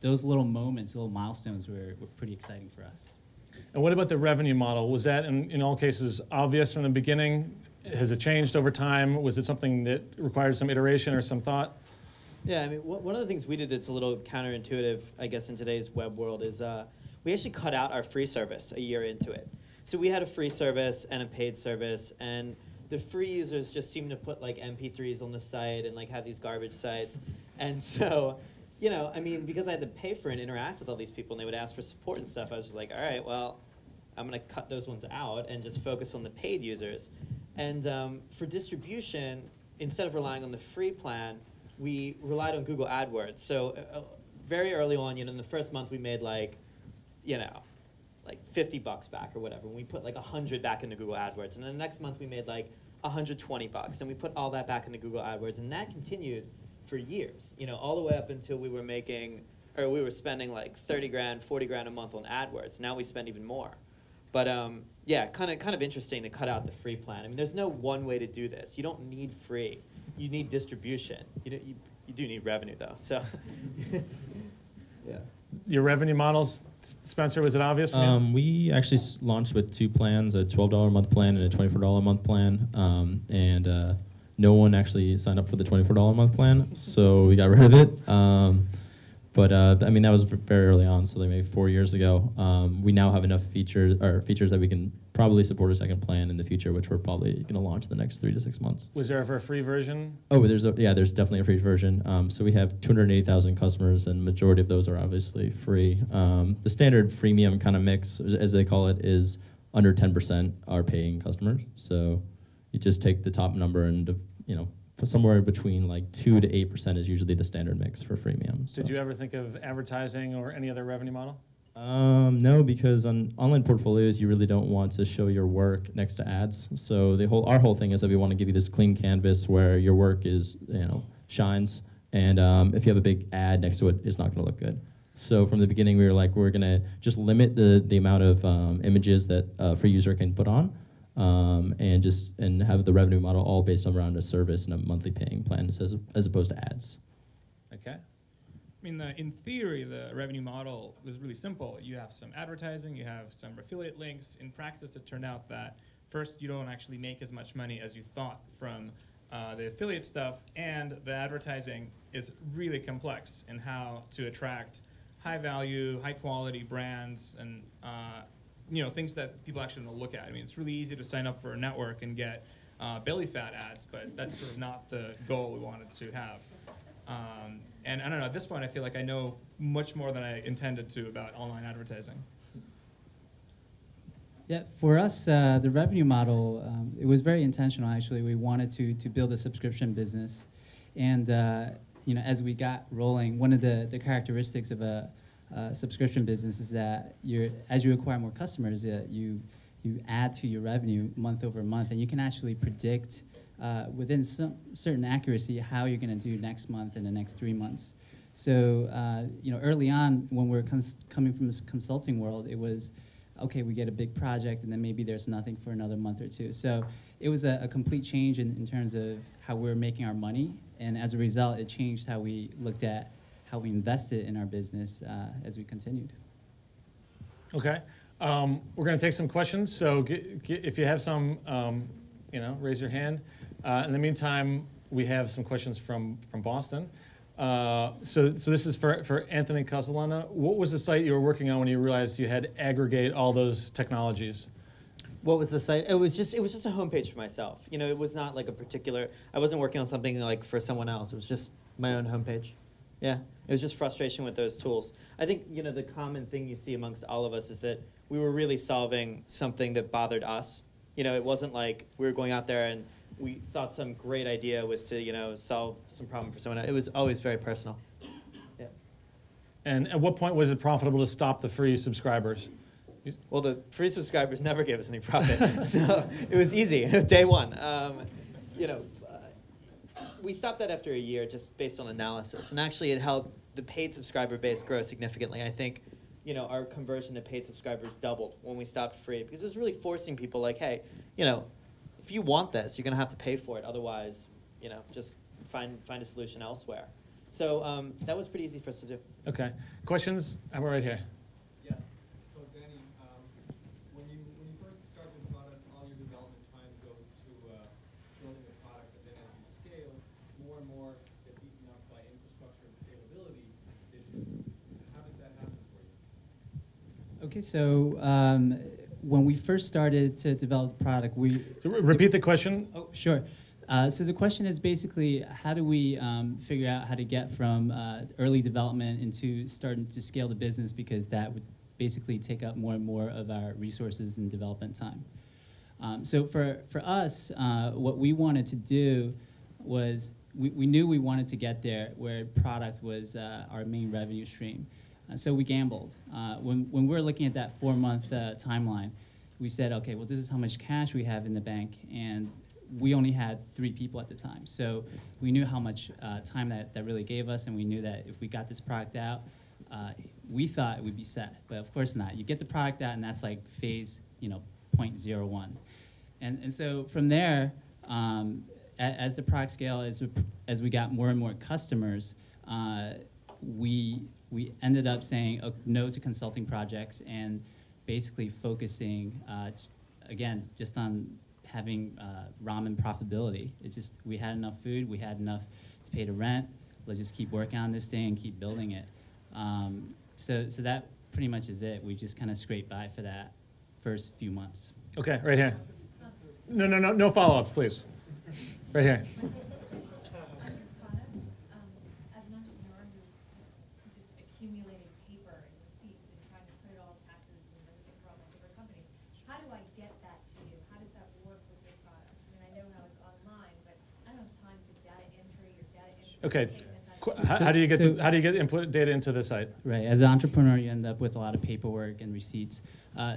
those little moments, little milestones were pretty exciting for us. And what about the revenue model? Was that in all cases obvious from the beginning? Has it changed over time? Was it something that required some iteration or some thought? Yeah, I mean, one of the things we did that's a little counterintuitive, I guess, in today's web world is we actually cut out our free service a year into it. So we had a free service and a paid service, and the free users just seemed to put like MP3s on the site and like have these garbage sites. And so, I mean, because I had to pay for and interact with all these people and they would ask for support and stuff, I was just like, all right, well, I'm going to cut those ones out and just focus on the paid users. And for distribution, instead of relying on the free plan, we relied on Google AdWords. So very early on, in the first month we made like $50 back or whatever. And we put like 100 back into Google AdWords. And then the next month we made like $120. And we put all that back into Google AdWords. And that continued for years, all the way up until we were spending like 30 grand, 40 grand a month on AdWords. Now we spend even more. But yeah, kind of interesting to cut out the free plan. I mean, there's no one way to do this. You don't need free. You need distribution. You do need revenue though. So yeah. Your revenue models, Spencer, was it obvious for you? We actually launched with 2 plans, a $12 a month plan and a $24 a month plan, and no one actually signed up for the $24 a month plan, so we got rid of it. But I mean, that was very early on, so like maybe 4 years ago. We now have enough features that we can probably support a second plan in the future, which we're probably going to launch in the next 3 to 6 months. Was there ever a free version? Oh, there's definitely a free version. So we have 280,000 customers, and majority of those are obviously free. The standard freemium kind of mix, as they call it, is under 10% are paying customers. So you just take the top number and somewhere between like 2 to 8% is usually the standard mix for freemium. So. Did you ever think of advertising or any other revenue model? No, because on online portfolios, you really don't want to show your work next to ads. So our whole thing is that we want to give you this clean canvas where your work is, shines. And if you have a big ad next to it, it's not going to look good. So from the beginning, we were like, we're going to just limit the amount of images that a free user can put on. And have the revenue model all based around a service and a monthly paying plan as opposed to ads. Okay. I mean, in theory, the revenue model was really simple. You have some advertising, you have some affiliate links. In practice, it turned out that first, you don't actually make as much money as you thought from the affiliate stuff, and the advertising is really complex in how to attract high value, high quality brands and things that people actually want to look at. I mean, it's really easy to sign up for a network and get belly fat ads, but that's sort of not the goal we wanted to have. And I don't know, at this point, I feel like I know much more than I intended to about online advertising. Yeah, for us, the revenue model, it was very intentional, actually. We wanted to build a subscription business. And as we got rolling, one of the characteristics of a subscription business is that as you acquire more customers, you add to your revenue month over month, and you can actually predict within some certain accuracy how you're going to do next month and the next 3 months. So early on, when we're coming from this consulting world, it was, okay, we get a big project, and then maybe there's nothing for another month or two. So it was a complete change in terms of how we're making our money, and as a result, it changed how we looked at how we invested in our business as we continued. Okay. We're going to take some questions, so if you have some, raise your hand. In the meantime, we have some questions from Boston. So this is for Anthony Castellana. What was the site you were working on when you realized you had to aggregate all those technologies? What was the site? It was just a homepage for myself. It was not like a particular. I wasn't working on something like for someone else. It was just my own homepage. Yeah, it was just frustration with those tools. I think the common thing you see amongst all of us is that we were really solving something that bothered us. It wasn't like we were going out there and we thought some great idea was to solve some problem for someone else. It was always very personal. Yeah. And at what point was it profitable to stop the free subscribers? Well, the free subscribers never gave us any profit, so it was easy. Day one, we stopped that after a year, just based on analysis, and actually, it helped the paid subscriber base grow significantly. I think, our conversion to paid subscribers doubled when we stopped free, because it was really forcing people, like, hey, if you want this, you're going to have to pay for it. Otherwise, just find a solution elsewhere. So that was pretty easy for us to do. Okay. Questions? How about right here? Okay, so when we first started to develop the product, repeat the question. Oh, sure. So the question is basically, how do we figure out how to get from early development into starting to scale the business, because that would basically take up more and more of our resources and development time. So for us, what we wanted to do was, we knew we wanted to get there where product was our main revenue stream. So we gambled. When we were looking at that 4-month timeline, we said, okay, well, this is how much cash we have in the bank, and we only had 3 people at the time. So we knew how much time that really gave us, and we knew that if we got this product out, we thought we'd be set, but of course not. You get the product out, and that's like phase 0.01. And so from there, as the product scaled, as we got more and more customers, we ended up saying no to consulting projects and basically focusing, again, just on having ramen profitability. It's just, we had enough food, we had enough to pay the rent. Let's just keep working on this thing and keep building it. So that pretty much is it. We just kind of scraped by for that first few months. Okay, right here. No follow-ups, please. Right here. Okay. How do you get input data into the site? Right. As an entrepreneur, you end up with a lot of paperwork and receipts.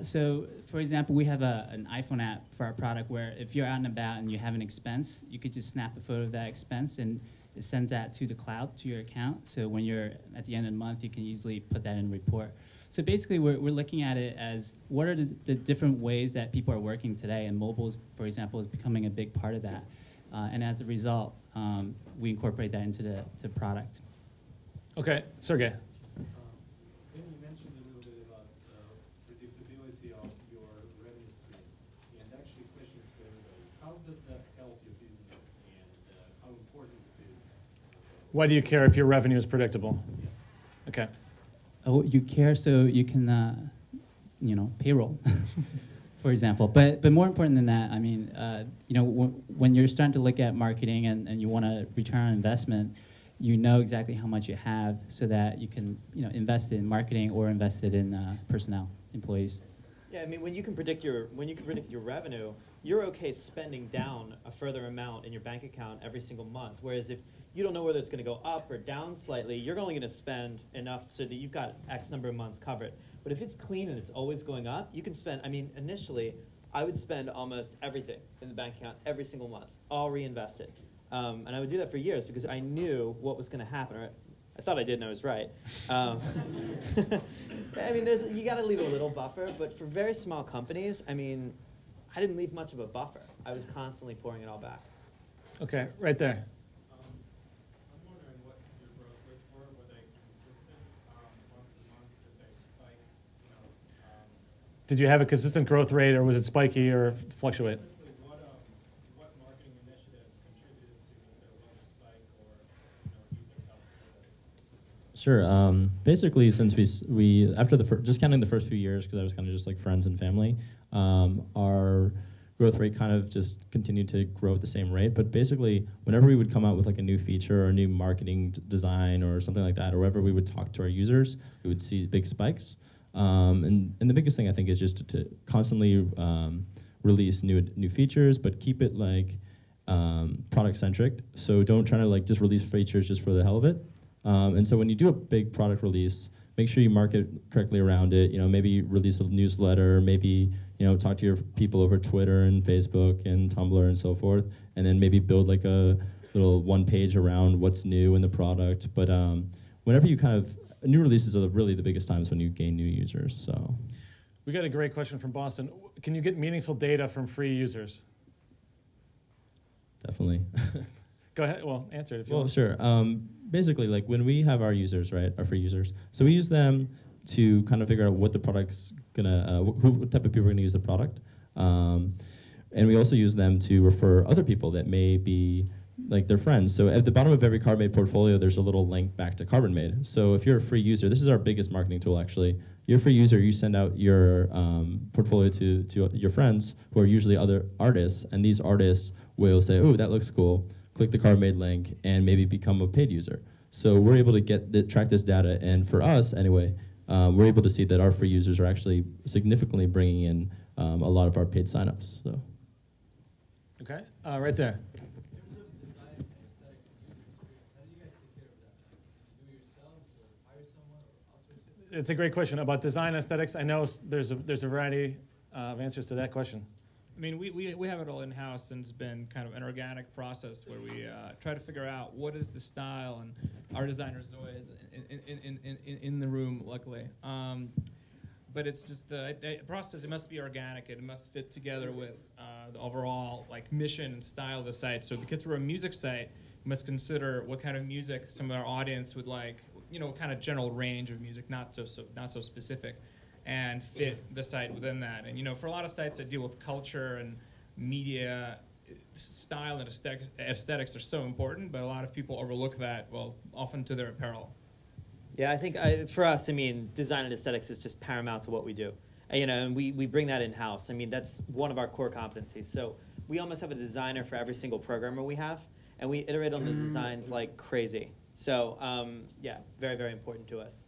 So, for example, we have an iPhone app for our product where if you're out and about and you have an expense, you could just snap a photo of that expense and it sends that to the cloud, to your account. So when you're at the end of the month, you can easily put that in a report. So basically, we're looking at it as what are the different ways that people are working today, and mobile, for example, is becoming a big part of that. And as a result, we incorporate that into the product. Okay, Sergey. You mentioned a little bit about predictability of your revenue stream, and actually questions for everybody. How does that help your business, and how important it is? Why do you care if your revenue is predictable? Yeah. Okay. Oh, you care so you can, payroll. For example, but more important than that, I mean, when you're starting to look at marketing and you want to return on investment, you know exactly how much you have, so that you can invest in marketing or invest it in personnel, employees. Yeah, I mean, when you can predict your revenue, you're okay spending down a further amount in your bank account every single month. Whereas if you don't know whether it's going to go up or down slightly, you're only going to spend enough so that you've got X number of months covered. But if it's clean and it's always going up, you can spend, I mean, initially, I would spend almost everything in the bank account every single month, all reinvested. And I would do that for years because I knew what was going to happen. Or I thought I did and I was right. I mean, you got to leave a little buffer, but for very small companies, I mean, I didn't leave much of a buffer. I was constantly pouring it all back. Okay, right there. I'm wondering what your growth rates were. Were they consistent month to month? Did they spike? Did you have a consistent growth rate, or was it spiky or fluctuate? What marketing initiatives contributed to if there was a spike or either helped with it? Sure. Basically, since we after just counting the first few years, because I was kind of just like friends and family, our growth rate kind of just continued to grow at the same rate. But basically, whenever we would come out with like a new feature or a new marketing design or something like that, or wherever we would talk to our users, we would see big spikes. And the biggest thing I think is just to constantly release new features, but keep it like product centric. So don't try to like just release features just for the hell of it. And so when you do a big product release, make sure you market correctly around it. Maybe release a newsletter, maybe talk to your people over Twitter and Facebook and Tumblr and so forth, and then maybe build like a little one page around what's new in the product. But whenever you new releases are really the biggest times when you gain new users. So We got a great question from Boston. Can you get meaningful data from free users? Definitely. Go ahead. Well, answer it if you Well, want. sure. Basically, like when we have our users, right, our free users, so we use them to kind of figure out what the product's gonna, what type of people are gonna use the product, and we also use them to refer other people that may be like their friends. So at the bottom of every CarbMade portfolio, there's a little link back to CarbonMade. So if you're a free user, this is our biggest marketing tool actually. You're a free user, you send out your portfolio to your friends who are usually other artists, and these artists will say, oh, that looks cool, click the CarbonMade link, and maybe become a paid user. So we're able to track this data, and for us anyway, we're able to see that our free users are actually significantly bringing in a lot of our paid signups. So. Okay, right there. It's a great question about design aesthetics. I know there's a variety of answers to that question. I mean, we have it all in-house, and it's been kind of an organic process where we try to figure out what is the style, and our designer Zoe is in the room, luckily. But it's just the process. It must be organic. It must fit together with the overall like mission and style of the site. So because we're a music site, we must consider what kind of music some of our audience would like. You know, kind of general range of music, not so specific, and fit the site within that. And you know, for a lot of sites that deal with culture and media, style and aesthetics are so important, but a lot of people overlook that, well, often to their peril. Yeah, I think for us, I mean, design and aesthetics is just paramount to what we do. You know, and we bring that in-house. I mean, that's one of our core competencies. So we almost have a designer for every single programmer we have, and we iterate on the designs like crazy. So yeah, very, very important to us.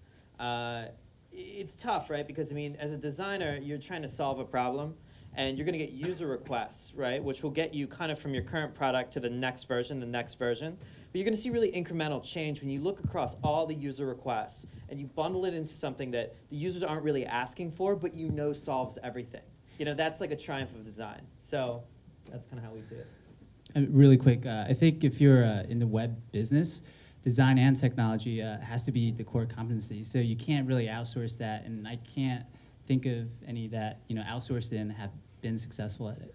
It's tough, right? Because I mean, as a designer, you're trying to solve a problem, and you're going to get user requests, right? Which will get you kind of from your current product to the next version. But you're going to see really incremental change when you look across all the user requests and you bundle it into something that the users aren't really asking for, but you know solves everything. You know, that's like a triumph of design. So that's kind of how we see it. Really quick, I think if you're in the web business, design and technology has to be the core competency. So you can't really outsource that, and I can't think of any that outsourced and have been successful at it.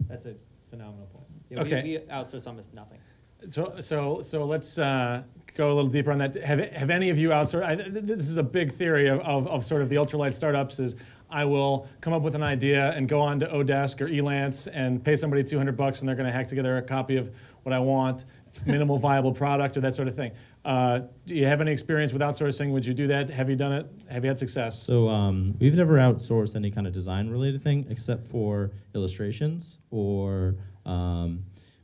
That's a phenomenal point. Yeah, Okay. we outsource almost nothing. So let's go a little deeper on that. Have any of you outsourced? This is a big theory of sort of the ultralight startups is I will come up with an idea and go on to Odesk or Elance and pay somebody $200 and they're going to hack together a copy of what I want, minimal viable product or that sort of thing. Do you have any experience with outsourcing? Would you do that? Have you done it? Have you had success? So we've never outsourced any kind of design-related thing except for illustrations or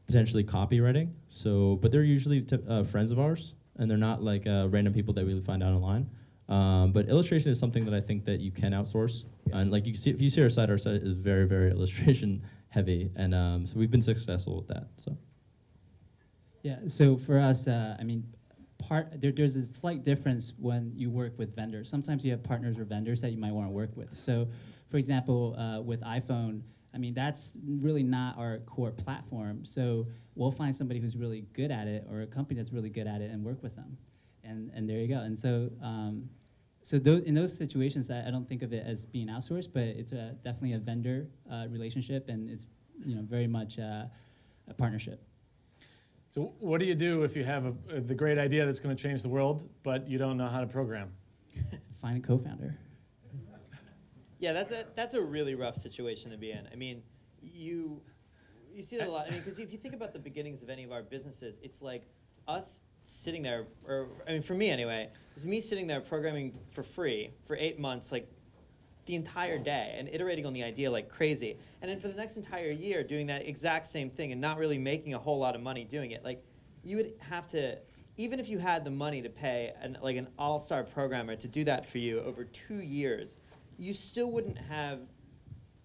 potentially copywriting. So, but they're usually friends of ours, and they're not like random people that we find out online. But illustration is something that I think that you can outsource. And like if you see our site is very, very illustration heavy, and so we've been successful with that. So. Yeah, so for us, I mean, there's a slight difference when you work with vendors. Sometimes you have partners or vendors that you might want to work with. So, for example, with iPhone, I mean, that's really not our core platform. So we'll find somebody who's really good at it, or a company that's really good at it, and work with them. And there you go. And so, in those situations, I don't think of it as being outsourced, but it's definitely a vendor relationship, and it's very much a partnership. So what do you do if you have the great idea that's going to change the world, but you don't know how to program? Find a co-founder. Yeah, that's a really rough situation to be in. I mean, you see that a lot. I mean, because if you think about the beginnings of any of our businesses, it's like us sitting there, or I mean, for me anyway, it's me sitting there programming for free for 8 months, like the entire day, and iterating on the idea like crazy. And then for the next entire year doing that exact same thing and not really making a whole lot of money doing it. Like, you would have to, even if you had the money to pay an all-star programmer to do that for you over 2 years, you still wouldn't have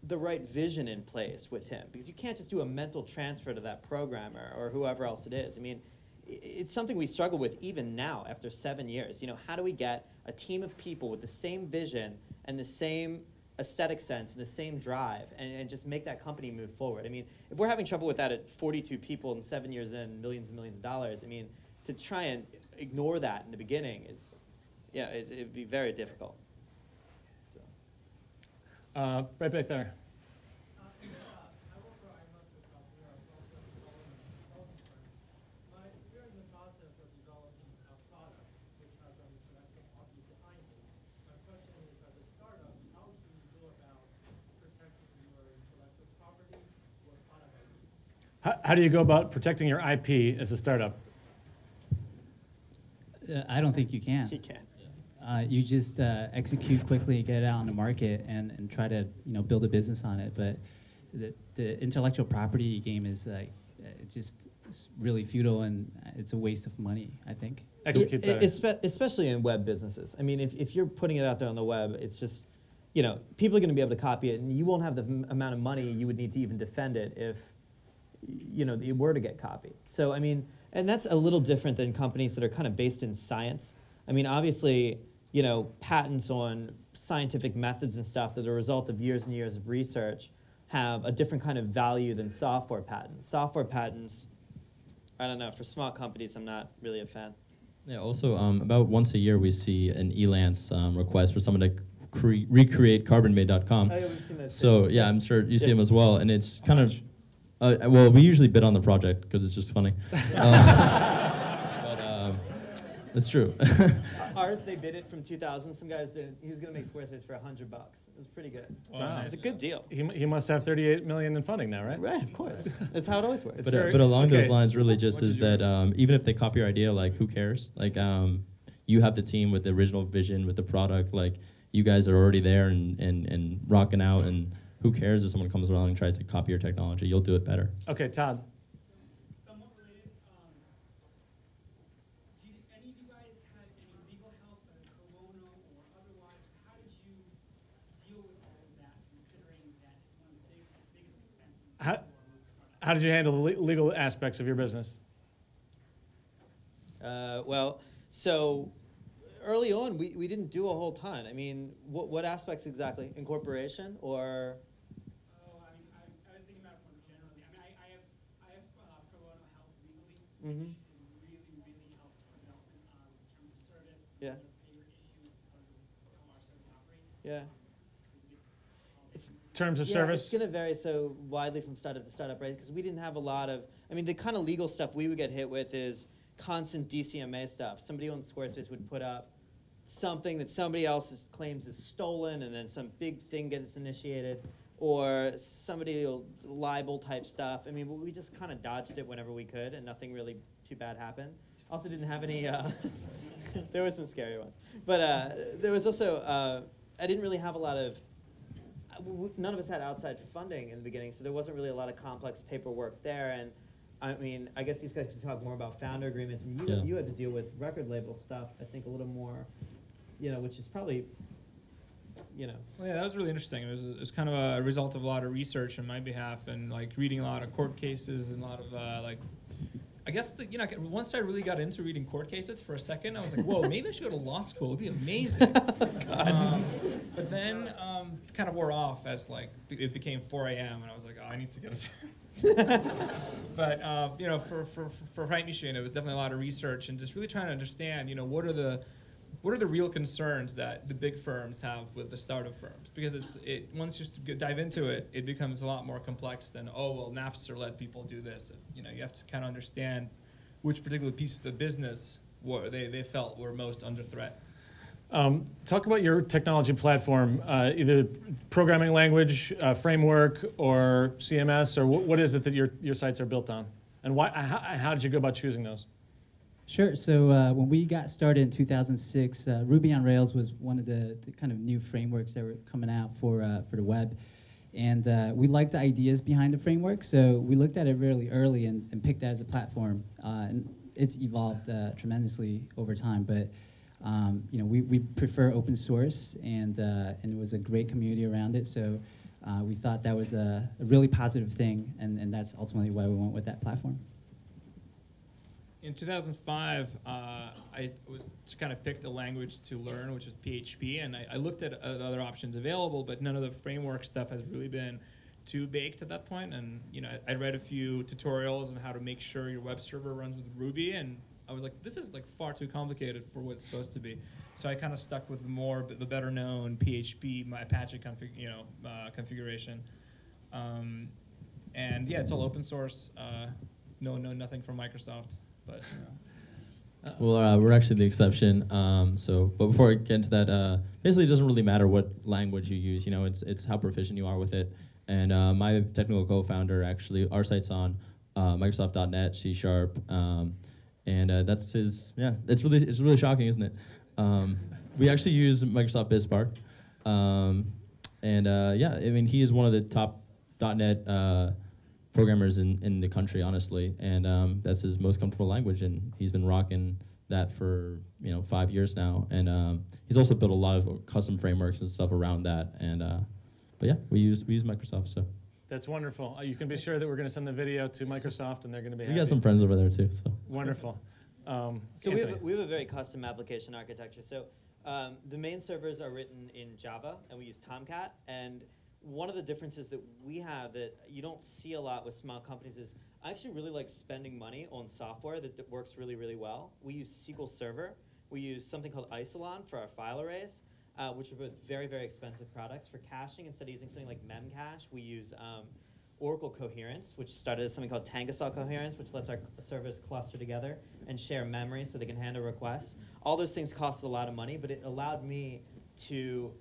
the right vision in place with him, because you can't just do a mental transfer to that programmer or whoever else it is. I mean, it's something we struggle with even now after 7 years. How do we get a team of people with the same vision and the same aesthetic sense and the same drive and just make that company move forward? I mean, if we're having trouble with that at 42 people and 7 years in, millions and millions of dollars, I mean, to try and ignore that in the beginning is, yeah, it'd be very difficult. So. Right back there. How do you go about protecting your IP as a startup? I don't think you can. You can't. You just execute quickly, get it out on the market, and try to build a business on it. But the intellectual property game is it's really futile, and it's a waste of money, I think. Execute better. Especially in web businesses. I mean, if you're putting it out there on the web, it's just, people are going to be able to copy it, and you won't have the amount of money you would need to even defend it if it were to get copied. So, I mean, and that's a little different than companies that are kind of based in science. I mean, obviously, patents on scientific methods and stuff that are a result of years and years of research have a different kind of value than software patents. Software patents, I don't know, for small companies, I'm not really a fan. Yeah, also, about once a year, we see an ELANCE request for someone to recreate carbonmade.com. Oh, yeah, we've seen those So, too. yeah, I'm sure you see them as well, and it's kind of, well, we usually bid on the project because it's just funny. But it's true. Ours, they bid it from 2000. Some guys did. He was going to make Squarespace for $100. It was pretty good. Wow. It's a good deal. He must have $38 million in funding now, right? Right, of course. That's how it always works. But along those lines, really just is that even if they copy your idea, like, who cares? Like, you have the team with the original vision, with the product. Like, you guys are already there and rocking out, and who cares if someone comes along and tries to copy your technology? You'll do it better. Okay, Todd. Somewhat related, did any of you guys have any legal help, pro bono or otherwise? How did you deal with all of that, considering that it's one of the biggest expenses? How did you handle the legal aspects of your business? Well, so early on, we didn't do a whole ton. I mean, what aspects exactly? Incorporation or? I was thinking about it more generally. I mean, I have pro bono help legally, Mm-hmm. which really helped our development in terms of service. Yeah. Bigger issues because of how our service operates. Yeah. In terms of Yeah, service? it's going to vary so widely from startup to startup, right? Because we didn't have a lot of, I mean, the kind of legal stuff we would get hit with is constant DCMA stuff. Somebody on Squarespace would put up something that somebody else claims is stolen, and then some big thing gets initiated, or somebody will libel type stuff. I mean, we just kind of dodged it whenever we could, and nothing really too bad happened. Also didn't have any, there were some scary ones. But there was also, I didn't really have a lot of, none of us had outside funding in the beginning, so there wasn't really a lot of complex paperwork there. And I mean, I guess these guys could talk more about founder agreements, and you had to deal with record label stuff, I think, a little more, which is probably you know. Well, yeah, that was really interesting. It was kind of a result of a lot of research on my behalf and like reading a lot of court cases and a lot of like, I guess once I really got into reading court cases for a second, I was like, whoa, maybe I should go to law school. It'd be amazing. But then kind of wore off as like it became 4 a.m. and I was like, oh, I need to get up. But you know, for Right Machine, it was definitely a lot of research and just really trying to understand, you know, what are the real concerns that the big firms have with the startup firms? Because once you dive into it, it becomes a lot more complex than, oh, well, Napster let people do this. You know, you have to kind of understand which particular pieces of the business they felt were most under threat. Talk about your technology platform, either programming language, framework, or CMS, or what is it that your sites are built on? And why? How did you go about choosing those? Sure. So when we got started in 2006, Ruby on Rails was one of the kind of new frameworks that were coming out for the web. And we liked the ideas behind the framework, so we looked at it really early and picked that as a platform. And it's evolved tremendously over time, but you know, we prefer open source, and it was a great community around it. So we thought that was a really positive thing, and that's ultimately why we went with that platform. In 2005, I was kind of picked a language to learn, which was PHP, and I looked at other options available, but none of the framework stuff has really been too baked at that point. And you know, I read a few tutorials on how to make sure your web server runs with Ruby, and I was like, this is like far too complicated for what it's supposed to be. So I kind of stuck with the better known PHP, my Apache configuration. And yeah, it's all open source. Nothing from Microsoft. But, well, we're actually the exception. But before I get into that, basically it doesn't really matter what language you use. You know, it's how proficient you are with it. And my technical co-founder, actually, our site's on Microsoft.NET, C#, and that's his. Yeah, it's really shocking, isn't it? We actually use Microsoft BizSpark, yeah, I mean, he is one of the top .NET programmers in the country, honestly, and that's his most comfortable language, and he's been rocking that for 5 years now, and he's also built a lot of custom frameworks and stuff around that, and but yeah, we use Microsoft, so. That's wonderful. You can be sure that we're going to send the video to Microsoft, and they're going to be happy. We got some friends over there too, so. Wonderful. So we have a very custom application architecture. So the main servers are written in Java, and we use Tomcat, and one of the differences that we have that you don't see a lot with small companies is I actually really like spending money on software that works really, really well. We use SQL Server. We use something called Isilon for our file arrays, which are both very, very expensive products. For caching, instead of using something like Memcache, we use Oracle Coherence, which started as something called Tangasol Coherence, which lets our servers cluster together and share memory so they can handle requests. All those things cost a lot of money, but it allowed me to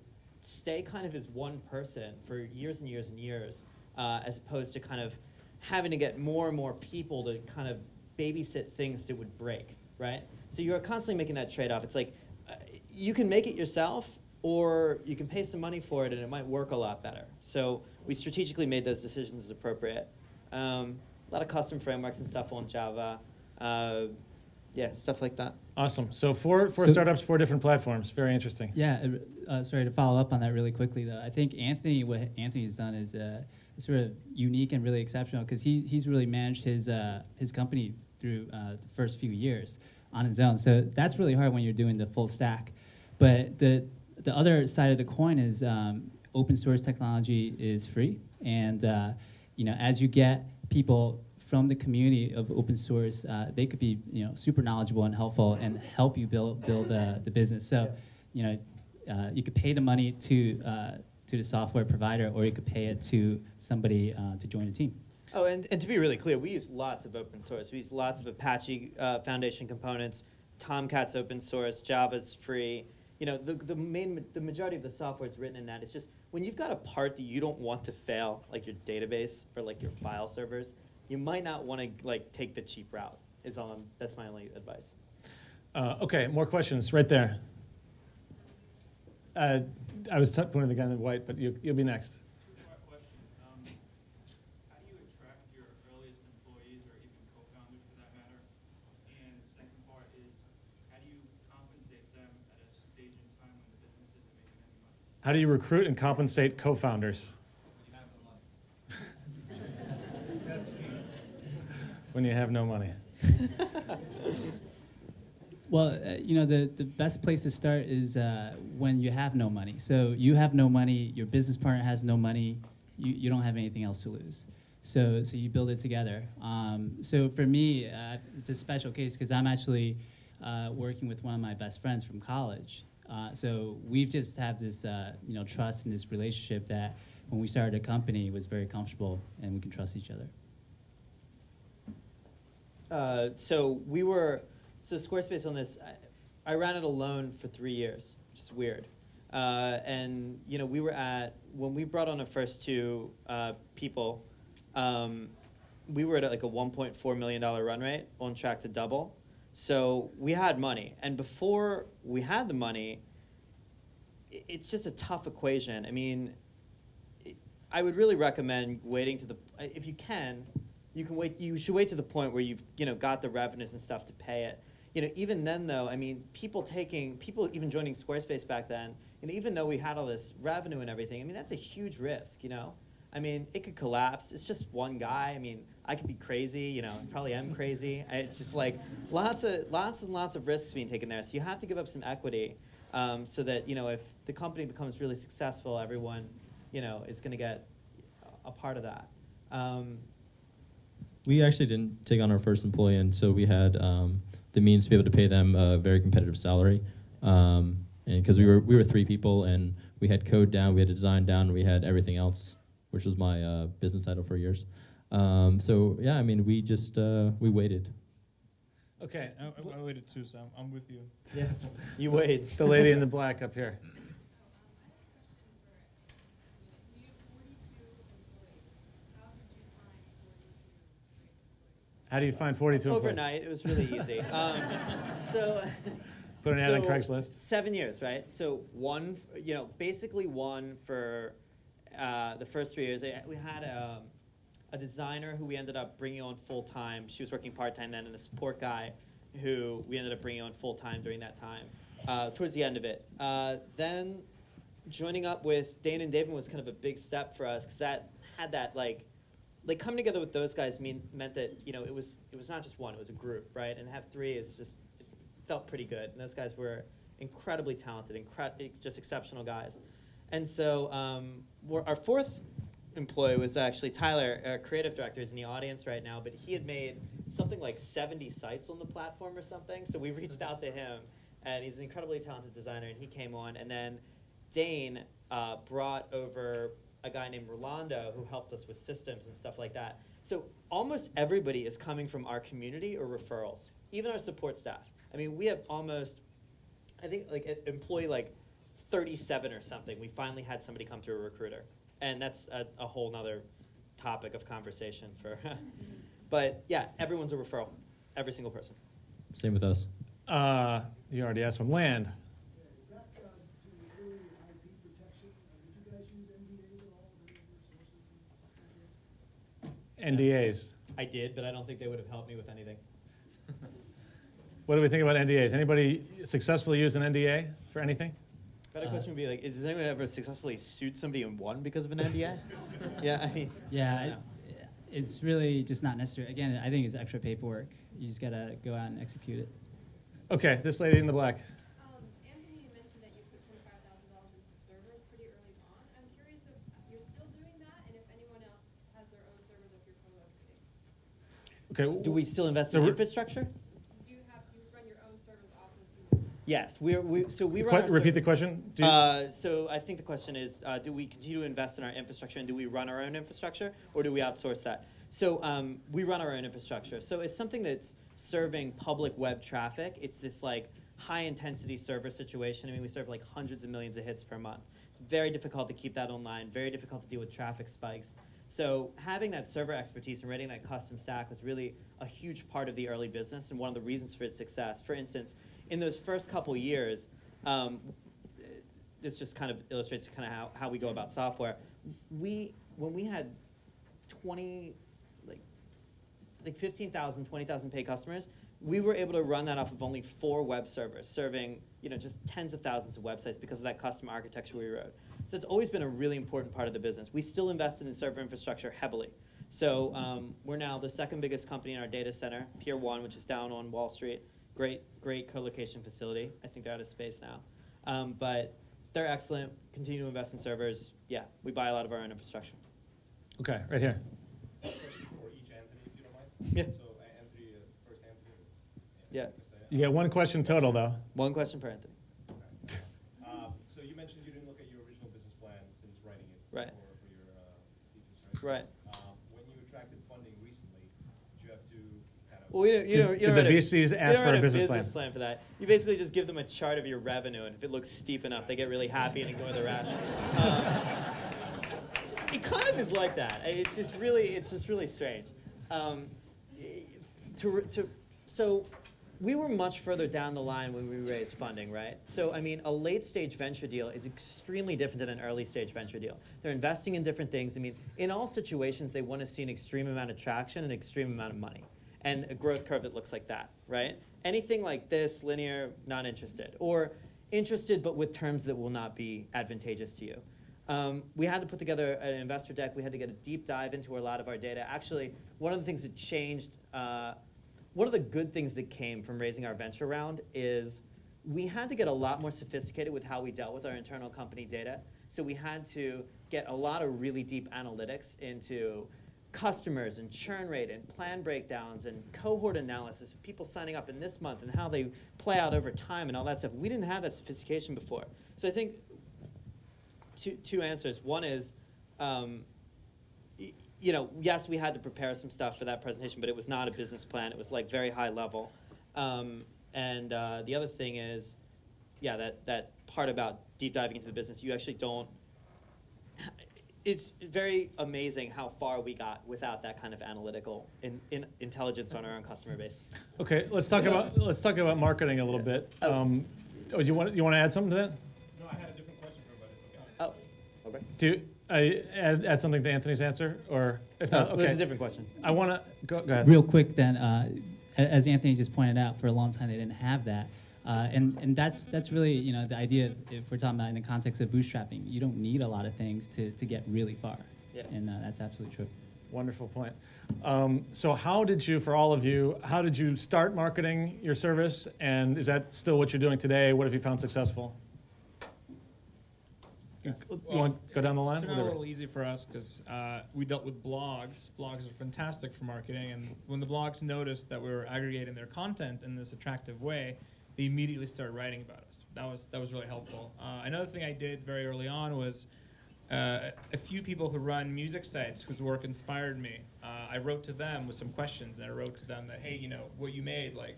stay kind of as one person for years and years and years, as opposed to kind of having to get more and more people to kind of babysit things that would break, right? So you're constantly making that trade-off. It's like, you can make it yourself, or you can pay some money for it and it might work a lot better. So we strategically made those decisions as appropriate. A lot of custom frameworks and stuff on Java. Yeah, stuff like that. Awesome. So four startups, 4 different platforms. Very interesting. Yeah, sorry to follow up on that really quickly though. I think what Anthony's done is sort of unique and really exceptional because he's really managed his company through the first few years on his own. So that's really hard when you're doing the full stack. But the other side of the coin is open source technology is free, and as you get people from the community of open source, they could be super knowledgeable and helpful and help you build the business. So you could pay the money to the software provider, or you could pay it to somebody to join a team. Oh, and to be really clear, we use lots of open source. We use lots of Apache Foundation components. Tomcat's open source. Java's free. The majority of the software is written in that. It's just when you've got a part that you don't want to fail, like your database or like your file servers, you might not want to take the cheap route. That's my only advice. Okay, more questions right there. I was pointing the guy in white, but you'll be next. How do you recruit and compensate co-founders? When you have no money. Well, the best place to start is when you have no money. So you have no money, your business partner has no money, you don't have anything else to lose. So you build it together. So for me, it's a special case because I'm actually working with one of my best friends from college. So we've just have this trust and this relationship that when we started a company, it was very comfortable and we can trust each other. So Squarespace on this, I ran it alone for 3 years, which is weird. And we were when we brought on our first 2 people, we were at like a $1.4 million run rate, on track to double. So we had money. And before we had the money, it's just a tough equation. I mean, I would really recommend waiting to if you can, you should wait to the point where you've got the revenues and stuff to pay it. Even then though, I mean, people even joining Squarespace back then, even though we had all this revenue and everything, I mean, that's a huge risk, I mean, it could collapse. It's just one guy. I mean, I could be crazy, probably am crazy. It's just like lots and lots of risks being taken there. So you have to give up some equity so that, if the company becomes really successful, everyone, is going to get a part of that. We actually didn't take on our first employee until we had the means to be able to pay them a very competitive salary. And because we were 3 people and we had code down, we had design down, and we had everything else, which was my business title for years. So yeah, I mean, we just we waited. Okay, I waited too, so I'm with you. Yeah, you wait. The lady in the black up here. How do you find 42 employees? Overnight, it was really easy. Put an ad on Craigslist. 7 years, right? So basically one for the first 3 years. We had a designer who we ended up bringing on full time. She was working part time then, and a support guy who we ended up bringing on full time during that time. Towards the end of it, then joining up with Dane and David was kind of a big step for us because that had that like coming together with those guys meant that it was not just one, it was a group, right? And have 3 is just it felt pretty good. And those guys were incredibly talented, just exceptional guys. And so our 4th employee was actually Tyler, our creative director, is in the audience right now, but he had made something like 70 sites on the platform or something. So we reached out to him, and he's an incredibly talented designer, and he came on. And then Dane brought over a guy named Rolando who helped us with systems and stuff like that. So almost everybody is coming from our community or referrals, even our support staff. I mean, we have almost, I think, like employee like 37 or something. We finally had somebody come through a recruiter. And that's a whole nother topic of conversation for, but yeah, everyone's a referral, every single person. Same with us. You already asked from land. NDAs. I did, but I don't think they would have helped me with anything. What do we think about NDAs? Anybody successfully use an NDA for anything? Better question would be like, does anyone ever successfully sued somebody and won because of an NDA? Yeah, I mean. Yeah, it's really just not necessary. Again, I think it's extra paperwork. You just gotta go out and execute it. Okay, this lady in the black. Anthony, you mentioned that you put $25,000 into servers pretty early on. I'm curious if you're still doing that and if anyone else has their own servers if you're co-locating. Okay. Do we still invest in infrastructure? Do you run your own servers off of Yes, we run. Repeat the question. So I think the question is, do we continue to invest in our infrastructure, and do we run our own infrastructure, or do we outsource that? So we run our own infrastructure. So it's something that's serving public web traffic. It's this like high intensity server situation. I mean, we serve like hundreds of millions of hits per month. It's very difficult to keep that online. Very difficult to deal with traffic spikes. So having that server expertise and writing that custom stack was really a huge part of the early business and one of the reasons for its success. For instance, in those first couple years, this just kind of illustrates kind of how we go about software. When we had 20, like 15,000, 20,000 paid customers, we were able to run that off of only 4 web servers, serving just tens of thousands of websites because of that custom architecture we wrote. So it's always been a really important part of the business. We still invested in server infrastructure heavily. So we're now the second biggest company in our data center, Pier 1, which is down on Wall Street. Great co-location facility. I think they're out of space now. But they're excellent. Continue to invest in servers. Yeah, we buy a lot of our own infrastructure. Okay, right here. Question for each Anthony, if you don't mind. Yeah. So Anthony, first Anthony. Yeah. You get 1 question total, though. 1 question per Anthony. So you mentioned you didn't look at your original business plan since writing it Right. for your thesis, right? Right. When you attracted funding recently, did you have to kind of... Well, you don't Did the VCs ask for a business plan for that. You basically just give them a chart of your revenue, and if it looks steep enough, they get really happy and ignore the rest. It kind of is like that. It's just really strange. So we were much further down the line when we raised funding, right? So I mean, a late-stage venture deal is extremely different than an early-stage venture deal. They're investing in different things. I mean, in all situations, they want to see an extreme amount of traction and an extreme amount of money, and a growth curve that looks like that, right? Anything like this, linear, not interested, or interested but with terms that will not be advantageous to you. We had to put together an investor deck. We had to get a deep dive into a lot of our data. Actually, one of the things that changed, one of the good things that came from raising our venture round is we had to get a lot more sophisticated with how we dealt with our internal company data. So we had to get a lot of really deep analytics into customers and churn rate and plan breakdowns and cohort analysis of people signing up in this month and how they play out over time and all that stuff. We didn't have that sophistication before. So I think two answers. One is, yes, we had to prepare some stuff for that presentation, but it was not a business plan. It was like very high level. And the other thing is, yeah, that part about deep diving into the business, you actually don't. It's very amazing how far we got without that kind of analytical intelligence on our own customer base. Okay, let's talk about marketing a little bit. You want to add something to that? No, I had a different question for him, but it's okay. Oh, okay. Do I add something to Anthony's answer, or if not, okay. It's a different question. I want to go ahead. Real quick, then, as Anthony just pointed out, for a long time they didn't have that, and that's really the idea. If we're talking about in the context of bootstrapping, you don't need a lot of things to get really far, and that's absolutely true. Wonderful point. So how did you, for all of you, how did you start marketing your service, and is that still what you're doing today? What have you found successful? You want to go down the line? It's a little easy for us because we dealt with blogs. Blogs are fantastic for marketing, and when the blogs noticed that we were aggregating their content in this attractive way, they immediately started writing about us. That was really helpful. Another thing I did very early on was a few people who run music sites whose work inspired me. I wrote to them with some questions, and I wrote to them that, hey, what you made, like,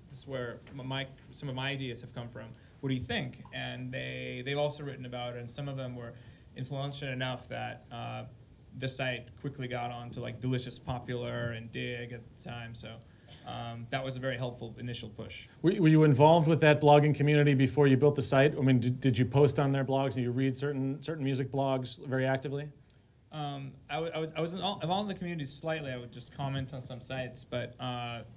this is where some of my ideas have come from. What do you think? And they've also written about it, and some of them were influential enough that the site quickly got on to like Delicious Popular and Dig at the time. So that was a very helpful initial push. Were you involved with that blogging community before you built the site? I mean, did you post on their blogs and you read certain music blogs very actively? I was involved in the community slightly. I would just comment on some sites, but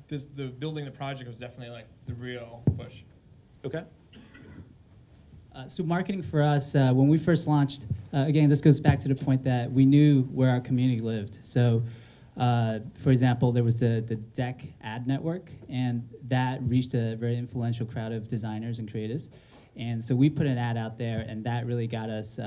the building the project was definitely like the real push. Okay. So marketing for us, when we first launched, again, this goes back to the point that we knew where our community lived. So, for example, there was the Deck ad network, and that reached a very influential crowd of designers and creatives. And so we put an ad out there, and that really got us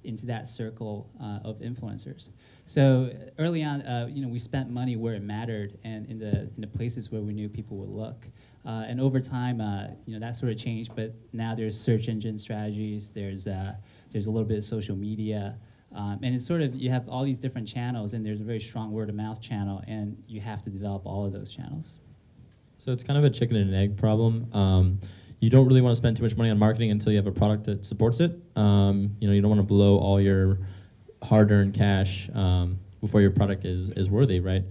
into that circle of influencers. So early on, we spent money where it mattered and in the places where we knew people would look. And over time, that sort of changed. But now there's search engine strategies. There's a little bit of social media, and it's sort of you have all these different channels, and there's a very strong word of mouth channel, and you have to develop all of those channels. So it's kind of a chicken and an egg problem. You don't really want to spend too much money on marketing until you have a product that supports it. You don't want to blow all your hard-earned cash before your product is worthy, right?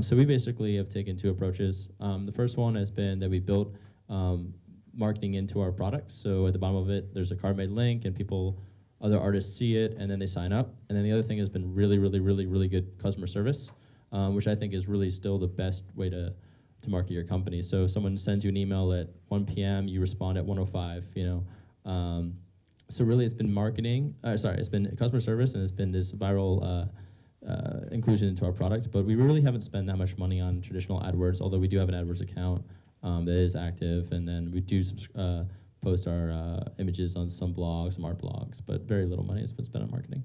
So we basically have taken two approaches. The first one has been that we built marketing into our product. So at the bottom of it, there's a card-made link, and other artists see it, and then they sign up. And then the other thing has been really, really, really, really good customer service, which I think is really still the best way to to market your company. So if someone sends you an email at 1 p.m., you respond at 1:05. So really, it's been marketing. It's been customer service, and it's been this viral inclusion into our product. But we really haven't spent that much money on traditional AdWords, although we do have an AdWords account that is active, and then we do post our images on some blogs, some art blogs, but very little money has been spent on marketing.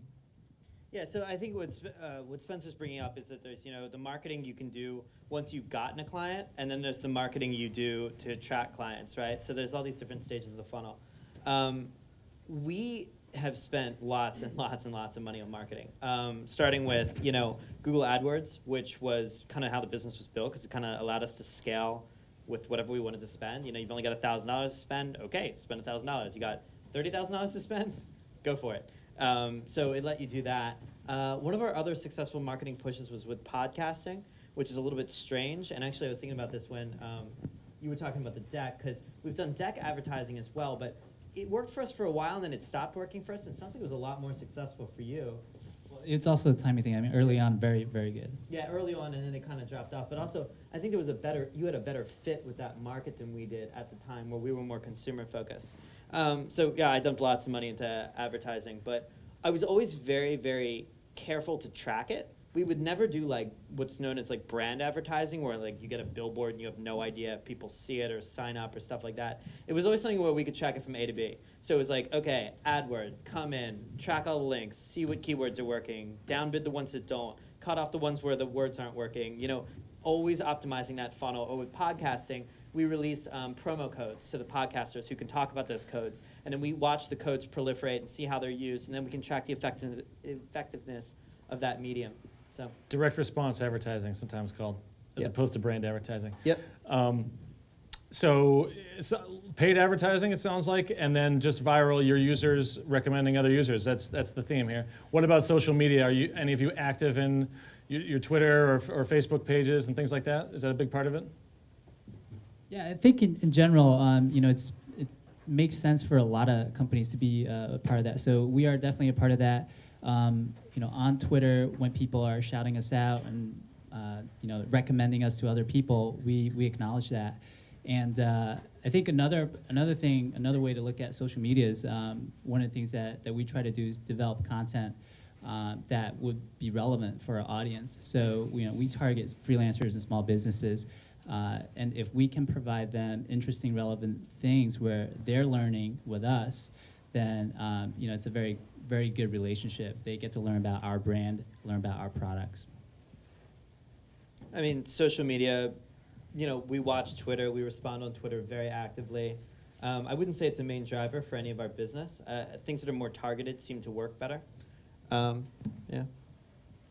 Yeah, so I think what Spencer's bringing up is that there's the marketing you can do once you've gotten a client, and then there's the marketing you do to attract clients, right? So there's all these different stages of the funnel. We have spent lots and lots and lots of money on marketing, starting with Google AdWords, which was kind of how the business was built, because it kind of allowed us to scale with whatever we wanted to spend. You've only got $1,000 to spend. Okay, spend $1,000. You got $30,000 to spend. Go for it. So it let you do that. One of our other successful marketing pushes was with podcasting, which is a little bit strange. And actually, I was thinking about this when you were talking about the deck, because we've done deck advertising as well, but it worked for us for a while, and then it stopped working for us. And it sounds like it was a lot more successful for you. Well, it's also a timing thing. I mean, early on, very, very good. Yeah, early on, and then it kind of dropped off. But also, I think there was you had a better fit with that market than we did at the time, where we were more consumer focused. So yeah, I dumped lots of money into advertising, but I was always very, very careful to track it. We would never do like what's known as like brand advertising, where like you get a billboard and you have no idea if people see it or sign up or stuff like that. It was always something where we could track it from A to B. So it was like, okay, AdWord, come in, track all the links, see what keywords are working, downbid the ones that don't, cut off the ones where the words aren't working, always optimizing that funnel. Or with podcasting, we release promo codes to the podcasters who can talk about those codes. And then we watch the codes proliferate and see how they're used, and then we can track the effectiveness of that medium. So direct response advertising, sometimes called, as opposed to brand advertising. Yep. So it's paid advertising, it sounds like, and then just viral, your users recommending other users. That's the theme here. What about social media? Are any of you active in your Twitter or Facebook pages and things like that? Is that a big part of it? Yeah, I think in general, it makes sense for a lot of companies to be a part of that. So we are definitely a part of that. On Twitter, when people are shouting us out and recommending us to other people, we acknowledge that. And I think another way to look at social media is one of the things that we try to do is develop content that would be relevant for our audience. So we target freelancers and small businesses. And if we can provide them interesting, relevant things where they're learning with us, then it's a very, very good relationship. They get to learn about our brand, learn about our products. I mean, social media, we watch Twitter. We respond on Twitter very actively. I wouldn't say it's a main driver for any of our business. Things that are more targeted seem to work better. Yeah.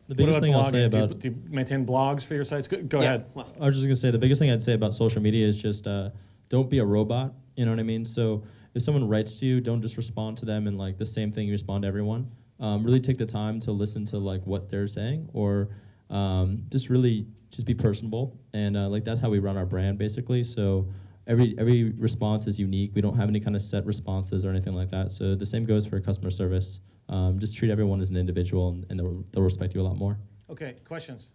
The biggest thing I'll say do you maintain blogs for your sites? Go ahead. I was just going to say, the biggest thing I'd say about social media is just don't be a robot, you know what I mean? So if someone writes to you, don't just respond to them and like the same thing you respond to everyone. Really take the time to listen to like what they're saying, or just be personable. And like that's how we run our brand basically. So every response is unique. We don't have any kind of set responses or anything like that. So the same goes for customer service. Just treat everyone as an individual, and they'll respect you a lot more. Okay, questions?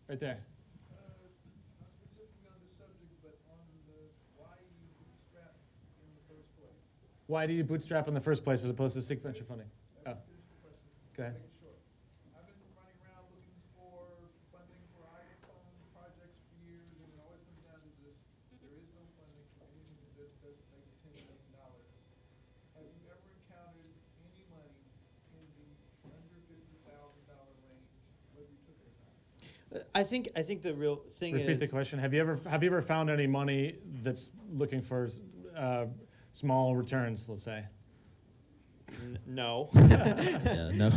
Right there. Why do you bootstrap in the first place as opposed to seek venture funding? Oh, go ahead. I've been running around looking for funding for iPhone projects for years, and it always comes down to this: there is no funding for anything that doesn't make $10 million. Have you ever encountered any money in the under $50,000 range, whether you took it or not? I think the real thing is. Repeat the question. Have you ever found any money that's looking for small returns, let's say? No. Yeah, no.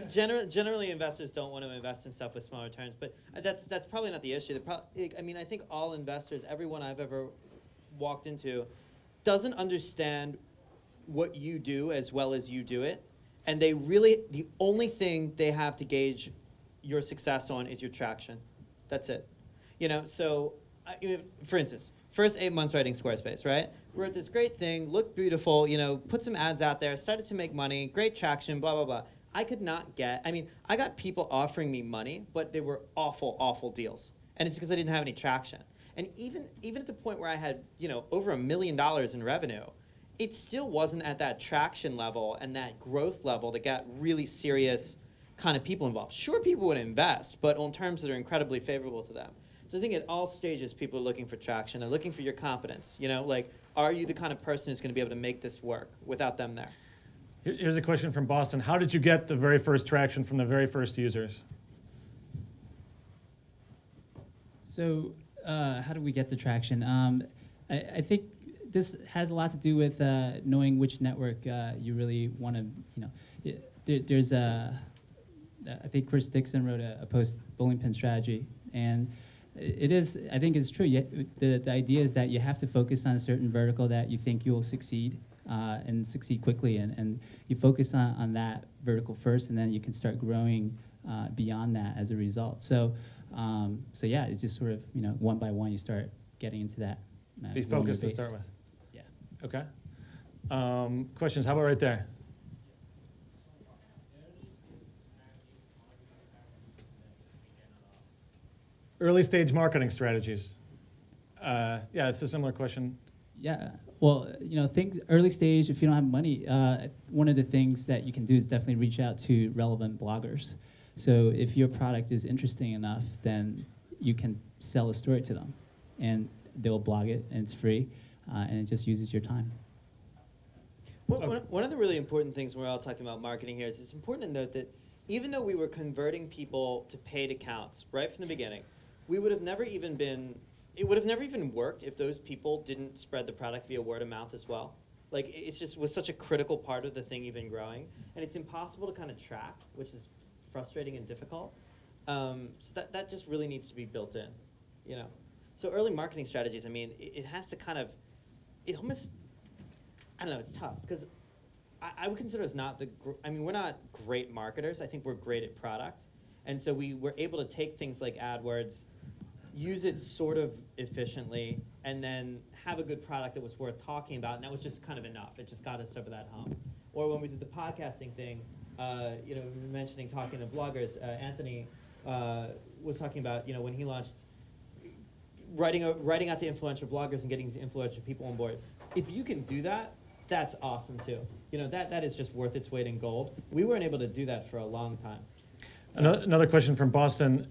Generally, investors don't want to invest in stuff with small returns, but that's probably not the issue. I think all investors, everyone I've ever walked into, doesn't understand what you do as well as you do it, and the only thing they have to gauge your success on is your traction. That's it. So for instance, first 8 months writing Squarespace, right? Wrote this great thing, looked beautiful, put some ads out there, started to make money, great traction, blah, blah, blah. I got people offering me money, but they were awful, awful deals. And it's because I didn't have any traction. And even at the point where I had, over $1 million in revenue, it still wasn't at that traction level and that growth level that got really serious kind of people involved. Sure, people would invest, but on terms that are incredibly favorable to them. So I think at all stages, people are looking for traction. They're looking for your competence. Are you the kind of person who's going to be able to make this work without them there? Here's a question from Boston. How did you get the very first traction from the very first users? So how do we get the traction? I think this has a lot to do with knowing which network you really want to, there's a, I think Chris Dixon wrote a post, Bowling Pin Strategy, and I think it's true. The idea is that you have to focus on a certain vertical that you think you will succeed and succeed quickly, and you focus on that vertical first, and then you can start growing beyond that as a result. So yeah, it's just sort of, one by one you start getting into that. Be focused to start with. Yeah. Okay. Questions? How about right there? Early stage marketing strategies. Yeah, it's a similar question. Yeah. Well, things early stage. If you don't have money, one of the things that you can do is definitely reach out to relevant bloggers. So if your product is interesting enough, then you can sell a story to them, and they'll blog it, and it's free, and it just uses your time. Well, one of the really important things when we're all talking about marketing here is it's important to note that even though we were converting people to paid accounts right from the beginning, we would have never even been, it would have never even worked if those people didn't spread the product via word of mouth as well. Like, it's just was such a critical part of the thing even growing, and it's impossible to kind of track, which is frustrating and difficult. So that just really needs to be built in, So early marketing strategies, I mean, it has to kind of, it almost, I don't know, it's tough, because I would consider us not we're not great marketers. I think we're great at product. And so we were able to take things like AdWords, use it sort of efficiently, and then have a good product that was worth talking about, and that was just kind of enough. It just got us over that hump. Or when we did the podcasting thing, we were mentioning talking to bloggers. Anthony was talking about, when he launched writing out the influential bloggers and getting the influential people on board. If you can do that, that's awesome too. That is just worth its weight in gold. We weren't able to do that for a long time. Another question from Boston.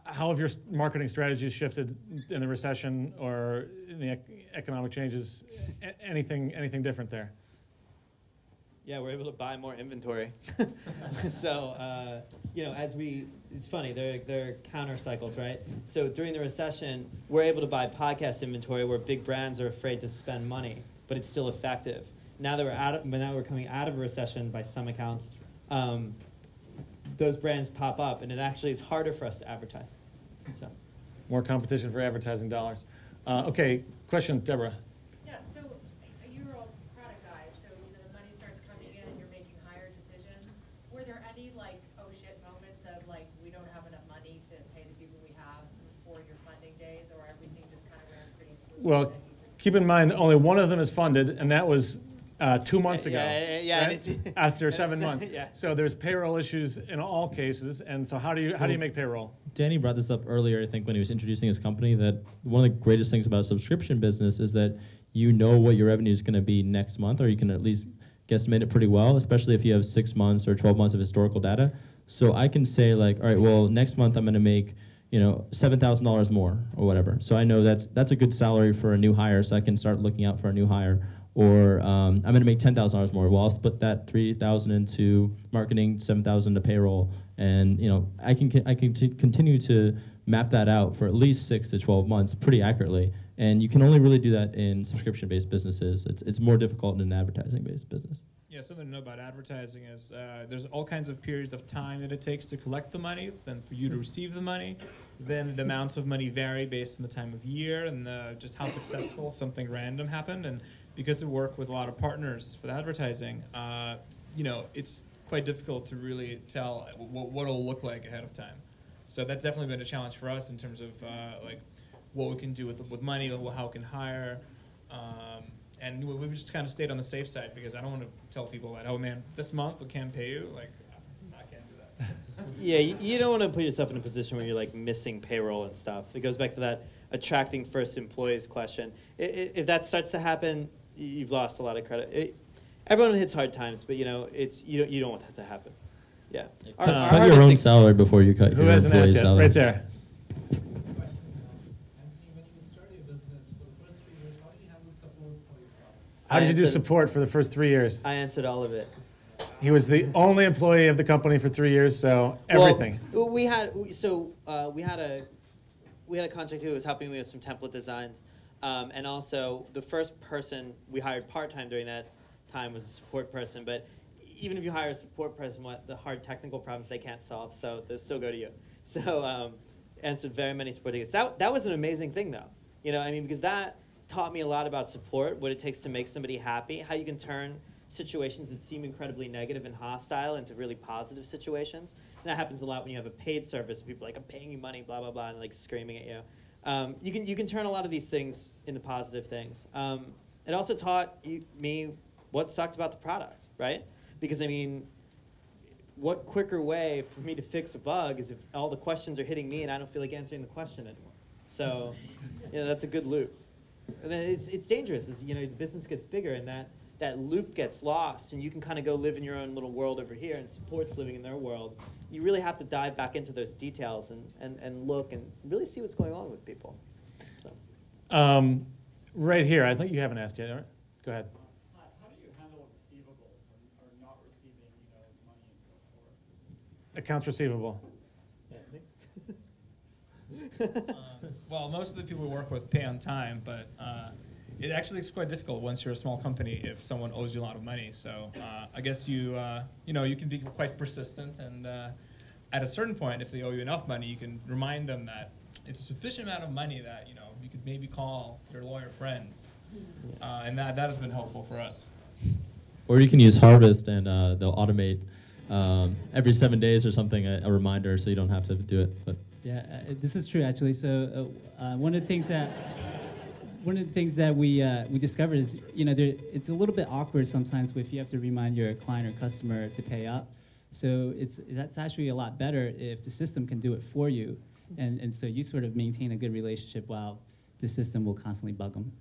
How have your marketing strategies shifted in the recession or in the economic changes? Anything different there? Yeah, we're able to buy more inventory. So, it's funny, they're counter cycles, right? So during the recession, we're able to buy podcast inventory where big brands are afraid to spend money, but it's still effective. Now that we're coming out of a recession by some accounts, those brands pop up, and it actually is harder for us to advertise. So, more competition for advertising dollars. Okay, question, Deborah. Yeah, so you're all product guys, so the money starts coming in and you're making higher decisions. Were there any oh shit moments of we don't have enough money to pay the people we have for your funding days, or everything just kind of ran pretty smoothly? Well, keep in mind only one of them is funded, and that was 2 months ago, right? After 7 months. Yeah. So there's payroll issues in all cases, and so how do you make payroll? Danny brought this up earlier, I think, when he was introducing his company, that one of the greatest things about a subscription business is that you know what your revenue is going to be next month, or you can at least guesstimate it pretty well, especially if you have 6 months or 12 months of historical data. So I can say all right, well, next month I'm going to make $7,000 more or whatever. So I know that's a good salary for a new hire, so I can start looking out for a new hire. Or I'm going to make $10,000 more. Well, I'll split that $3,000 into marketing, $7,000 to payroll, and I can continue to map that out for at least 6 to 12 months pretty accurately. And you can only really do that in subscription-based businesses. It's more difficult in an advertising-based business. Yeah, something to know about advertising is there's all kinds of periods of time that it takes to collect the money, then for you to receive the money. Then the amounts of money vary based on the time of year and just how successful something random happened. And because we work with a lot of partners for the advertising, it's quite difficult to really tell what it'll look like ahead of time. So that's definitely been a challenge for us in terms of what we can do with money, how we can hire. And we've just kind of stayed on the safe side because I don't want to tell people that, oh man, this month we can't pay you. I can't do that. Yeah, you don't want to put yourself in a position where you're like missing payroll and stuff. It goes back to that attracting first employees question. If that starts to happen, you've lost a lot of credit. Everyone hits hard times, but you know you don't want that to happen. Yeah. Cut your own salary before you cut Who your hasn't employees' asked yet? salary. Right there. How did you do support for the first 3 years? I answered all of it. He was the only employee of the company for 3 years, so everything. Well, we had a contractor who was helping me with some template designs, and also the first person we hired part-time during that time was a support person. But even if you hire a support person, the hard technical problems they can't solve, so they'll still go to you. So answered very many support tickets. That was an amazing thing, though. You know, I mean, because that taught me a lot about support, what it takes to make somebody happy, how you can turn situations that seem incredibly negative and hostile into really positive situations. And that happens a lot when you have a paid service. People are like, I'm paying you money, blah, blah, blah, and like screaming at you. You can turn a lot of these things into positive things. It also taught me what sucked about the product, right? Because, I mean, what quicker way for me to fix a bug is if all the questions are hitting me and I don't feel like answering the question anymore. So, you know, that's a good loop. And then it's dangerous as, you know, the business gets bigger and that loop gets lost and you can kind of go live in your own little world over here and support's living in their world. You really have to dive back into those details and look and really see what's going on with people. So. Right here, I think you haven't asked yet. All right. Go ahead. How do you handle receivables or not receiving, money and so forth? Accounts receivable. Well, most of the people we work with pay on time, but it actually is quite difficult once you're a small company if someone owes you a lot of money. So I guess you can be quite persistent, and at a certain point, if they owe you enough money, you can remind them that it's a sufficient amount of money that you could maybe call your lawyer friends, and that has been helpful for us. Or you can use Harvest, and they'll automate every 7 days or something a reminder, so you don't have to do it. But yeah, this is true actually. So one of the things that we discovered is it's a little bit awkward sometimes if you have to remind your client or customer to pay up. So that's actually a lot better if the system can do it for you, and so you sort of maintain a good relationship while the system will constantly bug them.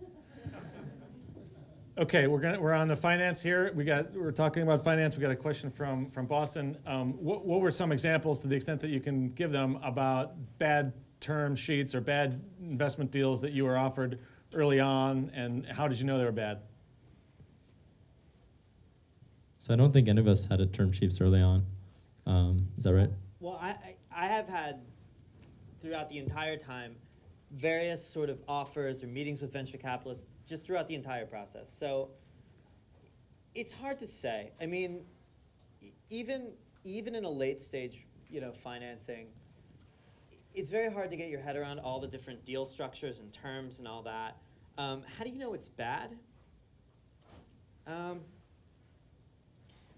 Okay, we're on the finance here. We're talking about finance. We got a question from Boston. What were some examples, to the extent that you can give them, about bad term sheets or bad investment deals that you were offered early on, and how did you know they were bad? so I don't think any of us had a term sheets early on. Is that right? Well, I have had, throughout the entire time, various sort of offers or meetings with venture capitalists just throughout the entire process. So it's hard to say. I mean, even in a late stage, financing, it's very hard to get your head around all the different deal structures and terms and all that. How do you know it's bad?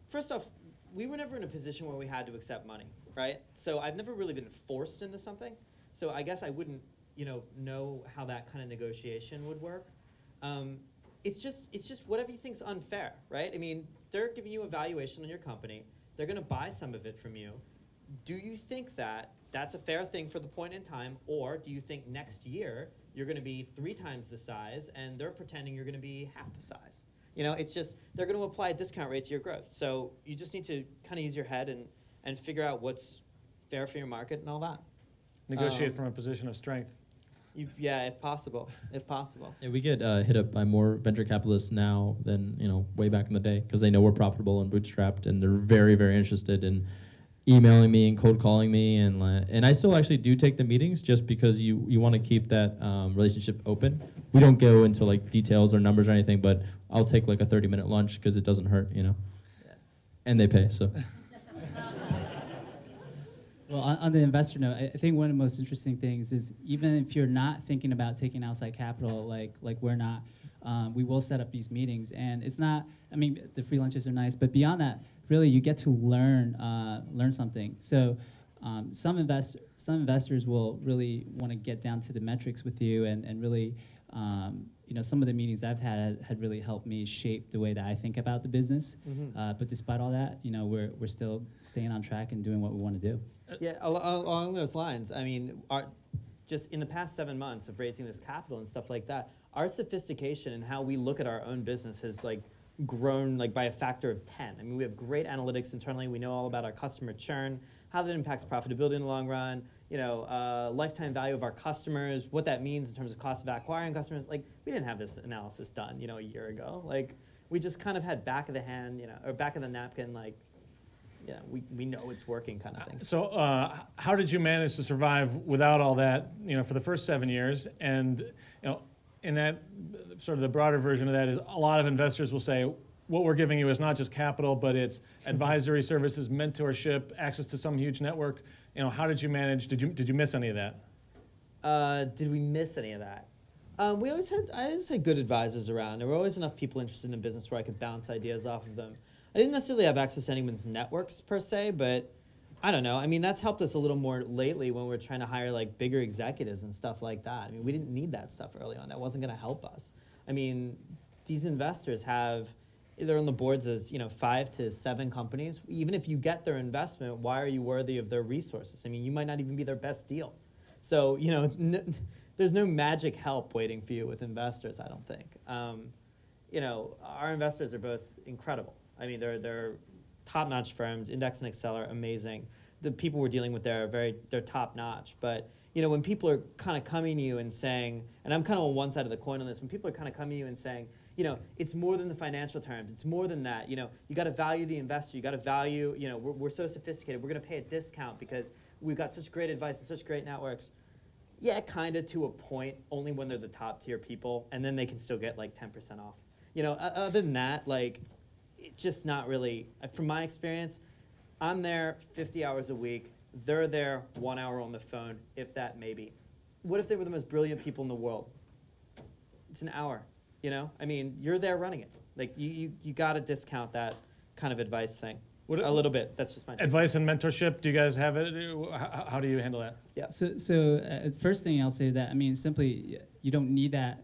First off, we were never in a position where we had to accept money, right? So I've never really been forced into something. So I guess I wouldn't, know how that kind of negotiation would work. It's just whatever you think's unfair, right? I mean, they're giving you a valuation on your company. They're going to buy some of it from you. Do you think that that's a fair thing for the point in time, or do you think next year you're going to be 3 times the size and they're pretending you're going to be half the size? It's just they're going to apply a discount rate to your growth. So you just need to kind of use your head and figure out what's fair for your market and all that. Negotiate from a position of strength. Yeah, if possible. Yeah, we get hit up by more venture capitalists now than way back in the day, because they know we're profitable and bootstrapped, and they're very, very interested in emailing me and cold calling me, and I still actually do take the meetings just because you want to keep that relationship open. We don't go into like details or numbers or anything, but I'll take like a 30-minute lunch because it doesn't hurt, Yeah. And they pay, so. Well, on the investor note, I think one of the most interesting things is, even if you're not thinking about taking outside capital, like we're not, we will set up these meetings. And it's not, I mean, the free lunches are nice, but beyond that, really you get to learn something. So some investors will really want to get down to the metrics with you and really you know, some of the meetings I've had really helped me shape the way that I think about the business. But despite all that, you know, we're still staying on track and doing what we want to do. Yeah, along those lines, I mean, just in the past 7 months of raising this capital and stuff like that, our sophistication and how we look at our own business has like grown like by a factor of 10. I mean, we have great analytics internally. We know all about our customer churn, how that impacts profitability in the long run, you know, lifetime value of our customers, what that means in terms of cost of acquiring customers. Like, we didn't have this analysis done, you know, a year ago. Like, we just kind of had back of the hand, you know, or back of the napkin, like, yeah, we know it's working kind of thing. So how did you manage to survive without all that, you know, for the first 7 years? And, you know, in that sort of the broader version of that is a lot of investors will say, what we're giving you is not just capital, but it's advisory services, mentorship, access to some huge network. You know, how did you manage? Did you miss any of that? Did we miss any of that? I always had good advisors around. There were always enough people interested in business where I could bounce ideas off of them. I didn't necessarily have access to anyone's networks per se, but I don't know. I mean, that's helped us a little more lately when we're trying to hire like bigger executives and stuff like that. I mean, we didn't need that stuff early on. That wasn't going to help us. I mean, these investors they're on the boards as, you know, 5 to 7 companies. Even if you get their investment, why are you worthy of their resources? I mean, you might not even be their best deal. So, you know, there's no magic help waiting for you with investors, I don't think. You know, our investors are both incredible. I mean, they're top-notch firms. Index and Excel are amazing. The people we're dealing with there they're top-notch. But, you know, when people are kind of coming to you and saying, and I'm kind of on one side of the coin on this, when people are kind of coming to you and saying, you know, it's more than the financial terms. It's more than that. You know, you got to value the investor. You got to value, you know, we're so sophisticated. We're going to pay a discount because we've got such great advice and such great networks. Yeah, kind of to a point, only when they're the top tier people, and then they can still get like 10% off. You know, other than that, like, it's just not really, from my experience, I'm there 50 hours a week. They're there 1 hour on the phone, if that maybe. What if they were the most brilliant people in the world? It's an hour. You know, I mean, you're there running it. Like, you got to discount that kind of advice thing a little bit. That's just my take. Advice and mentorship. Do you guys have it? How do you handle that? Yeah. So first thing I'll say that, I mean, simply you don't need that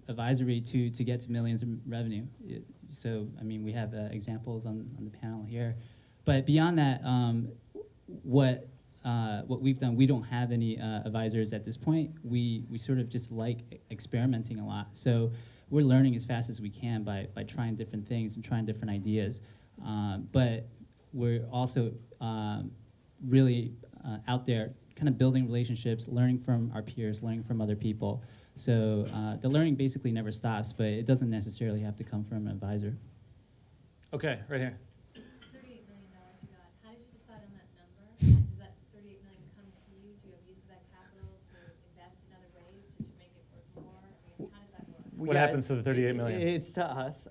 advisory to get to millions of revenue. So I mean, we have examples on the panel here, but beyond that, what we've done, we don't have any advisors at this point. We sort of just like experimenting a lot. So we're learning as fast as we can by trying different things and trying different ideas. But we're also really out there kind of building relationships, learning from our peers, learning from other people. So the learning basically never stops, but it doesn't necessarily have to come from an advisor. Okay, right here. $38 million you got. How did you decide on that number? And does that $38 million come to you? Do you have use of that capital to invest in other ways to make it worth more? I mean, how does that work? What happens to the $38 million? It's to us.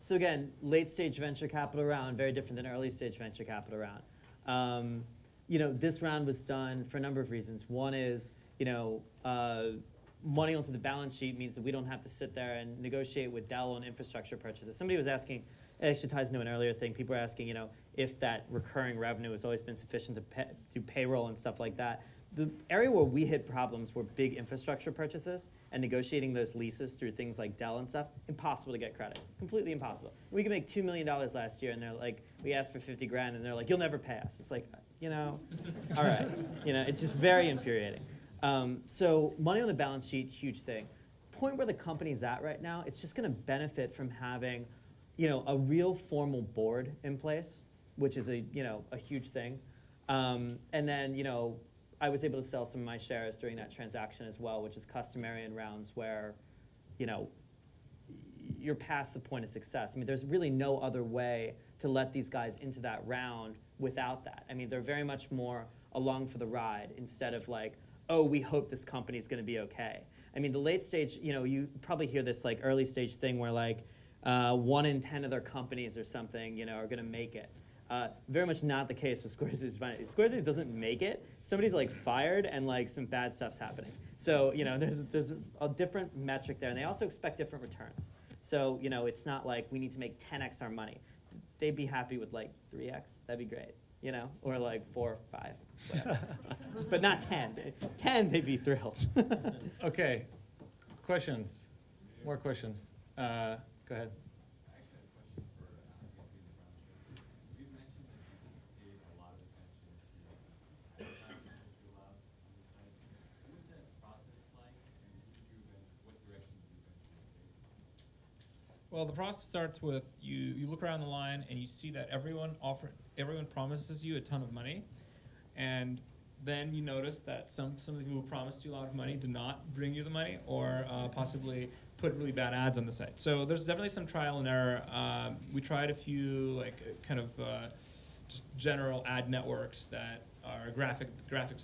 So again, late stage venture capital round, very different than early stage venture capital round. You know, this round was done for a number of reasons. One is, you know, money onto the balance sheet means that we don't have to sit there and negotiate with Dell on infrastructure purchases. Somebody was asking, it actually ties into an earlier thing, people were asking, you know, if that recurring revenue has always been sufficient to do payroll and stuff like that. The area where we hit problems were big infrastructure purchases and negotiating those leases through things like Dell and stuff. Impossible to get credit, completely impossible. We could make $2 million last year, and they're like, we asked for 50 grand, and they're like, you'll never pay us. It's like, you know, all right, you know, it's just very infuriating. So money on the balance sheet, huge thing. Point where the company's at right now, it's just going to benefit from having, you know, a real formal board in place, which is a huge thing. And then, you know, I was able to sell some of my shares during that transaction as well, which is customary in rounds where, you know, you're past the point of success. I mean, there's really no other way to let these guys into that round without that. I mean, they're very much more along for the ride instead of like, oh, we hope this company's going to be okay. I mean, the late stage, you know, you probably hear this like early stage thing where like 1 in 10 of their companies or something, you know, are going to make it. Very much not the case with Squarespace. Squarespace doesn't make it. Somebody's like fired and like some bad stuff's happening. So, you know, there's a different metric there, and they also expect different returns. So, you know, it's not like we need to make 10x our money. They'd be happy with like 3x. That'd be great, you know, or like 4, 5, whatever. But not 10. 10, they'd be thrilled. Okay. questions? More questions? Go ahead. Well, the process starts with you look around the line and you see that everyone promises you a ton of money, and then you notice that some of the people who promised you a lot of money do not bring you the money, or possibly put really bad ads on the site. So there's definitely some trial and error. We tried a few just general ad networks that are graphic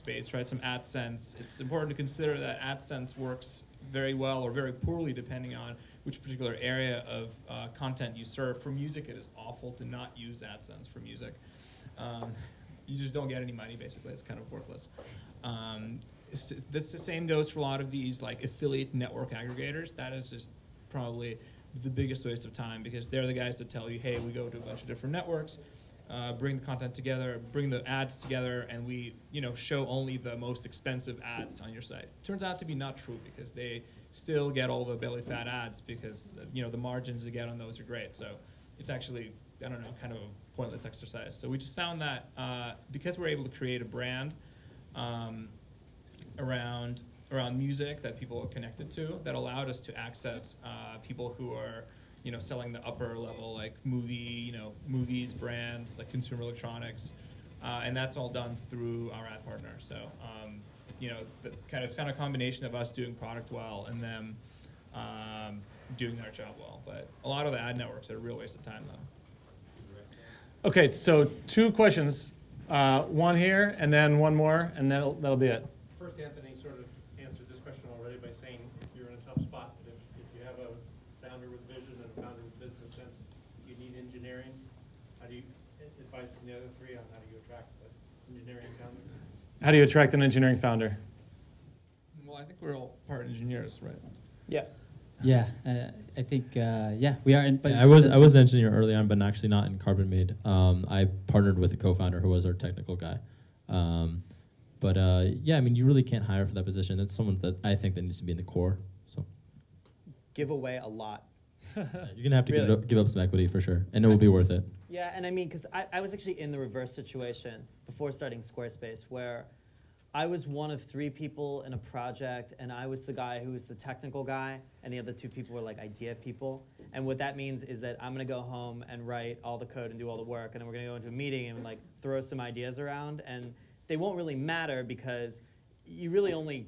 based. Tried some AdSense. It's important to consider that AdSense works very well or very poorly depending on which particular area of content you serve. For music, it is awful to not use AdSense for music. You just don't get any money, basically. It's kind of worthless. The same goes for a lot of these like affiliate network aggregators. That is just probably the biggest waste of time, because they're the guys that tell you, hey, we go to a bunch of different networks, bring the content together, bring the ads together, and we show only the most expensive ads on your site. Turns out to be not true, because they still get all the belly fat ads, because the margins they get on those are great. So it's actually, I don't know, kind of a pointless exercise. So we just found that because we're able to create a brand around music that people are connected to, that allowed us to access people who are selling the upper level, like movies, brands, like consumer electronics, and that's all done through our ad partner. So it's kind of a combination of us doing product well and them doing their job well. But a lot of the ad networks are a real waste of time, though. Okay, so 2 questions. One here, and then one more, and that'll be it. First, Anthony sort of answered this question already by saying you're in a tough spot. But if you have a founder with vision and a founder with business sense, you need engineering. How do you advise from the other 3 on how do you attract the engineering founder? How do you attract an engineering founder? Well, I think we're all part engineers, right? Yeah. Yeah, I think we are. But I was an engineer early on, but actually not in Carbon Made. I partnered with a co-founder who was our technical guy. Yeah, I mean, you really can't hire for that position. It's someone that I think that needs to be in the core. So Give away a lot. you're gonna have to give up some equity for sure, and it will be worth it. Yeah, and I mean, because I was actually in the reverse situation before starting Squarespace, where I was one of 3 people in a project, and I was the guy who was the technical guy, and the other 2 people were like idea people. And what that means is that I'm gonna go home and write all the code and do all the work, and then we're gonna go into a meeting and like throw some ideas around, and they won't really matter because you really only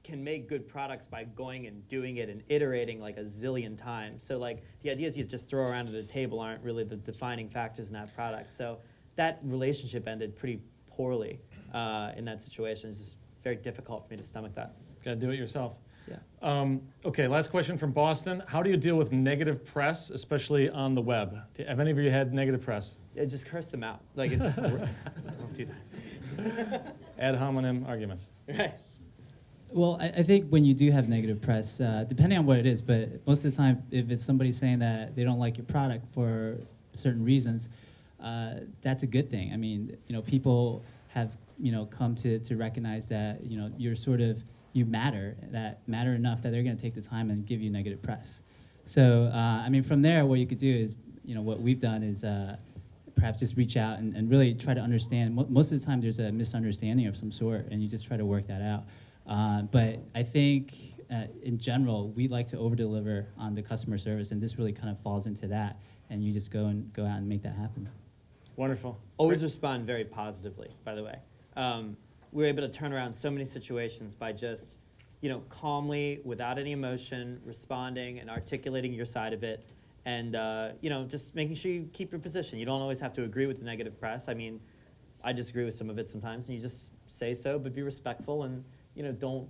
can make good products by going and doing it and iterating like a zillion times. So like the ideas you just throw around at a table aren't really the defining factors in that product. So that relationship ended pretty poorly in that situation. It's just very difficult for me to stomach that. Got to do it yourself. Yeah. Okay, last question from Boston. How do you deal with negative press, especially on the web? Have any of you had negative press? Just curse them out. Like it's don't do that. Ad hominem arguments. Right. Well, I think when you do have negative press, depending on what it is, but most of the time, if it's somebody saying that they don't like your product for certain reasons, that's a good thing. I mean, people have come to recognize that you matter enough that they're going to take the time and give you negative press. So I mean, from there, what you could do is what we've done is perhaps just reach out and really try to understand. Most of the time, there's a misunderstanding of some sort, and you just try to work that out. But I think in general, we like to over-deliver on the customer service, and this really kind of falls into that. And you just go out and make that happen. Wonderful. Always respond very positively, by the way. We were able to turn around so many situations by just, calmly, without any emotion, responding and articulating your side of it, and just making sure you keep your position. You don't always have to agree with the negative press. I mean, I disagree with some of it sometimes, and you just say so, but be respectful and don't.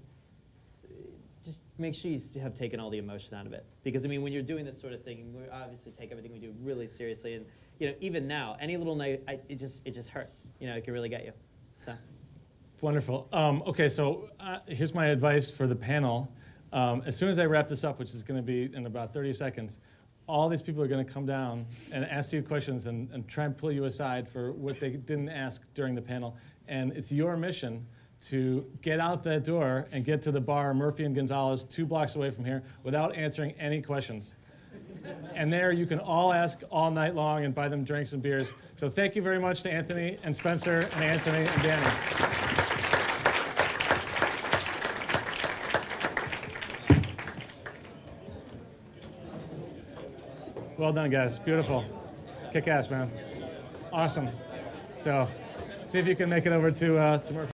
Just make sure you have taken all the emotion out of it, because I mean, when you're doing this sort of thing, we obviously take everything we do really seriously, and even now, any little it just hurts. It can really get you. So. Wonderful. Okay, so here's my advice for the panel. As soon as I wrap this up, which is going to be in about 30 seconds, all these people are going to come down and ask you questions and try and pull you aside for what they didn't ask during the panel. And it's your mission to get out that door and get to the bar Murphy and Gonzalez 2 blocks away from here without answering any questions. And there you can all ask all night long and buy them drinks and beers. So thank you very much to Anthony and Spencer and Anthony and Danny. Well done, guys. Beautiful. Kick ass, man. Awesome. So see if you can make it over to Murphy.